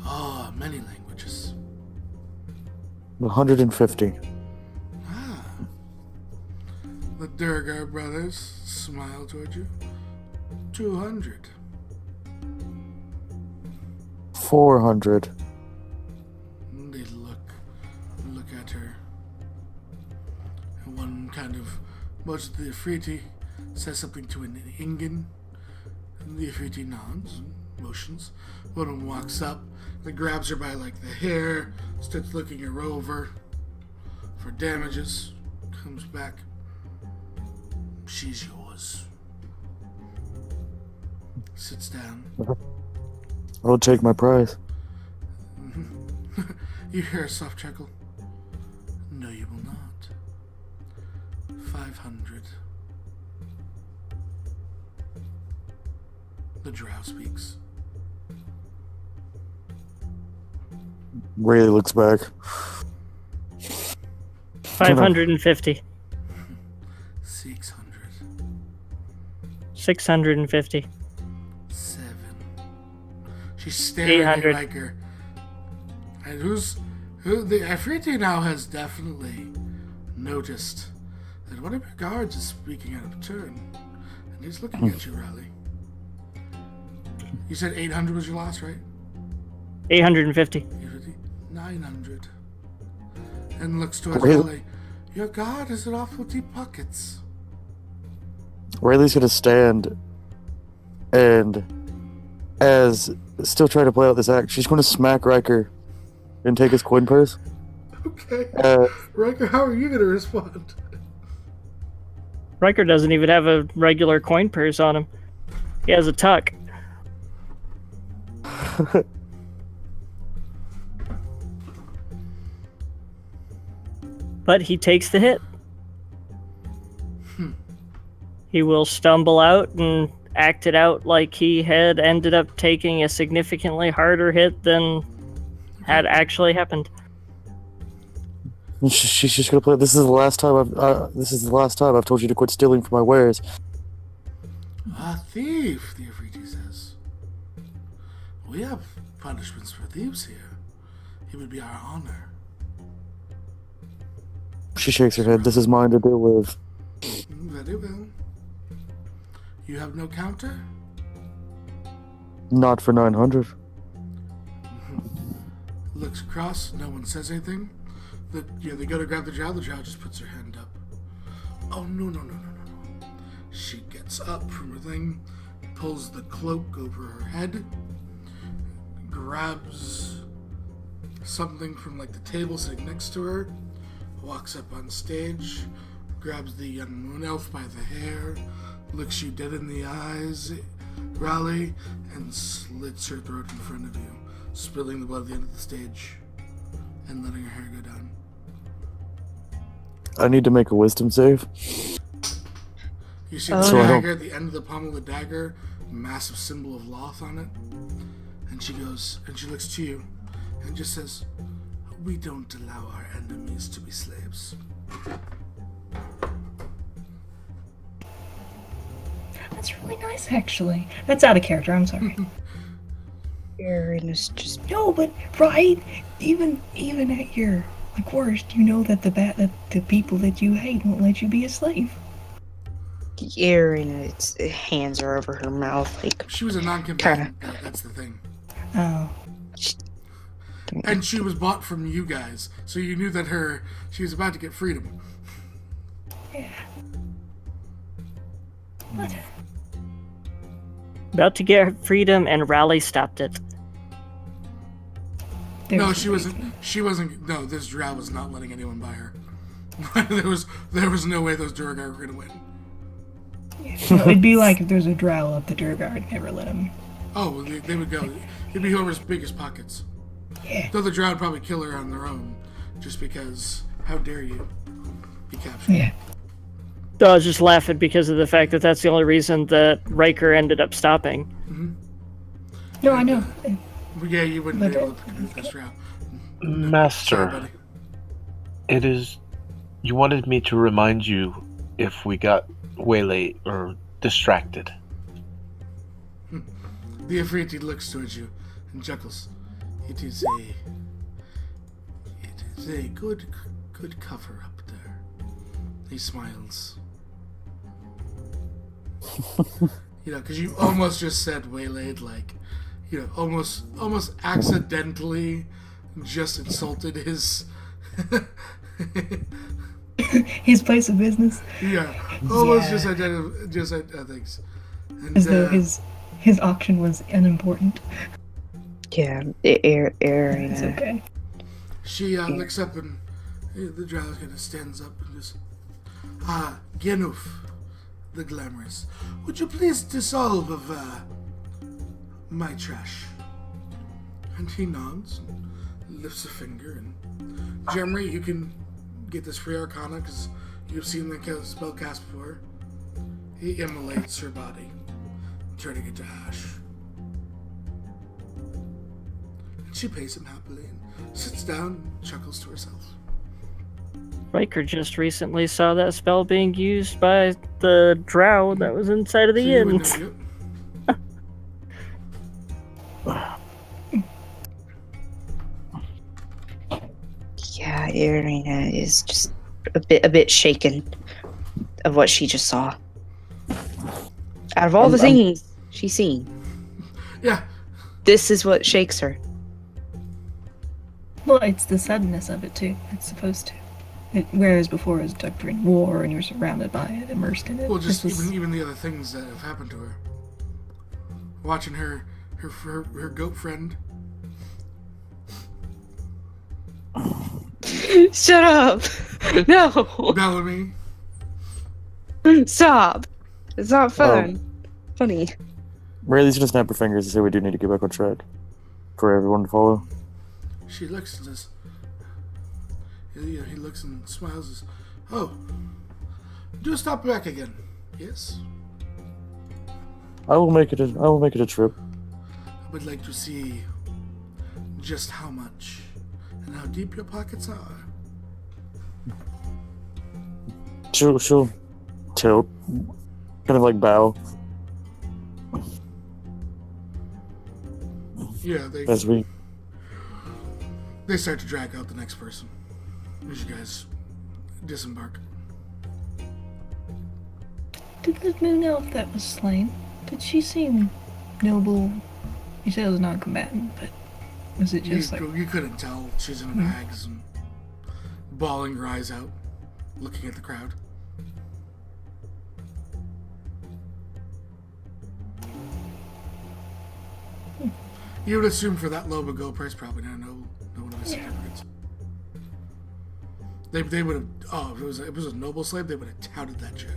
Oh, many languages. 150. The Durgar brothers smile toward you. 200. 400. They look at her. And one kind of, most of the Ifriti says something to an Ingan. And the Ifriti nods, motions. One of them walks up and grabs her by the hair, starts looking her over for damages, comes back. She's yours. Sits down. I'll take my prize. You hear a soft chuckle. No, you will not. 500. The drow speaks. Rayleigh looks back. 550. 600. 650. 7. She's staring at 800. Riker. And the Ifriti now has definitely noticed that one of your guards is speaking out of turn. And he's looking at you, Raleigh. You said 800 was your last, right? 850. 850. 900. And looks towards Really? Raleigh. Your guard has an awful deep pockets. Rayleigh's gonna stand and, as still trying to play out this act, she's gonna smack Riker and take his coin purse. Okay. Uh, Riker, how are you going to respond? Riker doesn't even have a regular coin purse on him. He has a tuck. But he takes the hit. He will stumble out and act it out like he had ended up taking a significantly harder hit than had actually happened. She's just gonna play. This is the last time I've told you to quit stealing from my wares. A thief, the Ifriti says. We have punishments for thieves here. It would be our honor. She shakes her head. This is mine to deal with. Very well. You have no counter? Not for 900. Looks across, no one says anything. They go to grab the drow just puts her hand up. Oh, no. She gets up from her thing, pulls the cloak over her head, grabs something from the table sitting next to her, walks up on stage, grabs the young moon elf by the hair, looks you dead in the eyes, Raleigh, and slits her throat in front of you, spilling the blood at the end of the stage, and letting her hair go down. I need to make a wisdom save. You see the So I don't- dagger at the end of the pommel of the dagger, massive symbol of Loth on it, and she goes, and she looks to you, and just says, "We don't allow our enemies to be slaves." That's really nice, actually. That's out of character. I'm sorry. Aaron is just. No, but right, even at your worst, you know that the people that you hate won't let you be a slave. Erin's hands are over her mouth, like She was a non-combatant. That's the thing. Oh. And she was bought from you guys, so you knew that she was about to get freedom. Yeah. About to get her freedom, and Raleigh stopped it. No, she wasn't. She wasn't. No, this drow was not letting anyone buy her. there was no way those Durgar were gonna win. Well, it'd be like if there's a drow up the Durgard, never let him. Oh, well, they would go. It'd be whoever's biggest pockets. Yeah. Though the drow would probably kill her on their own, just because. How dare you be captured? Yeah. I was just laughing because of the fact that that's the only reason that Riker ended up stopping. Mm-hmm. No, I know. Yeah, you wouldn't be able to convince this drow. Master, Sorry, buddy. it is. You wanted me to remind you if we got waylaid or distracted. The Afriti looks towards you and chuckles. It is a good cover up there. He smiles. Because you almost just said waylaid, like, almost accidentally just insulted his His place of business. Yeah, almost Yeah. just things. And, As though his auction was unimportant. yeah, It's Erin. okay. She looks up and the drow kind of stands up and just, Genuf, the glamorous, would you please dissolve of my trash? And he nods and lifts a finger. And Gemry, you can get this free arcana because you've seen the spell cast before. He immolates her body, turning it to ash. And she pays him happily and sits down and chuckles to herself. Riker just recently saw that spell being used by the drow that was inside of the So you would inn. know, yep. Yeah, Irina is just a bit shaken of what she just saw. Out of all the things she's seen, Yeah, this is what shakes her. Well, it's the suddenness of it too. It's supposed to. Whereas before it was like during war and you're surrounded by it, immersed in it. well, just This is- even the other things that have happened to her. Watching her goat friend. Shut up! No! Bellamy. Stop! It's not fun. Funny. Rayleigh's gonna snap her fingers and say we do need to get back on track for everyone to follow. She looks and says, he looks and smiles and says, oh, do stop back again. Yes? I will make it a trip. I would like to see just how much and how deep your pockets are. She'll tilt, kind of like bow Yeah, as we. they start to drag out the next person as you guys disembark. Did the moon elf that was slain? Did she seem noble? You said it was non-combatant, but was it just like? You couldn't tell. She's in rags and bawling her eyes out, looking at the crowd. You would assume for that low of a gold price, probably not no one of his certificates. They would have. Oh, if it was a noble slave, they would have touted that shit.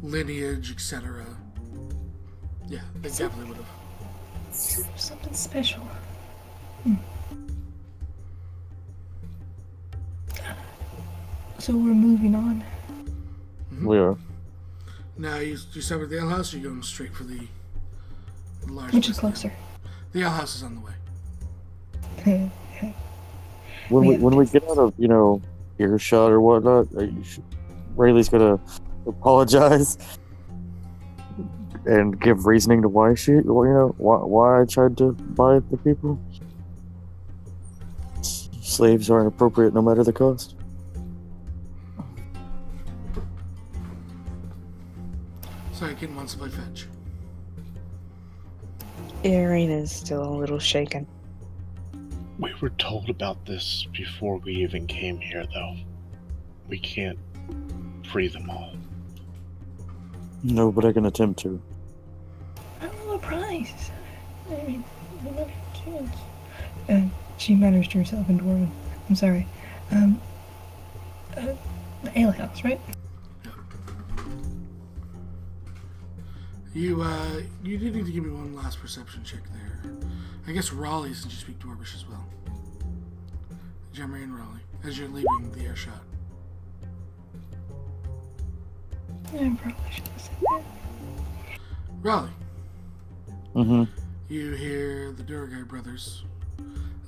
Lineage, etc. Yeah, they definitely would have. Something special. So we're moving on. We are. Now you start with the alehouse, or you're going straight for the large. Which is place? closer? The alehouse is on the way. When we get out of earshot or whatnot, Rayleigh's gonna apologize and give reasoning to why why I tried to buy the people. Slaves aren't appropriate no matter the cost. kitten wants to play fetch. Arena's still a little shaken. We were told about this before we even came here, though. We can't free them all. No, but I can attempt to. I don't know a prize. I mean, we might have a chance. She mutters to herself in Dwarven. I'm sorry. The ale house, right? You do need to give me one last perception check there. I guess Raleigh, since you speak Dwarvish as well. Jemry and Raleigh, as you're leaving the air shot. I probably should have said that. Raleigh, Mm-hmm. you hear the Durgar brothers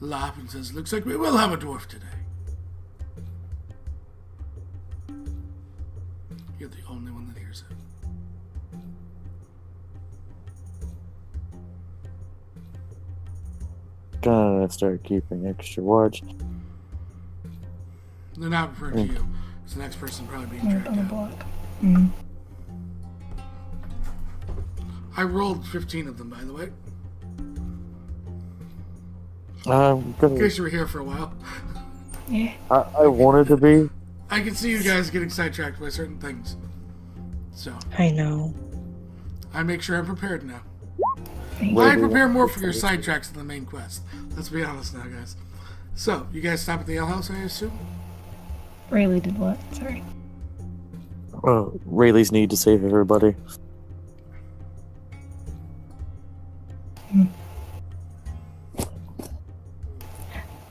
laugh and says, "Looks like we will have a dwarf today." You're the only one that hears it. Gotta start keeping extra watch. They're not referring to you. It's the next person probably being Right dragged on the out. block. Mm. I rolled 15 of them, by the way, I'm in gonna. case you were here for a while. Yeah. I wanted to be. I can see you guys getting sidetracked by certain things. So, I know. I make sure I'm prepared now. Thank Wait, I you. prepare more for your sidetracks than the main quest. Let's be honest now, guys. So, you guys stop at the ale house, I assume? Rayleigh did what? Sorry. Rayleigh's need to save everybody.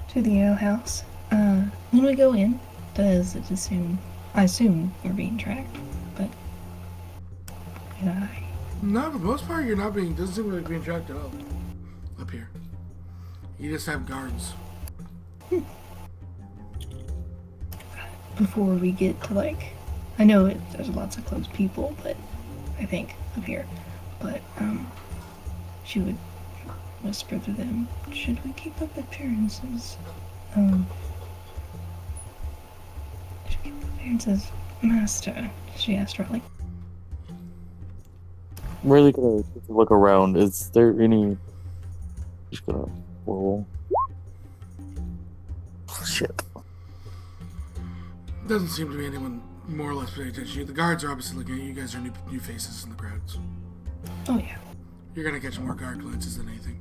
To the ale house. When we go in, does it assume? I assume we're being tracked, but did I? No, for the most part, you're not being, doesn't seem like being tracked at all. Up here. You just have guards. Before we get to I know there's lots of close people, but I think up here, but she would whisper to them, "Should we keep up appearances? Should we keep up appearances, Master?" She asked Relic. I'm really gonna look around. Is there any? Just gonna roll. Shit. Doesn't seem to be anyone more or less paying attention to you. The guards are obviously looking at you. You guys are new faces in the crowds. Oh yeah. You're gonna catch more guard glances than anything.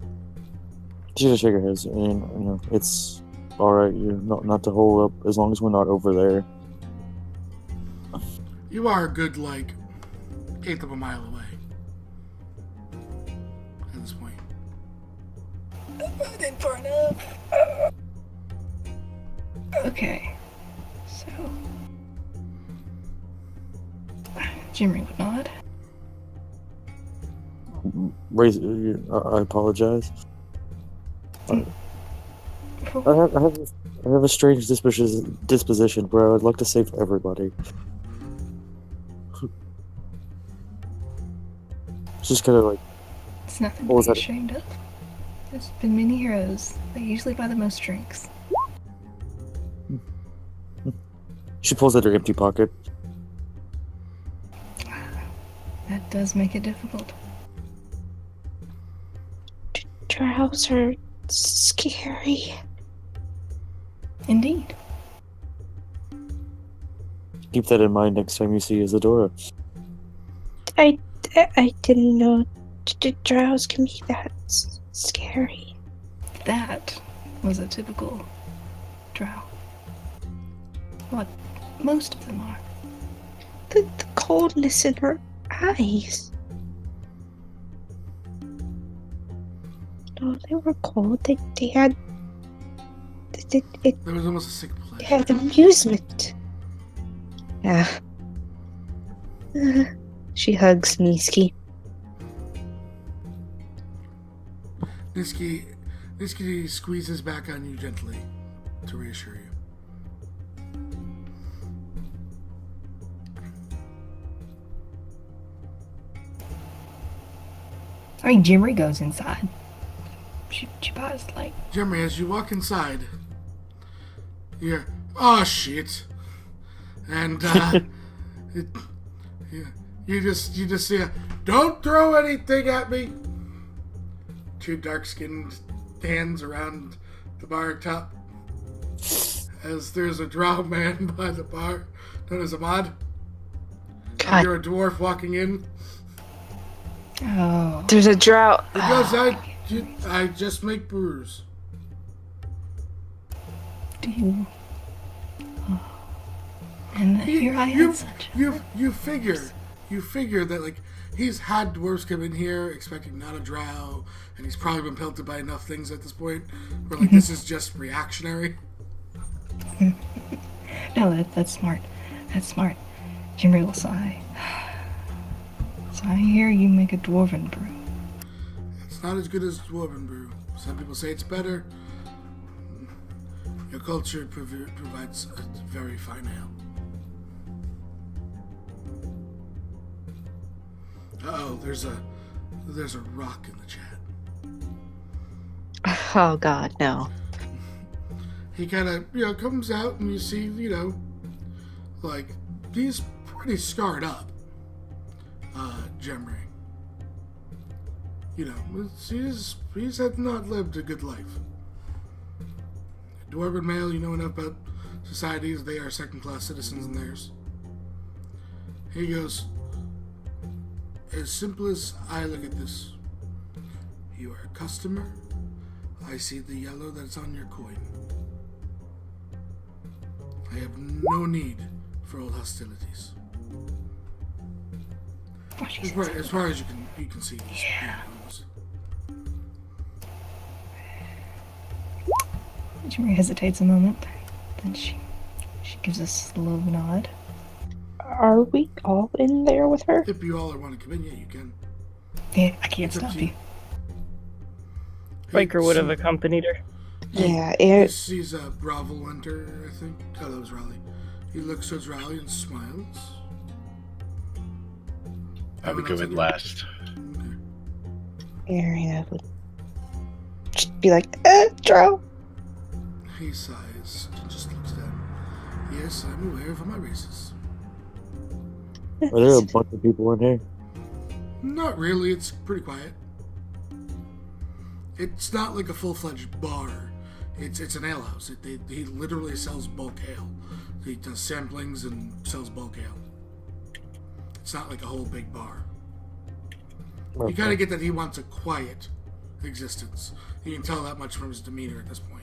She's gonna shake her head. And, it's all right. You're not to hold up as long as we're not over there. You are a good, eighth of a mile away. At this point. Running far enough. Okay. So Jimmy would nod. I apologize. I have a strange disposition where I'd like to save everybody. It's just kind of like, It's nothing What was to be that? ashamed of. There's been many heroes. They usually buy the most drinks. she pulls out her empty pocket. That does make it difficult. Drows are scary. Indeed. Keep that in mind next time you see Isadora. I didn't know drows can be that scary. That was a typical drow. What most of them are. The coldness in her eyes. No, they were cold. They had. There was almost a sick They pleasure. had amusement. Yeah. She hugs Niski. Niski squeezes back on you gently to reassure you. I mean, Jimmy goes inside. She buys Jemmy, as you walk inside, you're, oh shit. And, You just see a, don't throw anything at me. Two dark-skinned hands around the bar top. As there's a drow man by the bar, known as Ahmad. God, You're a dwarf walking in. Oh. there's a drought. Because I just make brews. Do you? Oh. And here I am, such. You figure that like he's had dwarves come in here expecting not a drow, and he's probably been pelted by enough things at this point where like this is just reactionary. No, that's smart. That's smart. Jimmy will sigh. So I hear you make a dwarven brew. It's not as good as dwarven brew. Some people say it's better. Your culture provides a very fine ale. Uh-oh, there's a rock in the chat. Oh God, no. He kind of, comes out and you see, like, he's pretty scarred up, Gemry. He's had not lived a good life. Dwarven male, you know enough about societies, they are second-class citizens in theirs. He goes, as simple as I look at this, you are a customer, I see the yellow that's on your coin. I have no need for old hostilities. As far as you can see. Yeah. Jimmy hesitates a moment, then she gives a slow nod. Are we all in there with her? If you all want to come in, yeah, you can. Yeah, I can't It's up stop to you. Biker would have accompanied her. Yeah, He it, sees a Bravo enter, I think. Oh, that was Raleigh. He looks towards Raleigh and smiles. I would go in last. Okay. Area would just be like, drow. He sighs and just looks down. Yes, I'm aware of my races. Are there a bunch of people in here? Not really, it's pretty quiet. It's not like a full-fledged bar. It's an ale house. He literally sells bulk ale. He does samplings and sells bulk ale. It's not like a whole big bar. You kind of get that he wants a quiet existence. You can tell that much from his demeanor at this point.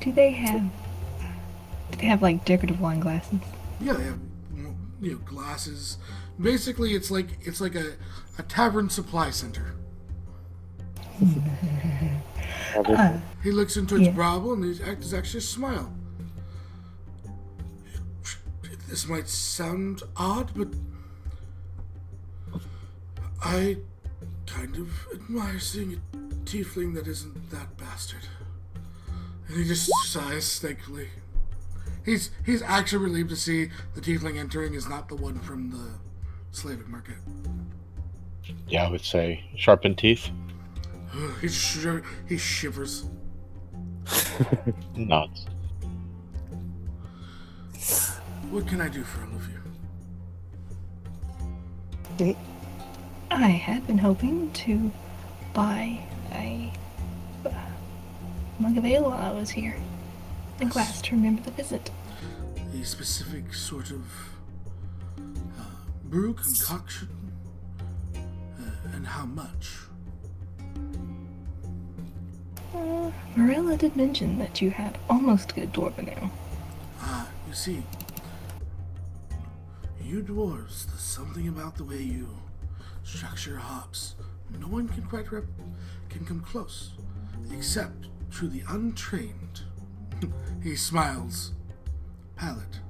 Do they have like decorative wine glasses? Yeah, they have glasses. Basically, it's like a tavern supply center. He looks into its Yeah. Bravo and his act is actually a smile. This might sound odd, but I kind of admire seeing a tiefling that isn't that bastard. And he just sighs thankfully. He's actually relieved to see the tiefling entering is not the one from the Slavic market. Yeah, I would say sharpened teeth. He shivers. Nods. What can I do for all of you? I had been hoping to buy a mug of ale while I was here. I'm glad to remember the visit. A specific sort of brew concoction? And how much? Marilla did mention that you had almost good dwarven ale. You see, you dwarves, there's something about the way you structure hops. No one can can come close, except to the untrained. He smiles. Palate.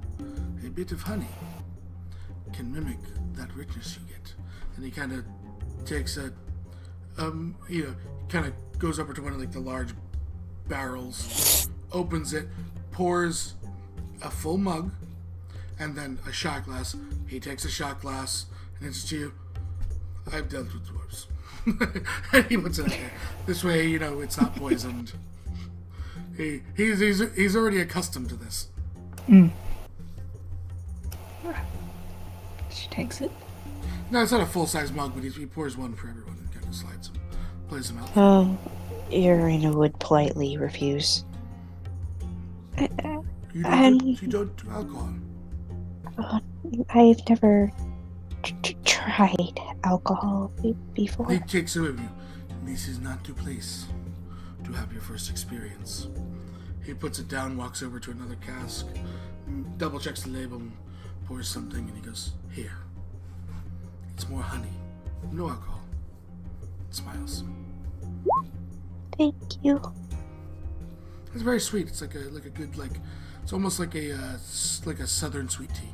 A bit of honey can mimic that richness you get. And he kind of takes a, kind of goes over to one of like the large barrels, opens it, pours a full mug, and then a shot glass. He takes a shot glass and hands it to you. I've dealt with dwarves. And he puts it out there. This way, it's not poisoned. He's already accustomed to this. She takes it. No, it's not a full-size mug, but he pours one for everyone and kind of slides them, plays them out. Irina would politely refuse. You don't do alcohol. I've never tried alcohol before. He takes it with you. This is not the place to have your first experience. He puts it down, walks over to another cask, double checks the label, pours something, and he goes, "Here. It's more honey. No alcohol." Smiles. Thank you. It's very sweet. It's like a good it's almost like a southern sweet tea.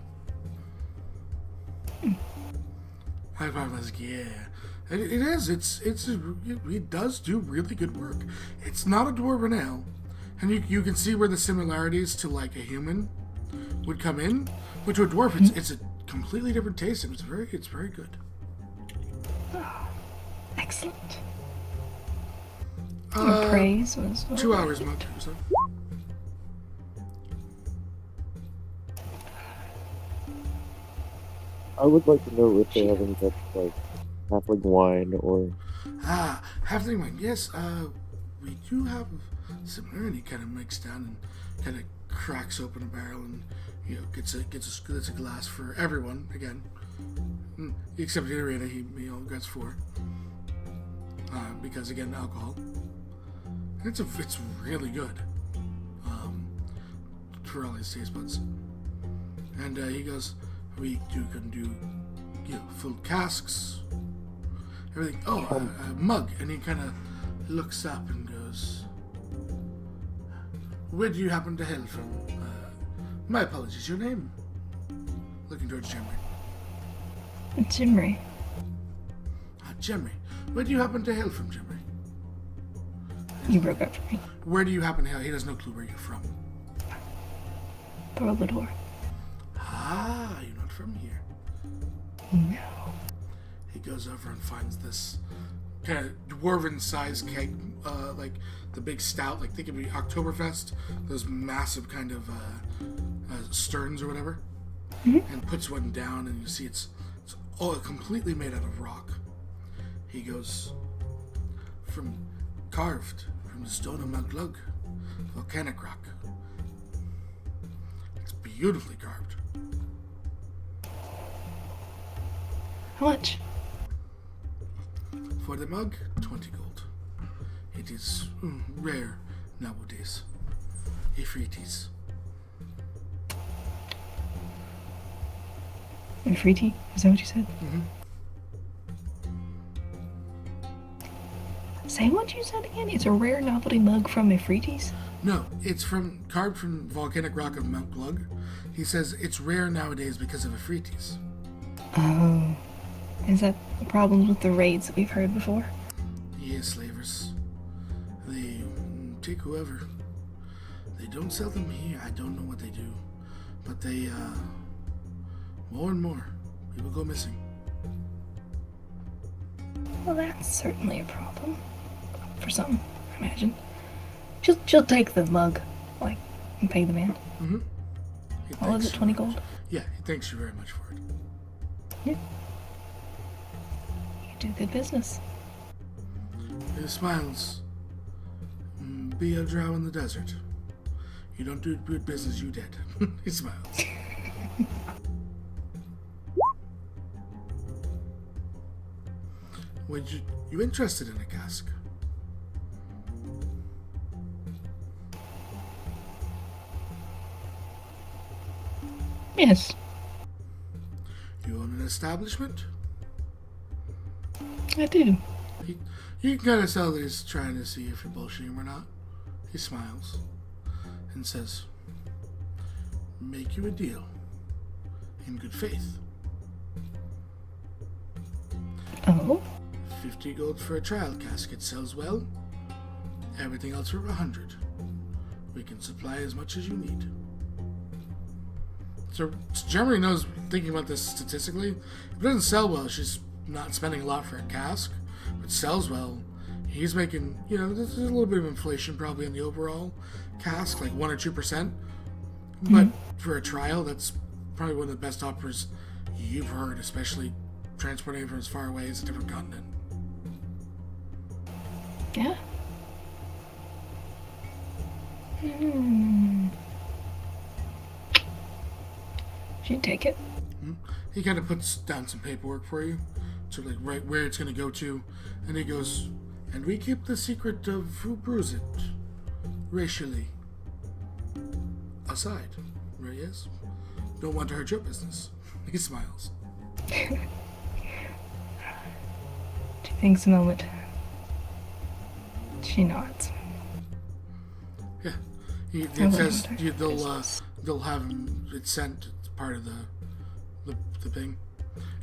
High five. I was like, yeah, it is. It does do really good work. It's not a dwarven ale, and you can see where the similarities to like a human would come in, but to a dwarf, it's a completely different taste, and it's very good. Excellent. Your praise was 2 hours, Monk. So. I would like to know if they have any type of like halfling wine or. Halfling wine. Yes, we do have similar, and he kind of makes down and kind of cracks open a barrel and gets a glass for everyone again, except Irina. He gets 4 because again alcohol. It's really good for all his taste buds. And he goes, we can do full casks, everything. A mug. And he kind of looks up and goes, where do you happen to hail from? My apologies, your name? Looking towards Jemry. Jimry. Jemry. Where do you happen to hail from, Jemry? You broke up for me. Where do you happen to hail? He has no clue where you're from. Thorlador. You're not from here. No. He goes over and finds this kind of dwarven-sized keg, like the big stout, like think of it Oktoberfest, those massive kind of sterns or whatever, and puts one down, and you see it's all completely made out of rock. He goes, carved from the stone of Mount Glug, volcanic rock. It's beautifully carved. How much? For the mug, 20 gold. It is rare nowadays. Ifritis. Ifriti? Is that what you said? Mm-hmm. Say what you said again. It's a rare novelty mug from Ifritis? No, it's carved from volcanic rock of Mount Glug. He says it's rare nowadays because of Ifritis. Oh. Is that the problem with the raids that we've heard before? Yes, slavers. They take whoever. They don't sell them here. I don't know what they do. But they, more and more, people go missing. Well, that's certainly a problem. For some, I imagine. She'll take the mug, and pay the man. Mm-hmm. What was it, 20 gold? Yeah, he thanks you very much for it. Yeah. You do good business. He smiles. Be a drow in the desert. You don't do good business, you dead. He smiles. Were you interested in a cask? Yes. You own an establishment? I do. You can kind of tell that he's trying to see if you're bullshitting him or not. He smiles and says, make you a deal in good faith. Oh? 50 gold for a trial cask. It sells well. Everything else for 100. We can supply as much as you need. So Germany knows, thinking about this statistically, if it doesn't sell well, she's not spending a lot for a cask. If it sells well, he's making, there's a little bit of inflation probably in the overall cask, like 1 or 2%. But for a trial, that's probably one of the best offers you've heard, especially transporting from as far away as a different continent. Yeah. She'd take it. He kind of puts down some paperwork for you, so like right where it's going to go to, and he goes, and we keep the secret of who brews it, racially, aside. Right, yes? Don't want to hurt your business. He smiles. She thinks a moment. She nods. Yeah. It I says wouldn't they'll have him, it's sent, it's part of the thing.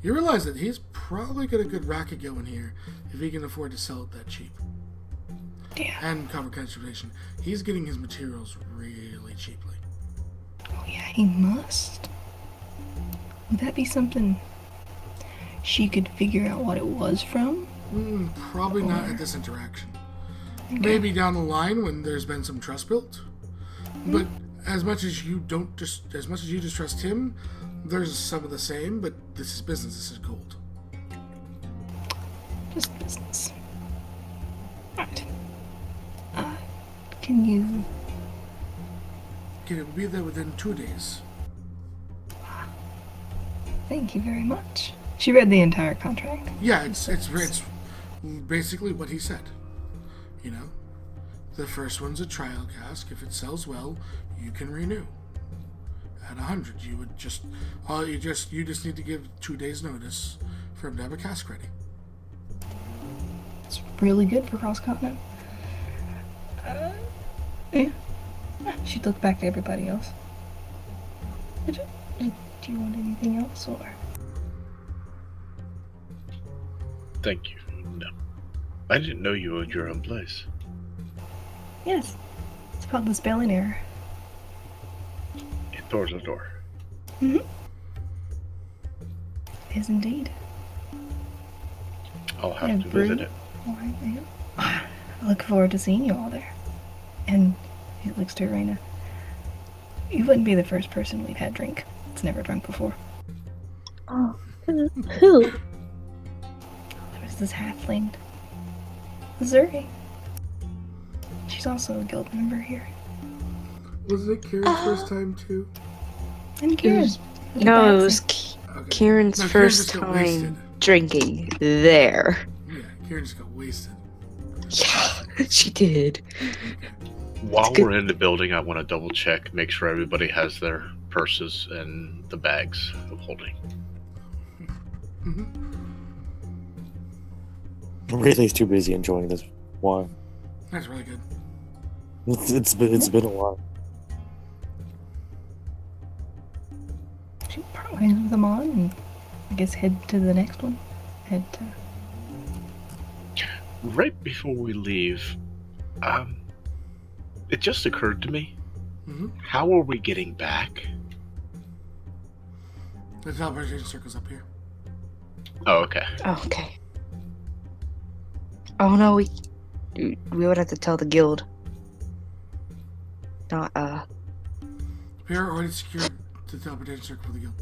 You realize that he's probably got a good racket going here if he can afford to sell it that cheap. Yeah. And cover transportation. He's getting his materials really cheaply. Oh yeah, he must. Would that be something she could figure out what it was from? Probably not at this interaction. Maybe down the line when there's been some trust built. But as much as you distrust him, there's some of the same, but this is business, this is gold. Just business. Right. Can you... Can it be there within 2 days? Thank you very much. She read the entire contract. Yeah, it's basically what he said. You know? The first one's a trial cask. If it sells well, you can renew. At 100, you just need to give 2 days notice for him to have a cask ready. It's really good for cross-continent. Yeah. She'd look back to everybody else. Do you want anything else, or? Thank you. No. I didn't know you owned your own place. Yes. It's called the Spelling Error. In Thor's-a-Door. Mm-hmm. It is indeed. I'll have to visit it. I look forward to seeing you all there. And he looks to Raina. You wouldn't be the first person we've had drink. It's never drunk before. Oh, who? There was this halfling, Zuri. She's also a guild member here. Wasn't it Kieran's first time too? And Kieran. No, it was Okay. Kieran's No, Kieran first just got time wasted. drinking there. Yeah, Kieran just got wasted. Yeah, she did. While good. we're in the building, I want to double check, make sure everybody has their purses and the bags of holding. Ridley's too busy enjoying this wine. That's really good. It's been a while. She probably has them on and I guess head to the next one. Head to... Right before we leave, it just occurred to me, how are we getting back? The teleportation circle's up here. Oh, okay. Oh, okay. Oh no, we would have to tell the guild. Not We are already secured the teleportation circle for the guild.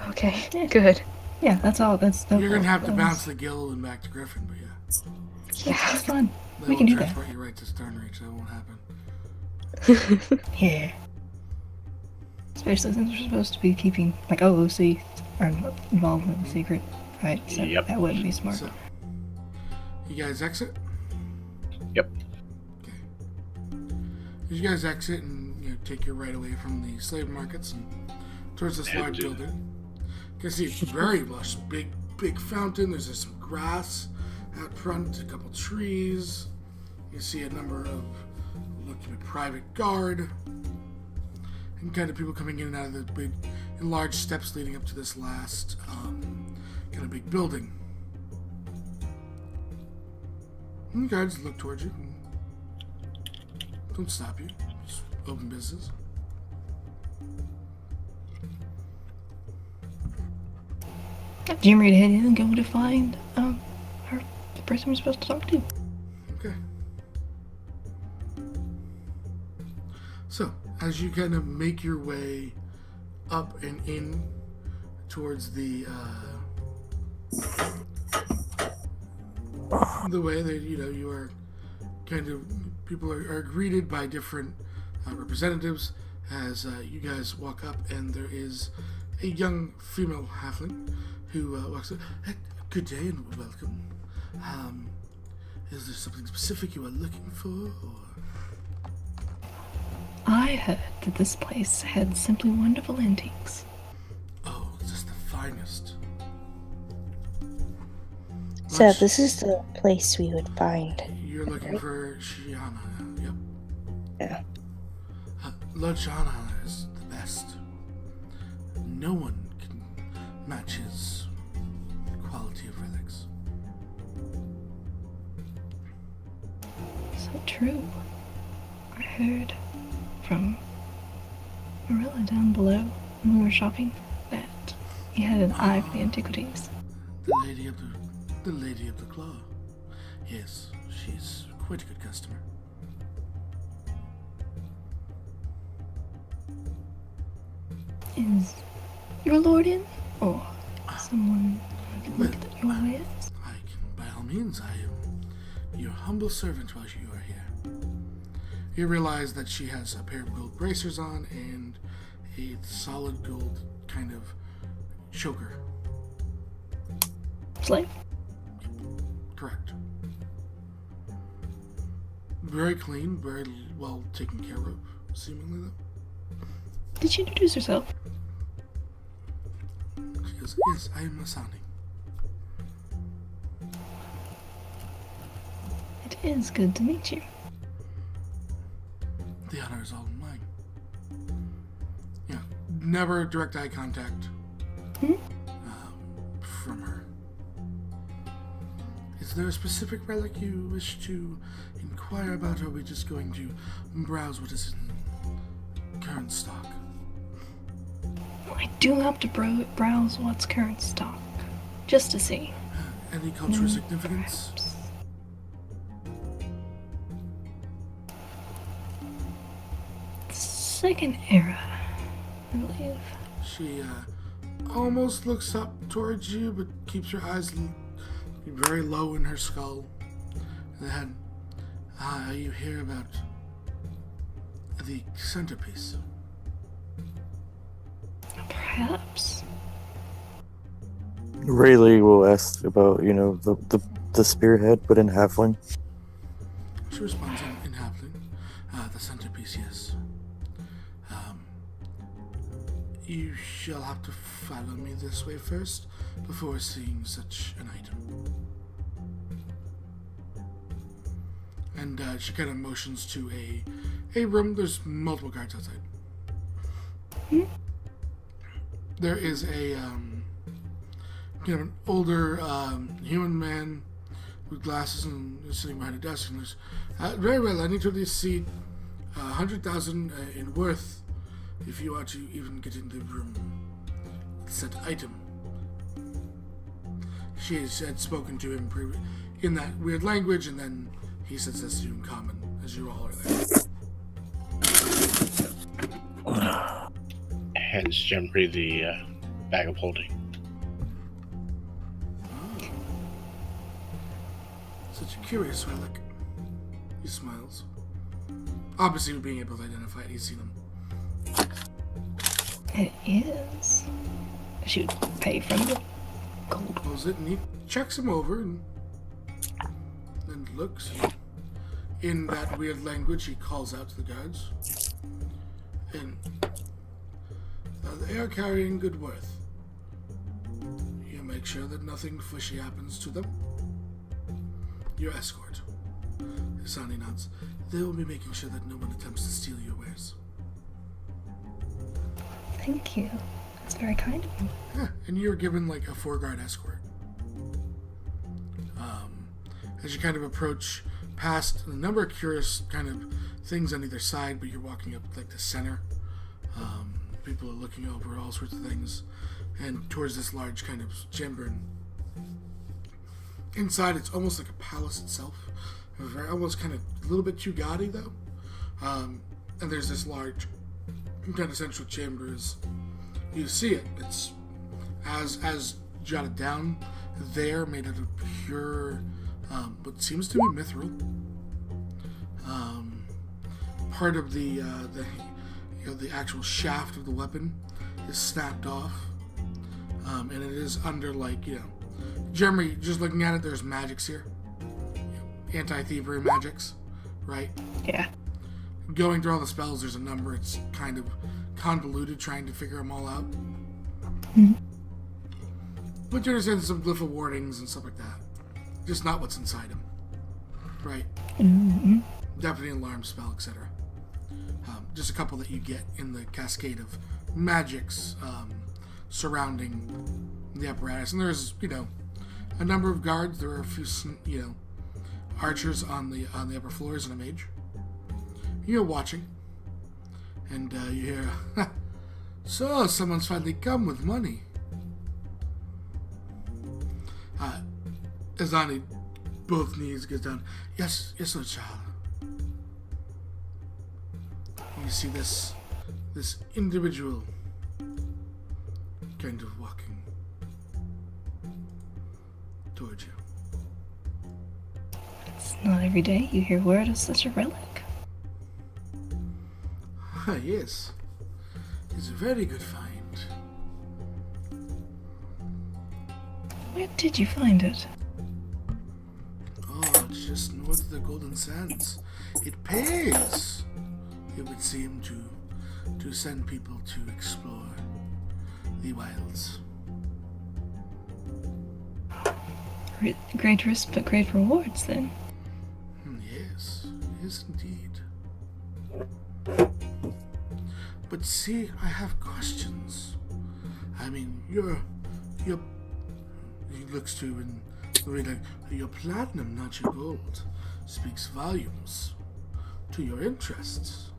Okay, good. Yeah, that's all. That's You're gonna have to bounce the guild and back to Griffin, but yeah. Yeah. It's fun. They We can will do that. transport you right to Stonereach, that won't happen. Yeah. Especially since we're supposed to be keeping, like, OOC are involved in the secret, right? So Yep. that wouldn't be smart. So, you guys exit? Yep. Okay. As you guys exit and take your right away from the slave markets and towards this large building, you can see it's very lush, big fountain. There's just some grass out front, a couple trees. You see a number of look to be private guard, and kind of people coming in and out of the big, large steps leading up to this last kind of big building. And the guards look towards you. Don't stop you. Just open business. Jim read ahead and go to find the person we're supposed to talk to. Okay. So, as you kind of make your way up and in towards the way that you are kind of people are greeted by different representatives as you guys walk up, and there is a young female halfling who walks up. Good day and welcome. Is there something specific you are looking for, or? I heard that this place had simply wonderful antiques. Oh, just the finest. So this is the place we would find. You're looking for Shiana, yep. Yeah. Lord Shiana is the best. No one can match his quality of relics. So true. I heard from Marilla down below when we were shopping that he had an eye for the antiquities. The lady of the claw. Yes, she's quite a good customer. Is your lord in? Or someone I can look at your wares? I can, by all means, I am your humble servant while you are here. You realize that she has a pair of gold bracers on and a solid gold kind of choker. Slave? Correct. Very clean, very well taken care of, seemingly though. Did she introduce herself? She goes, yes, I am Masani. It is good to meet you. The honor is all mine. Yeah, never direct eye contact from her. Is there a specific relic you wish to inquire about, or are we just going to browse what is in current stock? I do have to browse what's current stock, just to see. Any cultural significance? Perhaps. Second era, I believe. She almost looks up towards you, but keeps her eyes very low in her skull. And then, you hear about the centerpiece. Perhaps. Rayleigh will ask about, the spearhead, but in halfling. She responds in halfling. The centerpiece, yes. You shall have to follow me this way first before seeing such an item. And she kind of motions to a room. There's multiple guards outside. There is a an older human man with glasses and is sitting behind a desk and goes, very well, I need to at least see 100,000 in worth if you are to even get in the room. Said item. She had spoken to him in that weird language, and then he says this to you in common, as you all are there. Hands Jemry the bag of holding. Such a curious relic. He smiles. Obviously, being able to identify it, he's seen him. It is. She would pay from the gold. Pulls it and he checks him over and then looks. In that weird language, he calls out to the guards. And they are carrying good worth. You make sure that nothing fishy happens to them. Your escort. Hisani nods. They will be making sure that no one attempts to steal your wares. Thank you. That's very kind of you. Yeah, and you're given like a 4-guard escort. As you kind of approach past a number of curious kind of things on either side, but you're walking up like the center. People are looking over all sorts of things, and towards this large kind of chamber. Inside, it's almost like a palace itself. Very, almost kind of a little bit too gaudy though. And there's this large kind of central chamber is, you see it. It's as jotted down there, made out of pure, what seems to be mithril. Part of the actual shaft of the weapon is snapped off, and it is under, like, generally, just looking at it, there's magics here, anti-thievery magics, right? Yeah. Going through all the spells, there's a number. It's kind of convoluted trying to figure them all out. But you understand some glyph of wardings and stuff like that. Just not what's inside them. Right? Mm-hmm. Definitely an alarm spell, etc. Just a couple that you get in the cascade of magics surrounding the apparatus. And there's, a number of guards. There are a few, archers on the upper floors and a mage. You're watching. And you hear, so someone's finally come with money. Azani, both knees gets down. Yes, sir, child. You see this individual kind of walking towards you. It's not every day you hear word of such a relic. Yes. It's a very good find. Where did you find it? Oh, it's just north of the Golden Sands. It pays, it would seem, to send people to explore the wilds. Great risk, but great rewards, then. Yes indeed. But see, I have questions. I mean, he looks to and like, your platinum, not your gold, speaks volumes to your interests.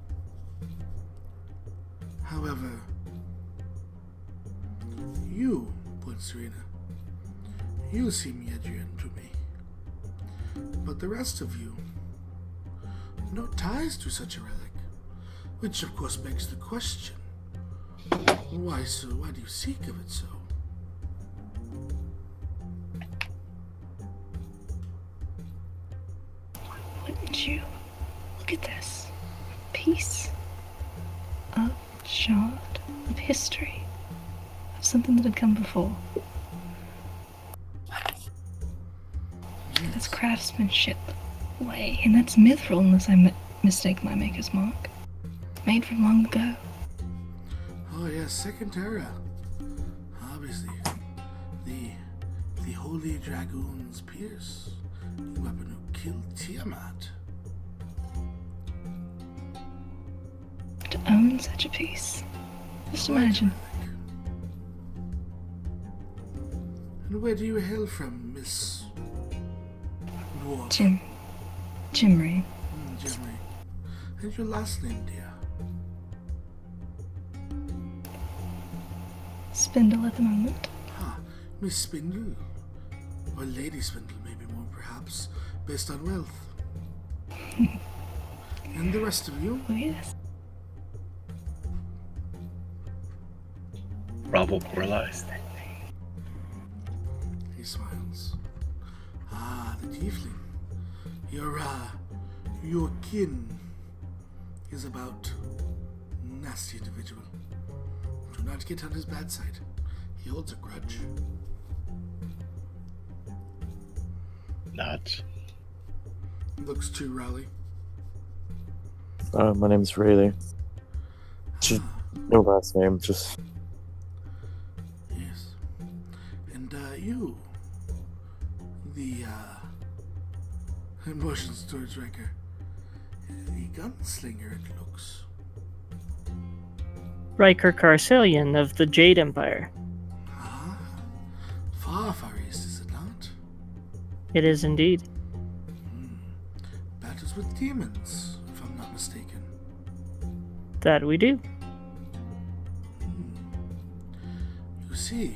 However, you, Point Serena, you seem Yedrian to me. But the rest of you, no ties to such a relic. Which of course begs the question, why so? Why do you seek of it so? Wouldn't you look at this? A piece of shard of history, of something that had come before. That's craftsmanship way, and that's mithril unless I mistake my maker's mark. Made from long ago. Oh yes, Second Terra. Obviously, the Holy Dragoon's Pierce, the weapon who killed Tiamat. To own such a piece. Just imagine. And where do you hail from, Miss Dwarf? Jimry. Jimmy. And your last name, dear? Spindle at the moment. Miss Spindle. Or Lady Spindle, maybe more perhaps, based on wealth. And the rest of you? Oh, yes. Bravo Borlai. He smiles. The tiefling. Your kin is about nasty individual. Do not get on his bad side. He holds a grudge. Not. Looks to Raleigh. My name's Rayleigh. No last name, just... Yes. And, you... The, motions towards Riker. The gunslinger, it looks. Riker Carcelian of the Jade Empire. Far east, is it not? It is indeed. Battles with demons, if I'm not mistaken. That we do. You see,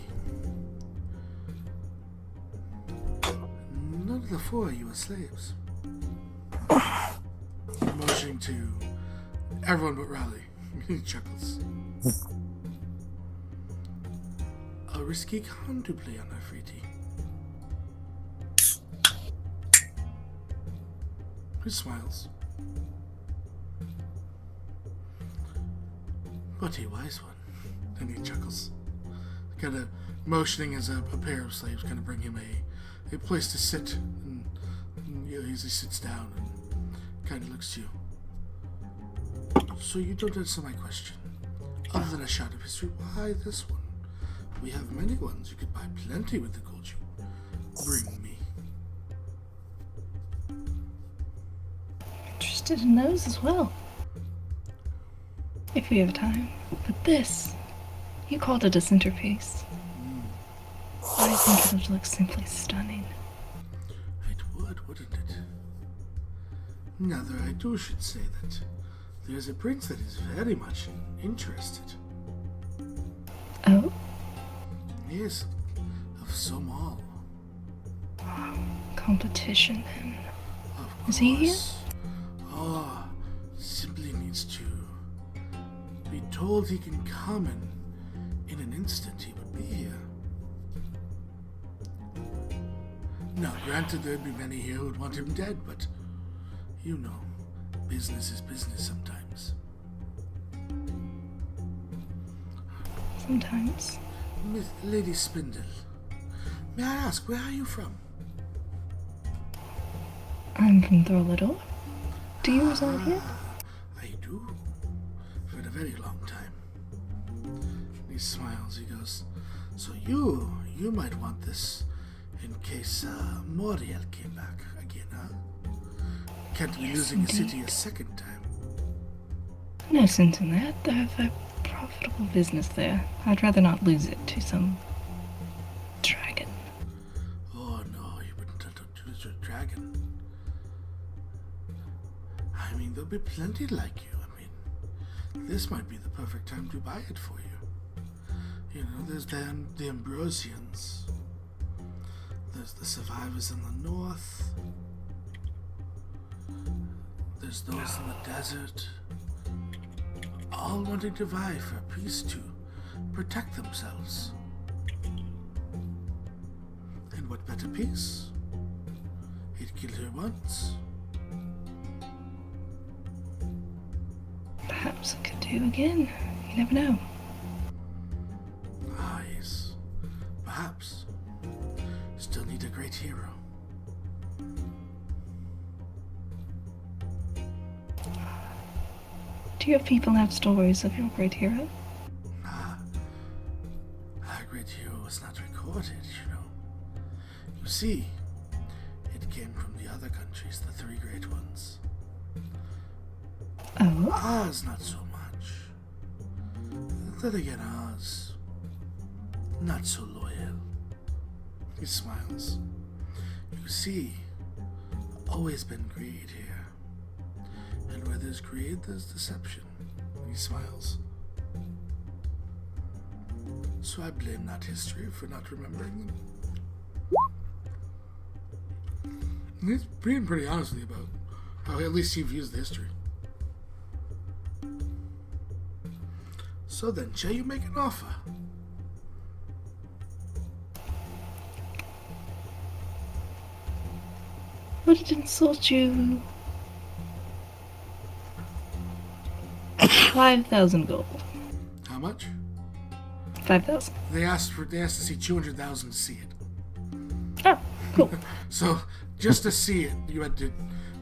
none of the four of you are slaves. Motioning to everyone but Raleigh. He chuckles. A risky con to play on our Friti. He smiles. But a wise one. And he chuckles. Kind of motioning as a pair of slaves kind of bring him a place to sit. And he sits down and kind of looks to you. So you don't answer my question. Other than a shot of history, why this one? We have many ones. You could buy plenty with the gold you bring me. Interested in those as well. If we have time. But this, you called it a centerpiece. I think it would look simply stunning. It would, wouldn't it? Now, there I do should say that there's a prince that is very much interested. Oh? Yes, of Somal. Competition then. Of Is he here? course. Oh, simply needs to be told he can come, and in an instant he would be here. Now, granted, there'd be many here who'd want him dead, but you know, business is business sometimes. Sometimes. Miss Lady Spindle, may I ask, where are you from? I'm from Thorlidor. Do you reside here? I do. For a very long time. He smiles, he goes, so you might want this in case Moriel came back again, huh? Can't be Yes, losing a city indeed. a second time. No sense in that. I have a profitable business there. I'd rather not lose it to some dragon. Oh no, you wouldn't have to choose a dragon. I mean, there'll be plenty like you. I mean, this might be the perfect time to buy it for you. You know, there's the Ambrosians. There's the survivors in the north. There's those in the desert. All wanting to vie for a peace to protect themselves. And what better peace? He'd killed her once. Perhaps I could do again. You never know. Ah, yes. Perhaps. Still need a great hero. Do your people have stories of your great hero? Our great hero was not recorded, you know. You see, it came from the other countries, the three great ones. Oh? Ours, not so much. Then again, ours, not so loyal. He smiles. You see, always been greed here. And where there's greed, there's deception. He smiles. So I blame not history for not remembering them. And he's being pretty honest with you about how at least he views the history. So then, shall you make an offer? Would it insult you? 5,000 gold. How much? 5,000. They asked to see 200,000 to see it. Oh, cool. So just to see it, you had to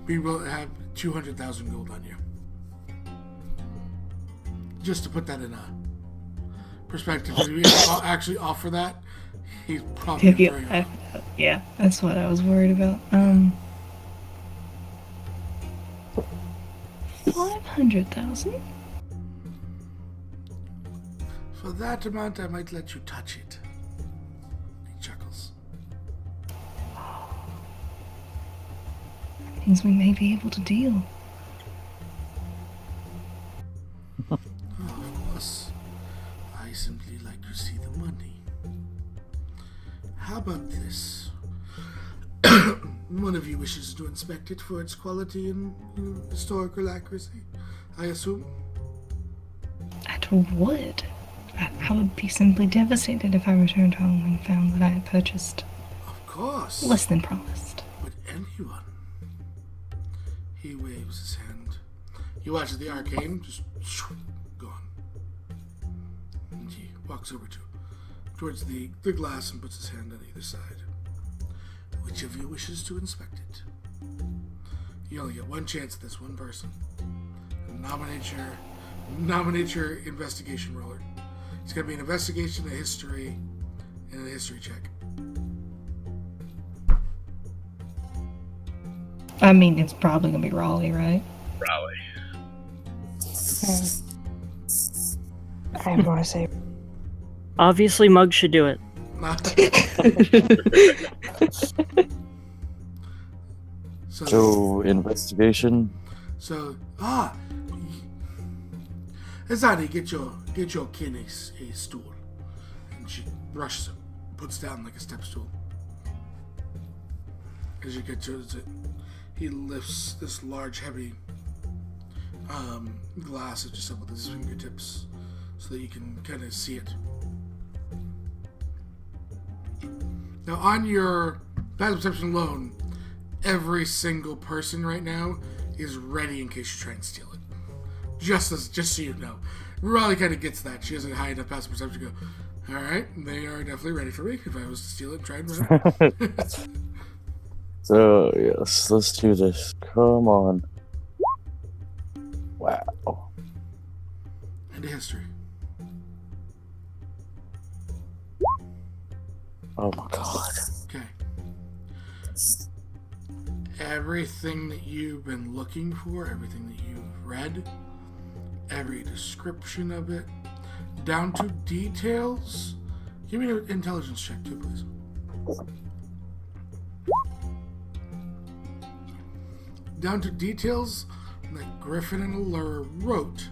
be willing to have 200,000 gold on you. Just to put that in a perspective, if you actually offer that, he's probably very Yeah, that's what I was worried about. 500,000? For that amount, I might let you touch it. He chuckles. Means we may be able to deal. Oh, of course. I simply like to see the money. How about this? One of you wishes to inspect it for its quality and historical accuracy, I assume? At wood. I would be simply devastated if I returned home and found that I had purchased Of course. less than promised. Would anyone? He waves his hand. He watches the arcane just gone. And he walks over towards the glass and puts his hand on either side. Which of you wishes to inspect it? You only get one chance at this one person. Nominate your investigation roller. It's gonna be an investigation, a history, and a history check. I mean, it's probably gonna be Raleigh, right? Raleigh. I want to say. Obviously, Mug should do it. So, investigation. So, Azani, get your kin a stool. And she rushes him, puts down like a step stool. As you get to it, he lifts this large, heavy glass just up with his fingertips so that you can kind of see it. Now, on your passive perception alone, every single person right now is ready in case you try and steal it. Just so you know. Raleigh kind of gets that. She has a high enough passive perception to go, alright, they are definitely ready for me if I was to steal it and try and run it. So, yes, let's do this. Come on. Wow. And history. Oh my god. Okay. Everything that you've been looking for, everything that you've read, every description of it, down to details. Give me an intelligence check too, please. Down to details that Griffin and Allura wrote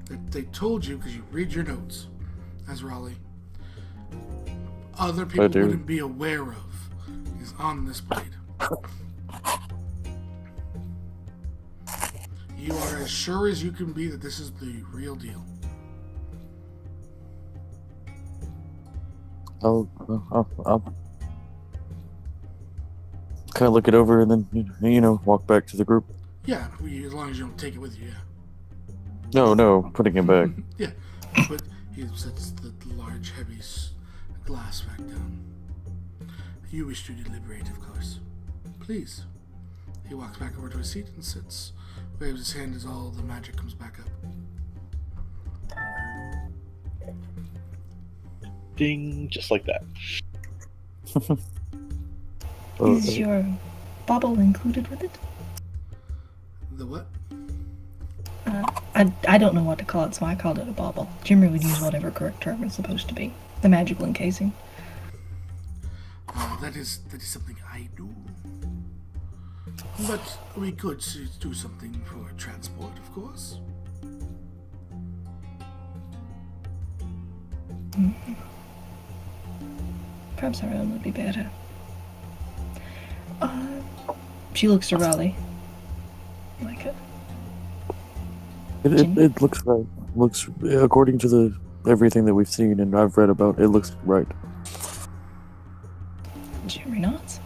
that they told you because you read your notes as Raleigh. Other people wouldn't be aware of is on this blade. You are as sure as you can be that this is the real deal. I'll kind of look it over and then, walk back to the group. Yeah, as long as you don't take it with you, yeah. No, putting it back. Yeah, but he sets the large, heavy glass back down. You wish to deliberate, of course. Please. He walks back over to his seat and sits. Waves his hand as all the magic comes back up. Ding, just like that. Is your bauble included with it? The what? I don't know what to call it, so I called it a bauble. Jimmy would use whatever correct term it's supposed to be. The magical encasing. That is something I do. But we could do something for transport, of course. Mm-hmm. Perhaps our own would be better. She looks to Raleigh. Like it. It looks right. Looks according to everything that we've seen and I've read about. It looks right. Jimmy nods.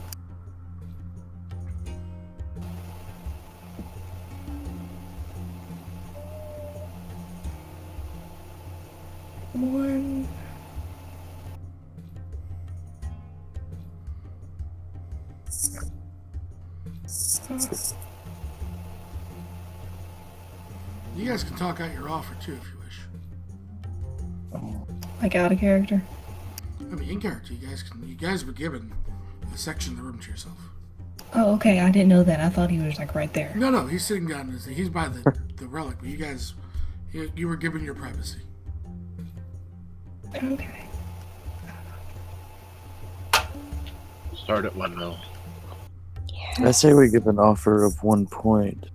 One. You guys can talk out your offer too if you wish. Like out of character. I mean, in character, you guys were given a section of the room to yourself. Oh, okay. I didn't know that. I thought he was like right there. No, he's sitting down. He's by the relic, but you guys, you were given your privacy. Okay. Start at 1 mil. I say we give an offer of 1 point.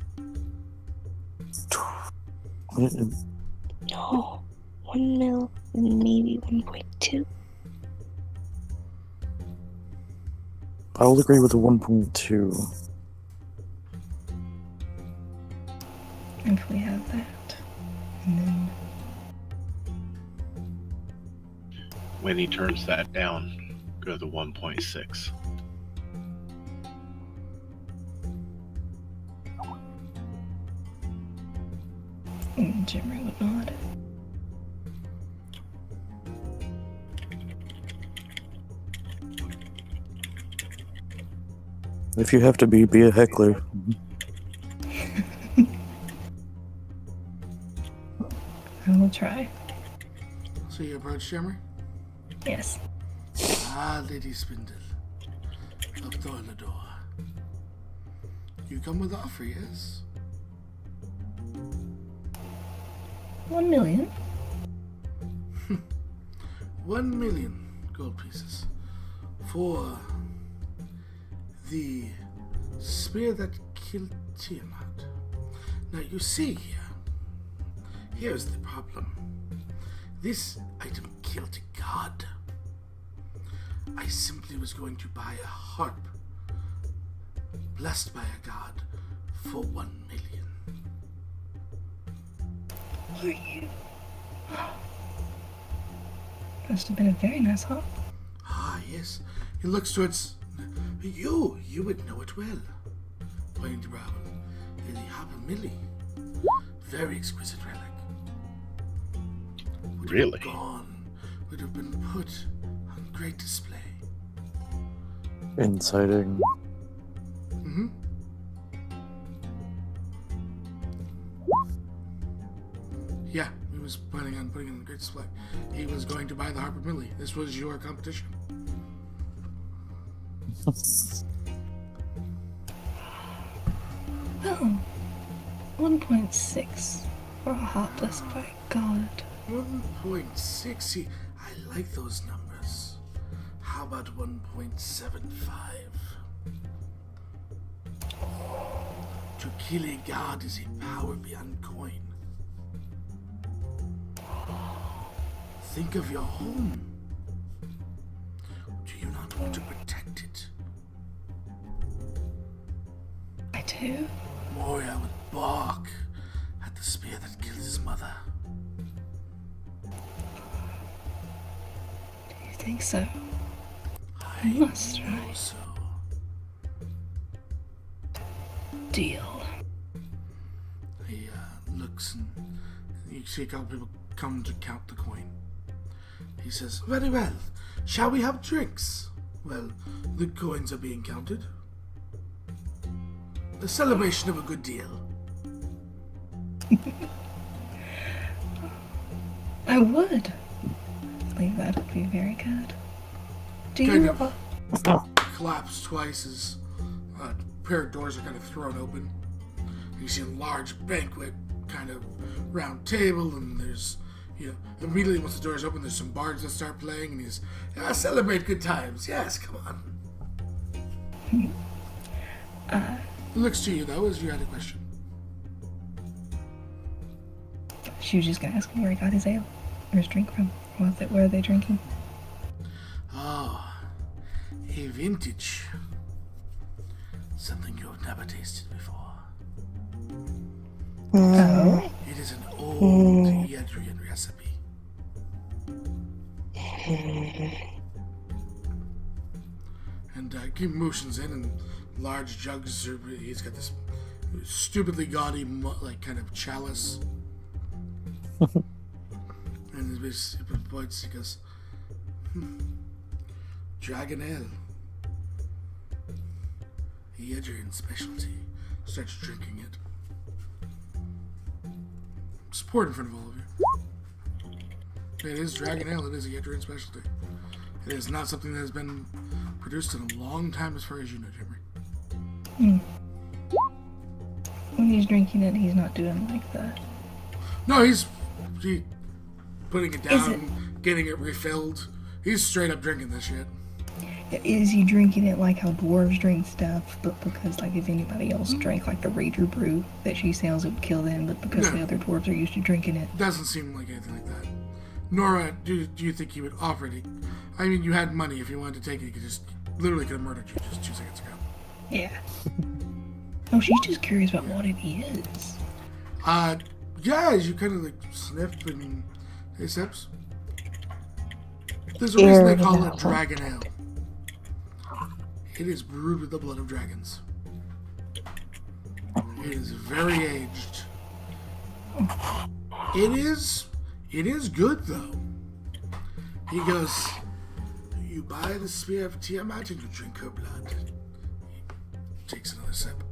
No, 1 mil and maybe 1.2. I will agree with the 1.2. If we have that. And then When he turns that down, go to 1.6. Jimmy would nod. If you have to be a heckler. I will try. So you approach Shimmer? Yes. Ah, Lady Spindle. Up the door. You come with the offer, yes? 1 million. 1 million gold pieces for the spear that killed Tiamat. Now you see here's the problem. This item killed a god. I simply was going to buy a harp blessed by a god for 1 million. Are you? Must have been a very nice harp. Ah, yes. He looks towards you. You would know it well. Pointing to Brown. The harp Millie. Very exquisite relic. Would have Really? gone. Would have been put on great display. Inciting. Mm-hmm. Yeah, he was planning on putting it on great display. He was going to buy the Harper Millie. This was your competition. Well, 1.6 for a harp blessed by God. 1.60. I like those numbers. How about 1.75? To kill a god is a power beyond coin. Think of your home. Do you not want to protect it? I do. Moria would balk at the spear that killed his mother. Do you think so? I Must know try. so. Deal. He looks and you see a couple people come to count the coin. He says, "Very well. Shall we have drinks?" Well, the coins are being counted. The celebration of a good deal. I would. I believe that would be very good. Do Kind you? of collapse twice as a pair of doors are kind of thrown open. You see a large banquet, kind of round table, and there's, immediately once the doors open, there's some bards that start playing, and he's, celebrate good times. Yes, come on. He looks to you, though, as you had a question. She was just gonna ask him where he got his ale or his drink from. Where are they drinking? Oh, a vintage. Something you've never tasted before. Oh. It is an old Yedrian recipe. And he motions in, and large jugs. He's got this stupidly gaudy, kind of chalice. And he points. He goes, "Dragon ale, Yedrian specialty." Starts drinking it. It's poured in front of all of you. It is dragon ale. It is a Yedrian specialty. It is not something that has been produced in a long time, as far as you know, Jimmy. When he's drinking it, he's not doing like that. No, he's putting it Is down, getting it refilled. He's straight up drinking this shit. Is he drinking it like how dwarves drink stuff, but because like if anybody else drank like the Rager brew that she sells, it would kill them, but because the other dwarves are used to drinking it? Doesn't seem like anything like that. Nora, do you think he would offer it? I mean, you had money. If you wanted to take it, you could literally could have murdered you just 2 seconds ago. Yeah. Oh, she's just curious about what it is. Yeah, as you kind of sniff and taste sips. There's a reason they Air call in it a Dragon Ale. It is brewed with the blood of dragons. It is very aged. It is good though. He goes, you buy the spear of Tiamat and you drink her blood. He takes another sip.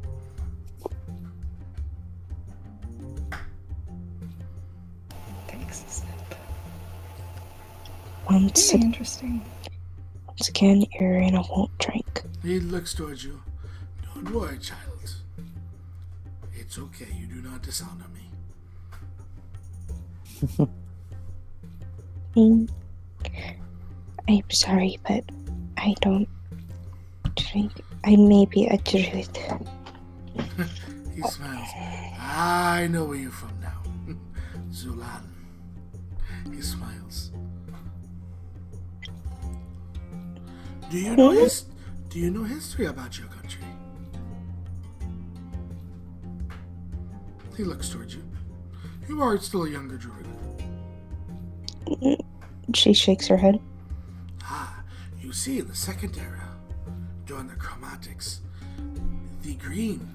Takes a sip. Once Very interesting. again, Irina won't drink. He looks towards you. Don't worry, child. It's okay. You do not dishonor me. I'm sorry, but I don't drink. I may be a druid. He smiles. I know where you're from now. Zulan. He smiles. Do you know history about your country? He looks towards you. You are still a younger druid. She shakes her head. Ah, you see, in the second era, during the chromatics, the green,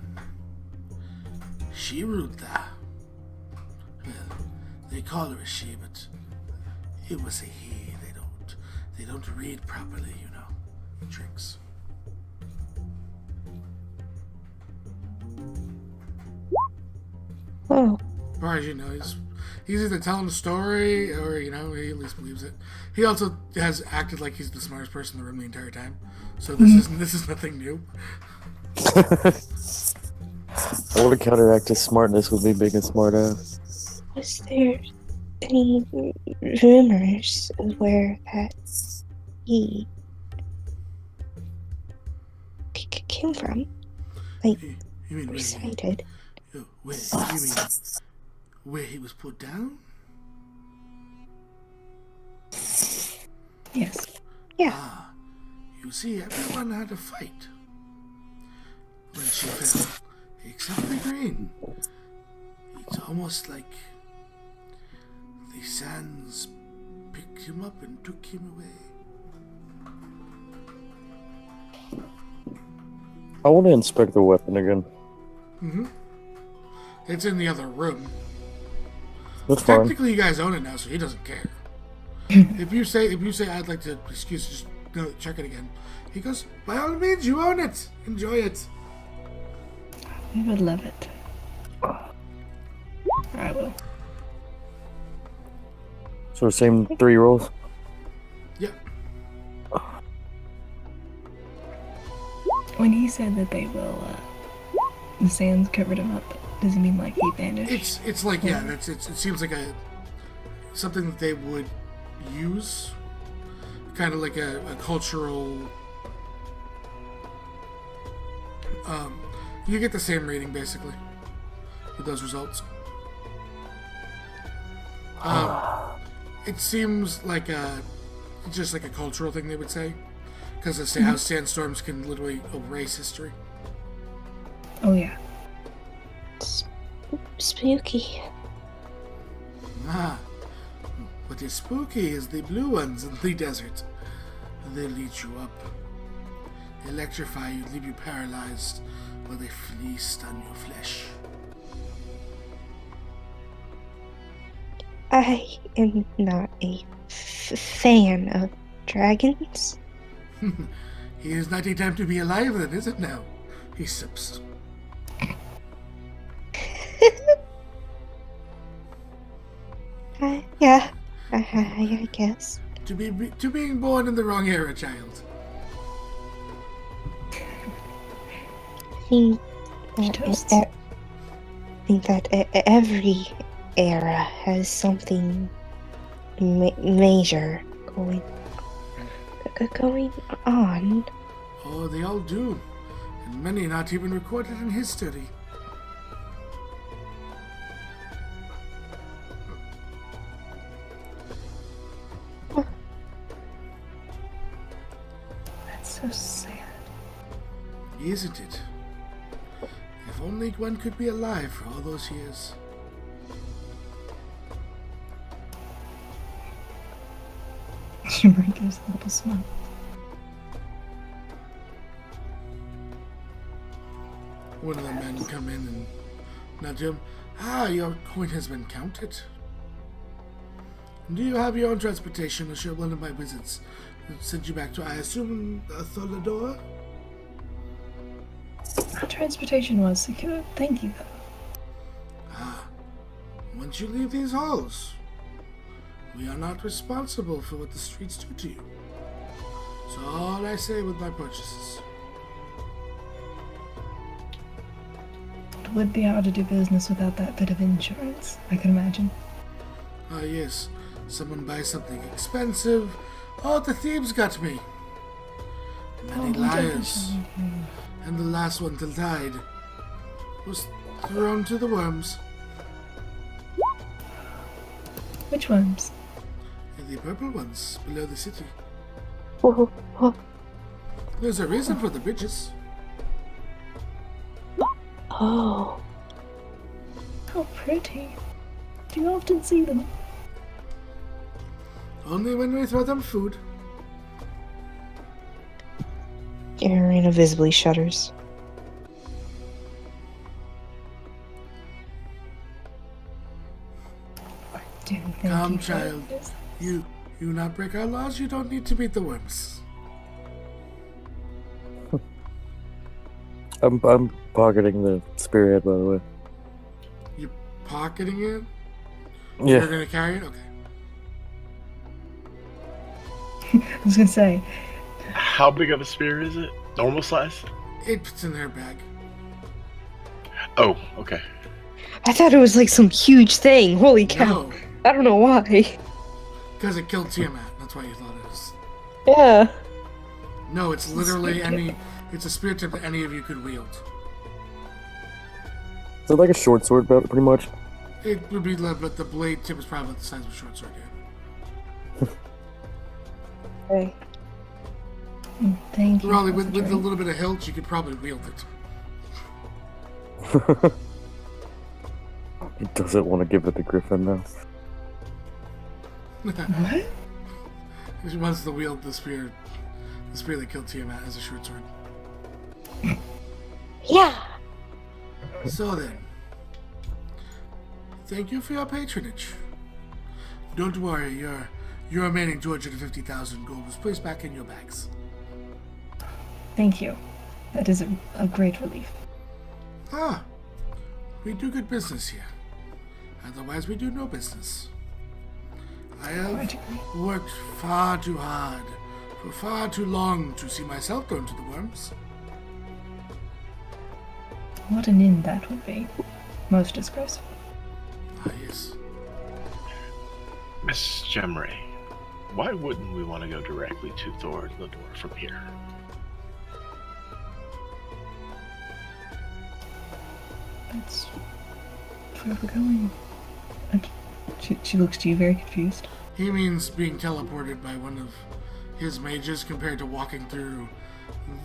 she ruled there. Well, they call her a she, but it was a he. They don't read properly, you know. Tricks. Oh, As far as you know, he's either telling a story or, you know, he at least believes it. He also has acted like he's the smartest person in the room the entire time. So this is nothing new. I want to counteract his smartness with me being a smart ass. was there any rumors where that he came from? Like, You mean recited? where you mean where he was put down? Yes. Yeah. Ah, you see, everyone had a fight when she fell, except the green. It's almost like the sands picked him up and took him away. I want to inspect the weapon again. It's in the other room. That's fine. Technically, you guys own it now, so he doesn't care. If you say I'd like to just go check it again, he goes, by all means, you own it. Enjoy it. We would love it. I will. So same 3 rolls. Yep. When he said that they will, the sands covered him up, does he mean like he vanished? It's like, yeah, it seems like something that they would use, kind of like a cultural. You get the same rating basically with those results. It seems like just like a cultural thing they would say, because of how sandstorms can literally erase history. Oh yeah. Spooky. Ah, what is spooky is the blue ones in the desert. They'll eat you up, electrify you, leave you paralyzed, while they feast on your flesh. I am not a fan of dragons. He is not a time to be alive then, is it now? He sips. Yeah, I guess. To being born in the wrong era, child. I think Toast. that, every era has something major going on. Oh, they all do. And many not even recorded in history. That's so sad. Isn't it? If only one could be alive for all those years. Shimmer gives a little smile. One of the men come in and nudge him. Ah, your coin has been counted. Do you have your own transportation, or should one of my wizards send you back to, I assume, Tholador? Transportation was secure. Thank you, though. Ah, once you leave these halls, we are not responsible for what the streets do to you. So all I say with my purchases. It would be hard to do business without that bit of insurance, I can imagine. Ah, yes. Someone buys something expensive. Oh, the thieves got me. Many liars. And the last one that died was thrown to the worms. Which worms? The purple ones below the city. Oh, oh, There's a reason for the bridges. oh. How pretty. Do you often see them? Only when we throw them food. Arena visibly shudders. Do you think Come, you child. could use- You not break our laws, you don't need to beat the worms. I'm pocketing the spearhead, by the way. You pocketing it? Yeah. You're gonna carry it? Okay. I was gonna say, How big of a spear is it? Normal size? It fits in her bag. Oh, okay. I thought it was like some huge thing. Holy cow. No, I don't know why. because it killed Tiamat. That's why you thought it was. Yeah. No, it's literally spear tip. it's a spear tip that any of you could wield. So like a short sword, pretty much. It would be, but the blade tip is probably the size of a short sword, yeah. Okay. thank you. Probably for with a offering. little bit of hilt, you could probably wield it. He doesn't want to give it to Griffin now. What? He wants to wield the spear that killed Tiamat as a short sword. Yeah. So then, thank you for your patronage. Don't worry, your remaining 250,000 gold was placed back in your bags. Thank you. That is a great relief. Ah, we do good business here. Otherwise, we do no business. I have Practically. worked far too hard for far too long to see myself thrown to the worms. What an inn that would be. Most disgraceful. Ah, yes. Miss Gemray, why wouldn't we want to go directly to Tholador from here? That's where we're going. She looks to you very confused. He means being teleported by one of his mages compared to walking through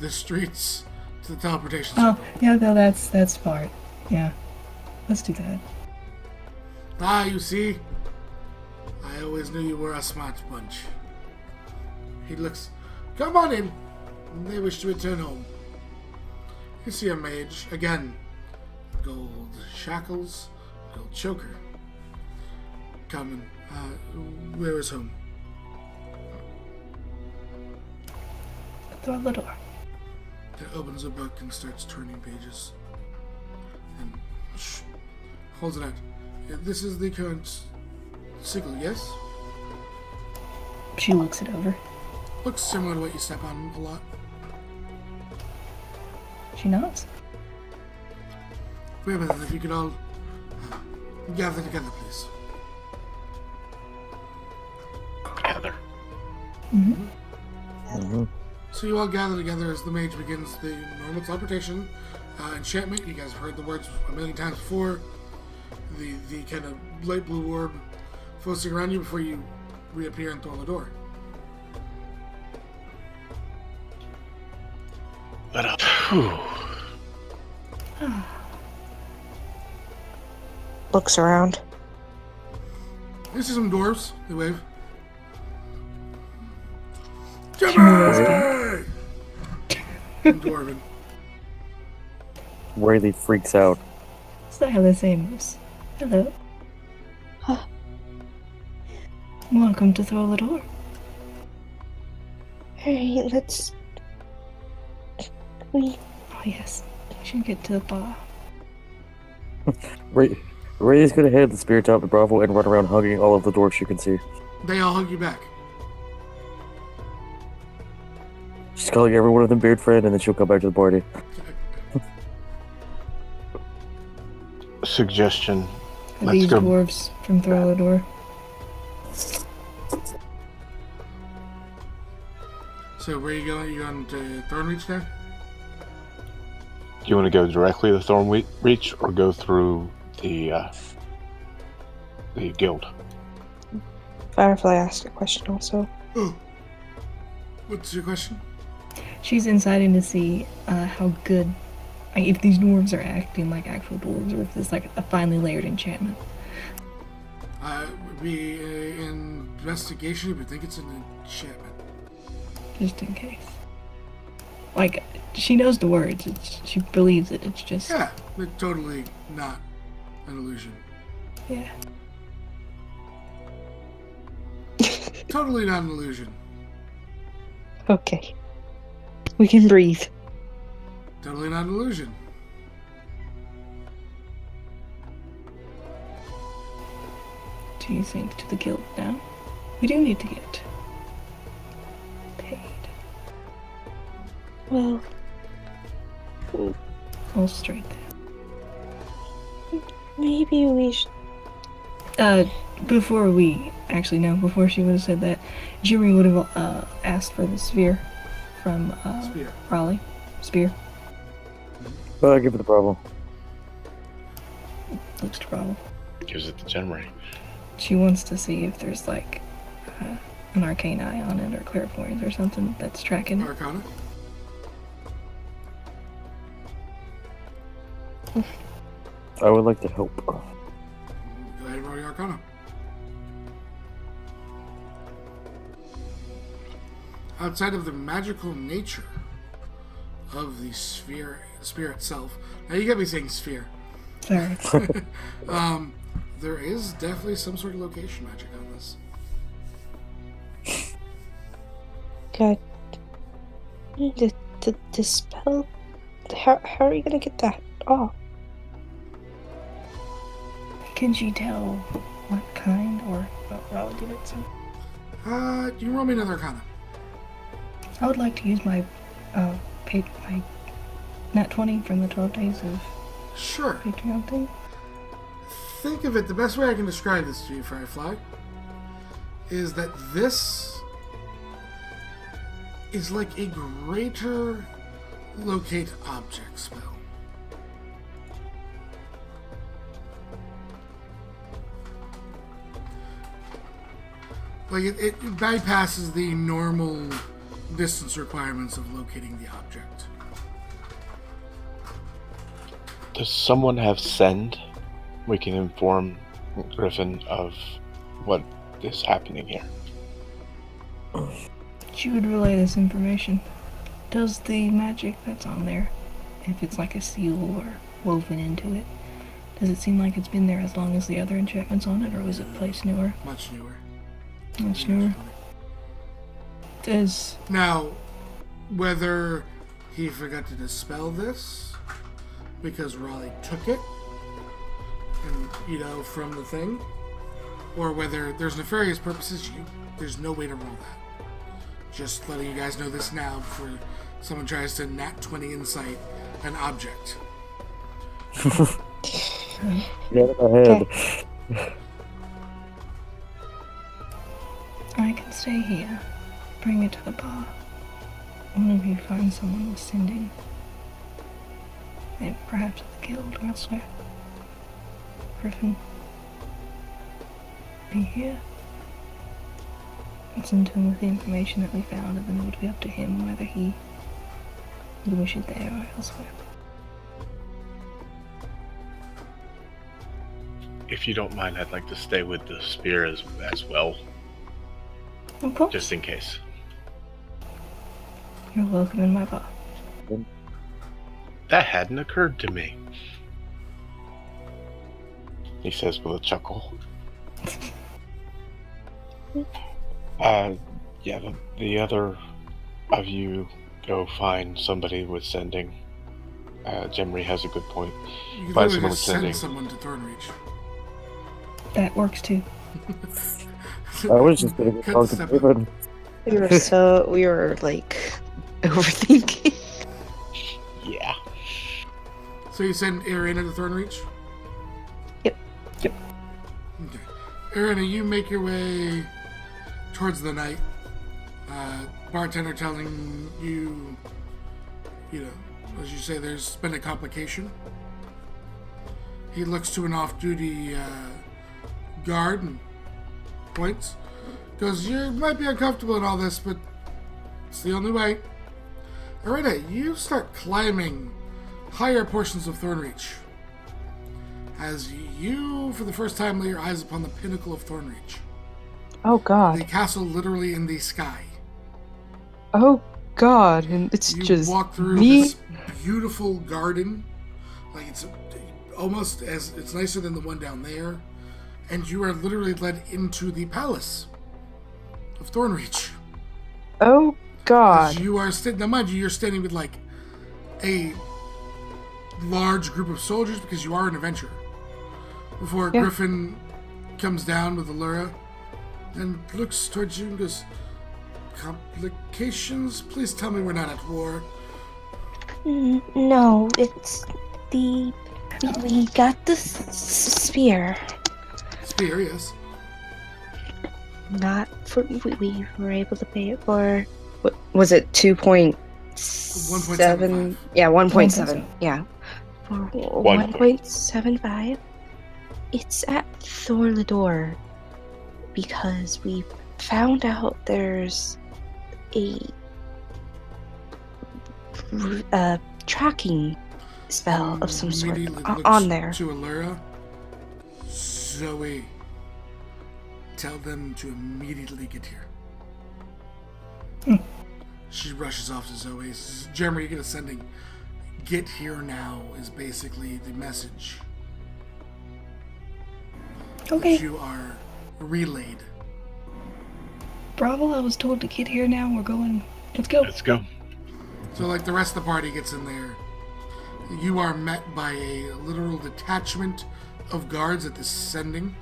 the streets to the teleportation Oh, circle. yeah, no, that's smart. Yeah. Let's do that. Ah, you see? I always knew you were a smart bunch. He looks. Come on in. They wish to return home. You see a mage. Again. Gold shackles. Gold choker. Coming. Where is home? Throw the door. He opens a book and starts turning pages. And holds it out. This is the current sickle, yes? She looks it over. Looks similar to what you step on a lot. She nods. Wait a minute, if you could all gather together, please. Gather. Mhm. So you all gather together as the mage begins the normal teleportation enchantment. You guys have heard the words a million times before. The kind of light blue orb floating around you before you reappear and throw the door. Let up. Whew. Looks around. You see some dwarves. They wave. moves Jimmy! In Dwarven. Rayleigh freaks out. Silas Amos. Hello. Huh. Welcome to Throw the Door. Alright, let's. We. Oh, yes. We should get to the bar. Rayleigh's gonna head the spirit top to Bravo and run around hugging all of the dwarfs you can see. They all hug you back. She's calling every one of them beard friend, and then she'll come back to the party. Suggestion. Are Let's these go. dwarves from Throw the Door? So where you going? You going to Thornreach now? Do you want to go directly to Thornreach or go through the guild? Firefly asked a question also. Oh. What's your question? She's inciting to see how good, like, if these dwarves are acting like actual dwarves or if it's like a finely layered enchantment. Would be an investigation, but I think it's an enchantment. Just in case. Like, she knows the words. She believes it. It's just... Yeah, but totally not an illusion. Yeah. Totally not an illusion. Okay. We can breathe. Totally not an illusion. Do you think to the guild now? We do need to get paid. Well, All straight there. maybe we should. Before we actually no, before she would have said that, Jimmy would have asked for the sphere from Spear. Raleigh. Spear. Give it the problem. Looks to Raleigh. Gives it the gem ring. She wants to see if there's like an arcane eye on it or clairvoyance or something that's tracking it. Arcana? I would like to help. Go ahead and roll your Arcana. Outside of the magical nature of the sphere itself. Now you got me saying sphere. Sorry. There is definitely some sort of location magic on this. God. The spell. How are you gonna get that off? Can she tell what kind or Raleigh did it? So You roll me another Arcana. I would like to use my my nat 20 from the 12 days of Sure. Patreon thing. Think of it, the best way I can describe this to you, Firefly, is that this is like a greater locate object spell. Like it bypasses the normal distance requirements of locating the object. Does someone have send? We can inform Griffin of what is happening here. She would relay this information. Does the magic that's on there, if it's like a seal or woven into it, does it seem like it's been there as long as the other enchantments on it, or was it placed newer? Much newer. Much newer. Does Now, whether he forgot to dispel this because Raleigh took it, and from the thing, or whether there's nefarious purposes, there's no way to roll that. Just letting you guys know this now before someone tries to nat 20 insight an object. Get in my head. I can stay here, bring it to the bar. One of you find someone with sending. Maybe perhaps at the guild or elsewhere. Griffin, be here. And send him with the information that we found, and then it would be up to him whether he would wish it there or elsewhere. If you don't mind, I'd like to stay with the spear as well, Of course. just in case. You're welcome in my bar. That hadn't occurred to me. He says with a chuckle. Yeah, the other of you go find somebody with sending. Jemry has a good point. You can Find literally someone with just sending. send someone to Thornreach. That works too. I was just gonna Cut talk the to step up. Griffin. We were like overthinking. Yeah. So you send Arena to Thornreach? Yep. Yep. Okay. Arena, you make your way towards the night. Bartender telling you, as you say, there's been a complication. He looks to an off-duty guard and points. Goes, you might be uncomfortable in all this, but it's the only way. Arena, you start climbing higher portions of Thornreach. As you, for the first time, lay your eyes upon the pinnacle of Thornreach. Oh God. The castle literally in the sky. Oh God. And it's You just walk through me. this beautiful garden. Like it's almost as it's nicer than the one down there. And you are literally led into the palace of Thornreach. Oh God. As you are now mind you, you're standing with like a large group of soldiers because you are an adventurer. Before Yeah. Griffin comes down with Allura and looks towards you and goes, complications? Please tell me we're not at war. No, it's we got the spear. Spear, yes. Not for we were able to pay it for. What was it? 2.7. 1.75. Yeah, 1.7. Yeah, for 1. 1.75. It's at Thorlador because we found out there's a tracking spell of some sort Immediately looks on there. To Allura. Zoe, tell them to immediately get here. She rushes off to Zoe. Says, Jeremy, you get a sending. Get here now is basically the message. Okay. That you are relayed. Bravo, I was told to get here now. We're going. Let's go. Let's go. So, like the rest of the party gets in there, you are met by a literal detachment of guards at this sending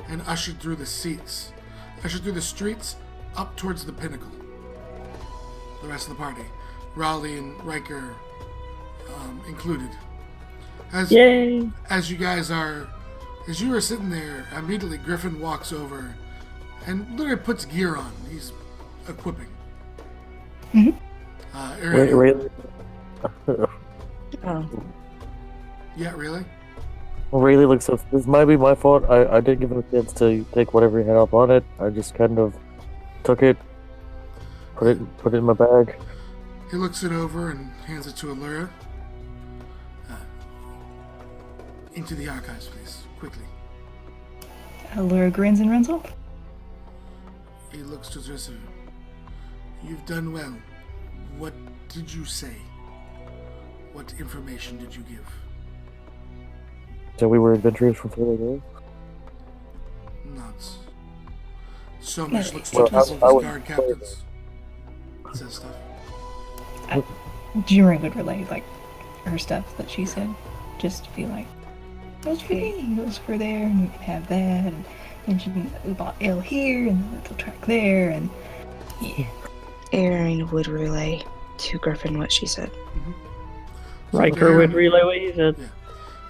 and ushered through the streets, up towards the pinnacle. The rest of the party, Raleigh and Riker included. Yay! As you are sitting there, immediately Griffin walks over and literally puts gear on. He's equipping. Mhm. Aaron, Really? Oh. yeah, really? Really looks so. This might be my fault. I didn't give him a chance to take whatever he had up on it. I just kind of took it, put it in my bag. He looks it over and hands it to Allura. Into the archives, please, quickly. Allura grins and runs off. He looks to the rest of you. You've done well. What did you say? What information did you give? So we were adventurers from further away. Nods. So much looks to Well, puzzle his I would- guard captains. Says stuff. Jimmy would relay like her stuff that she said, just to be like, "Those for those for there, and we can have that." And then we bought ale here and the little track there, and yeah. Aaron would relay to Griffin what she said. So Riker would Darren- relay what he said. Yeah.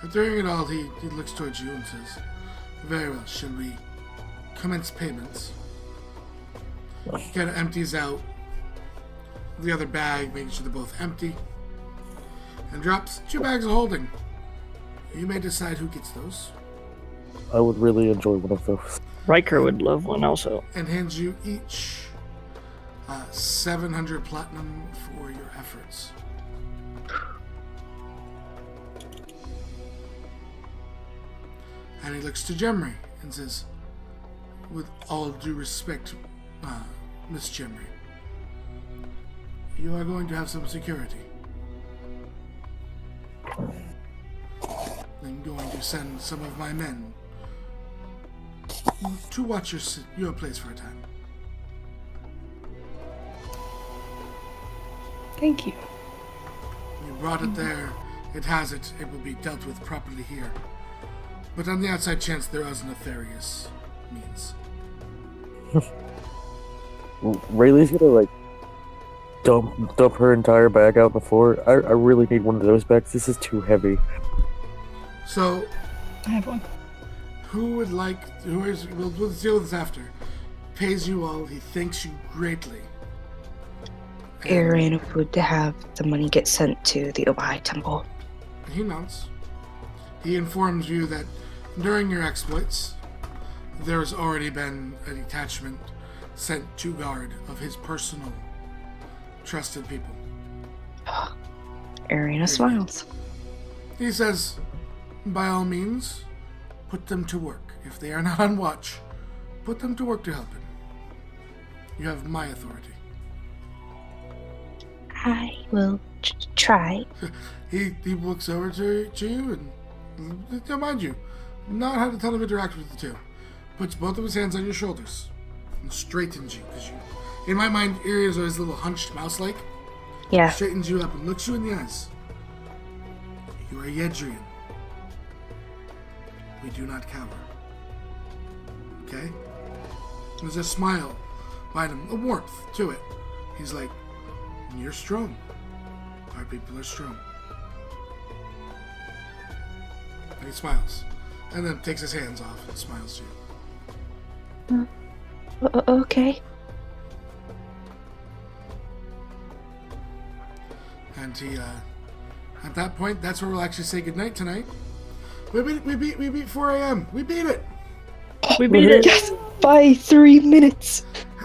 After hearing it all, he looks towards you and says, very well, shall we commence payments? He kind of empties out the other bag, making sure they're both empty, and drops 2 bags of holding. You may decide who gets those. I would really enjoy one of those. Riker would love one also. And hands you each 700 platinum for your efforts. And he looks to Jemry and says, with all due respect, Miss Jemry, you are going to have some security. I'm going to send some of my men to watch your place for a time. Thank you. You brought it there. It has it. It will be dealt with properly here. But on the outside chance there is nefarious means. Rayleigh's gonna like dump her entire bag out before. I really need one of those bags. This is too heavy. So, I have one. we'll deal with this after. Pays you all. He thanks you greatly. And Aaron would have the money get sent to the Obai Temple. he nods. He informs you that during your exploits, there has already been a detachment sent to guard of his personal trusted people. Arena smiles. He says, by all means, put them to work. If they are not on watch, put them to work to help him. You have my authority. I will try. He looks over to you and, mind you, not had a ton of interaction with the two. Puts both of his hands on your shoulders and straightens you. Because you, in my mind, Erie is always a little hunched mouse-like. Yeah. Straightens you up and looks you in the eyes. You are Yedrian. We do not cower. Okay? There's a smile behind him, a warmth to it. He's like, you're strong. Our people are strong. And he smiles. And then takes his hands off and smiles to you. Okay. And he, at that point, that's where we'll actually say goodnight tonight. We beat 4 a.m. We beat it. We beat it. Yes, by 3 minutes.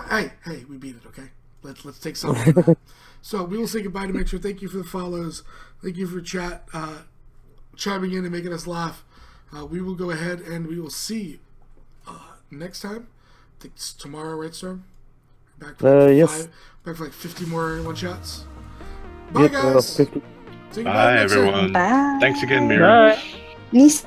Hey, we beat it. Okay, let's take something from that. So we will say goodbye to Metro. Thank you for the follows. Thank you for chiming in and making us laugh. We will go ahead and we will see next time. I think it's tomorrow, right, Storm? Back for yes. Back for like 50 more one shots. Bye, guys. 50. Say goodbye Bye, to Metro. everyone. Bye. Thanks again, Mira. Bye. Nis-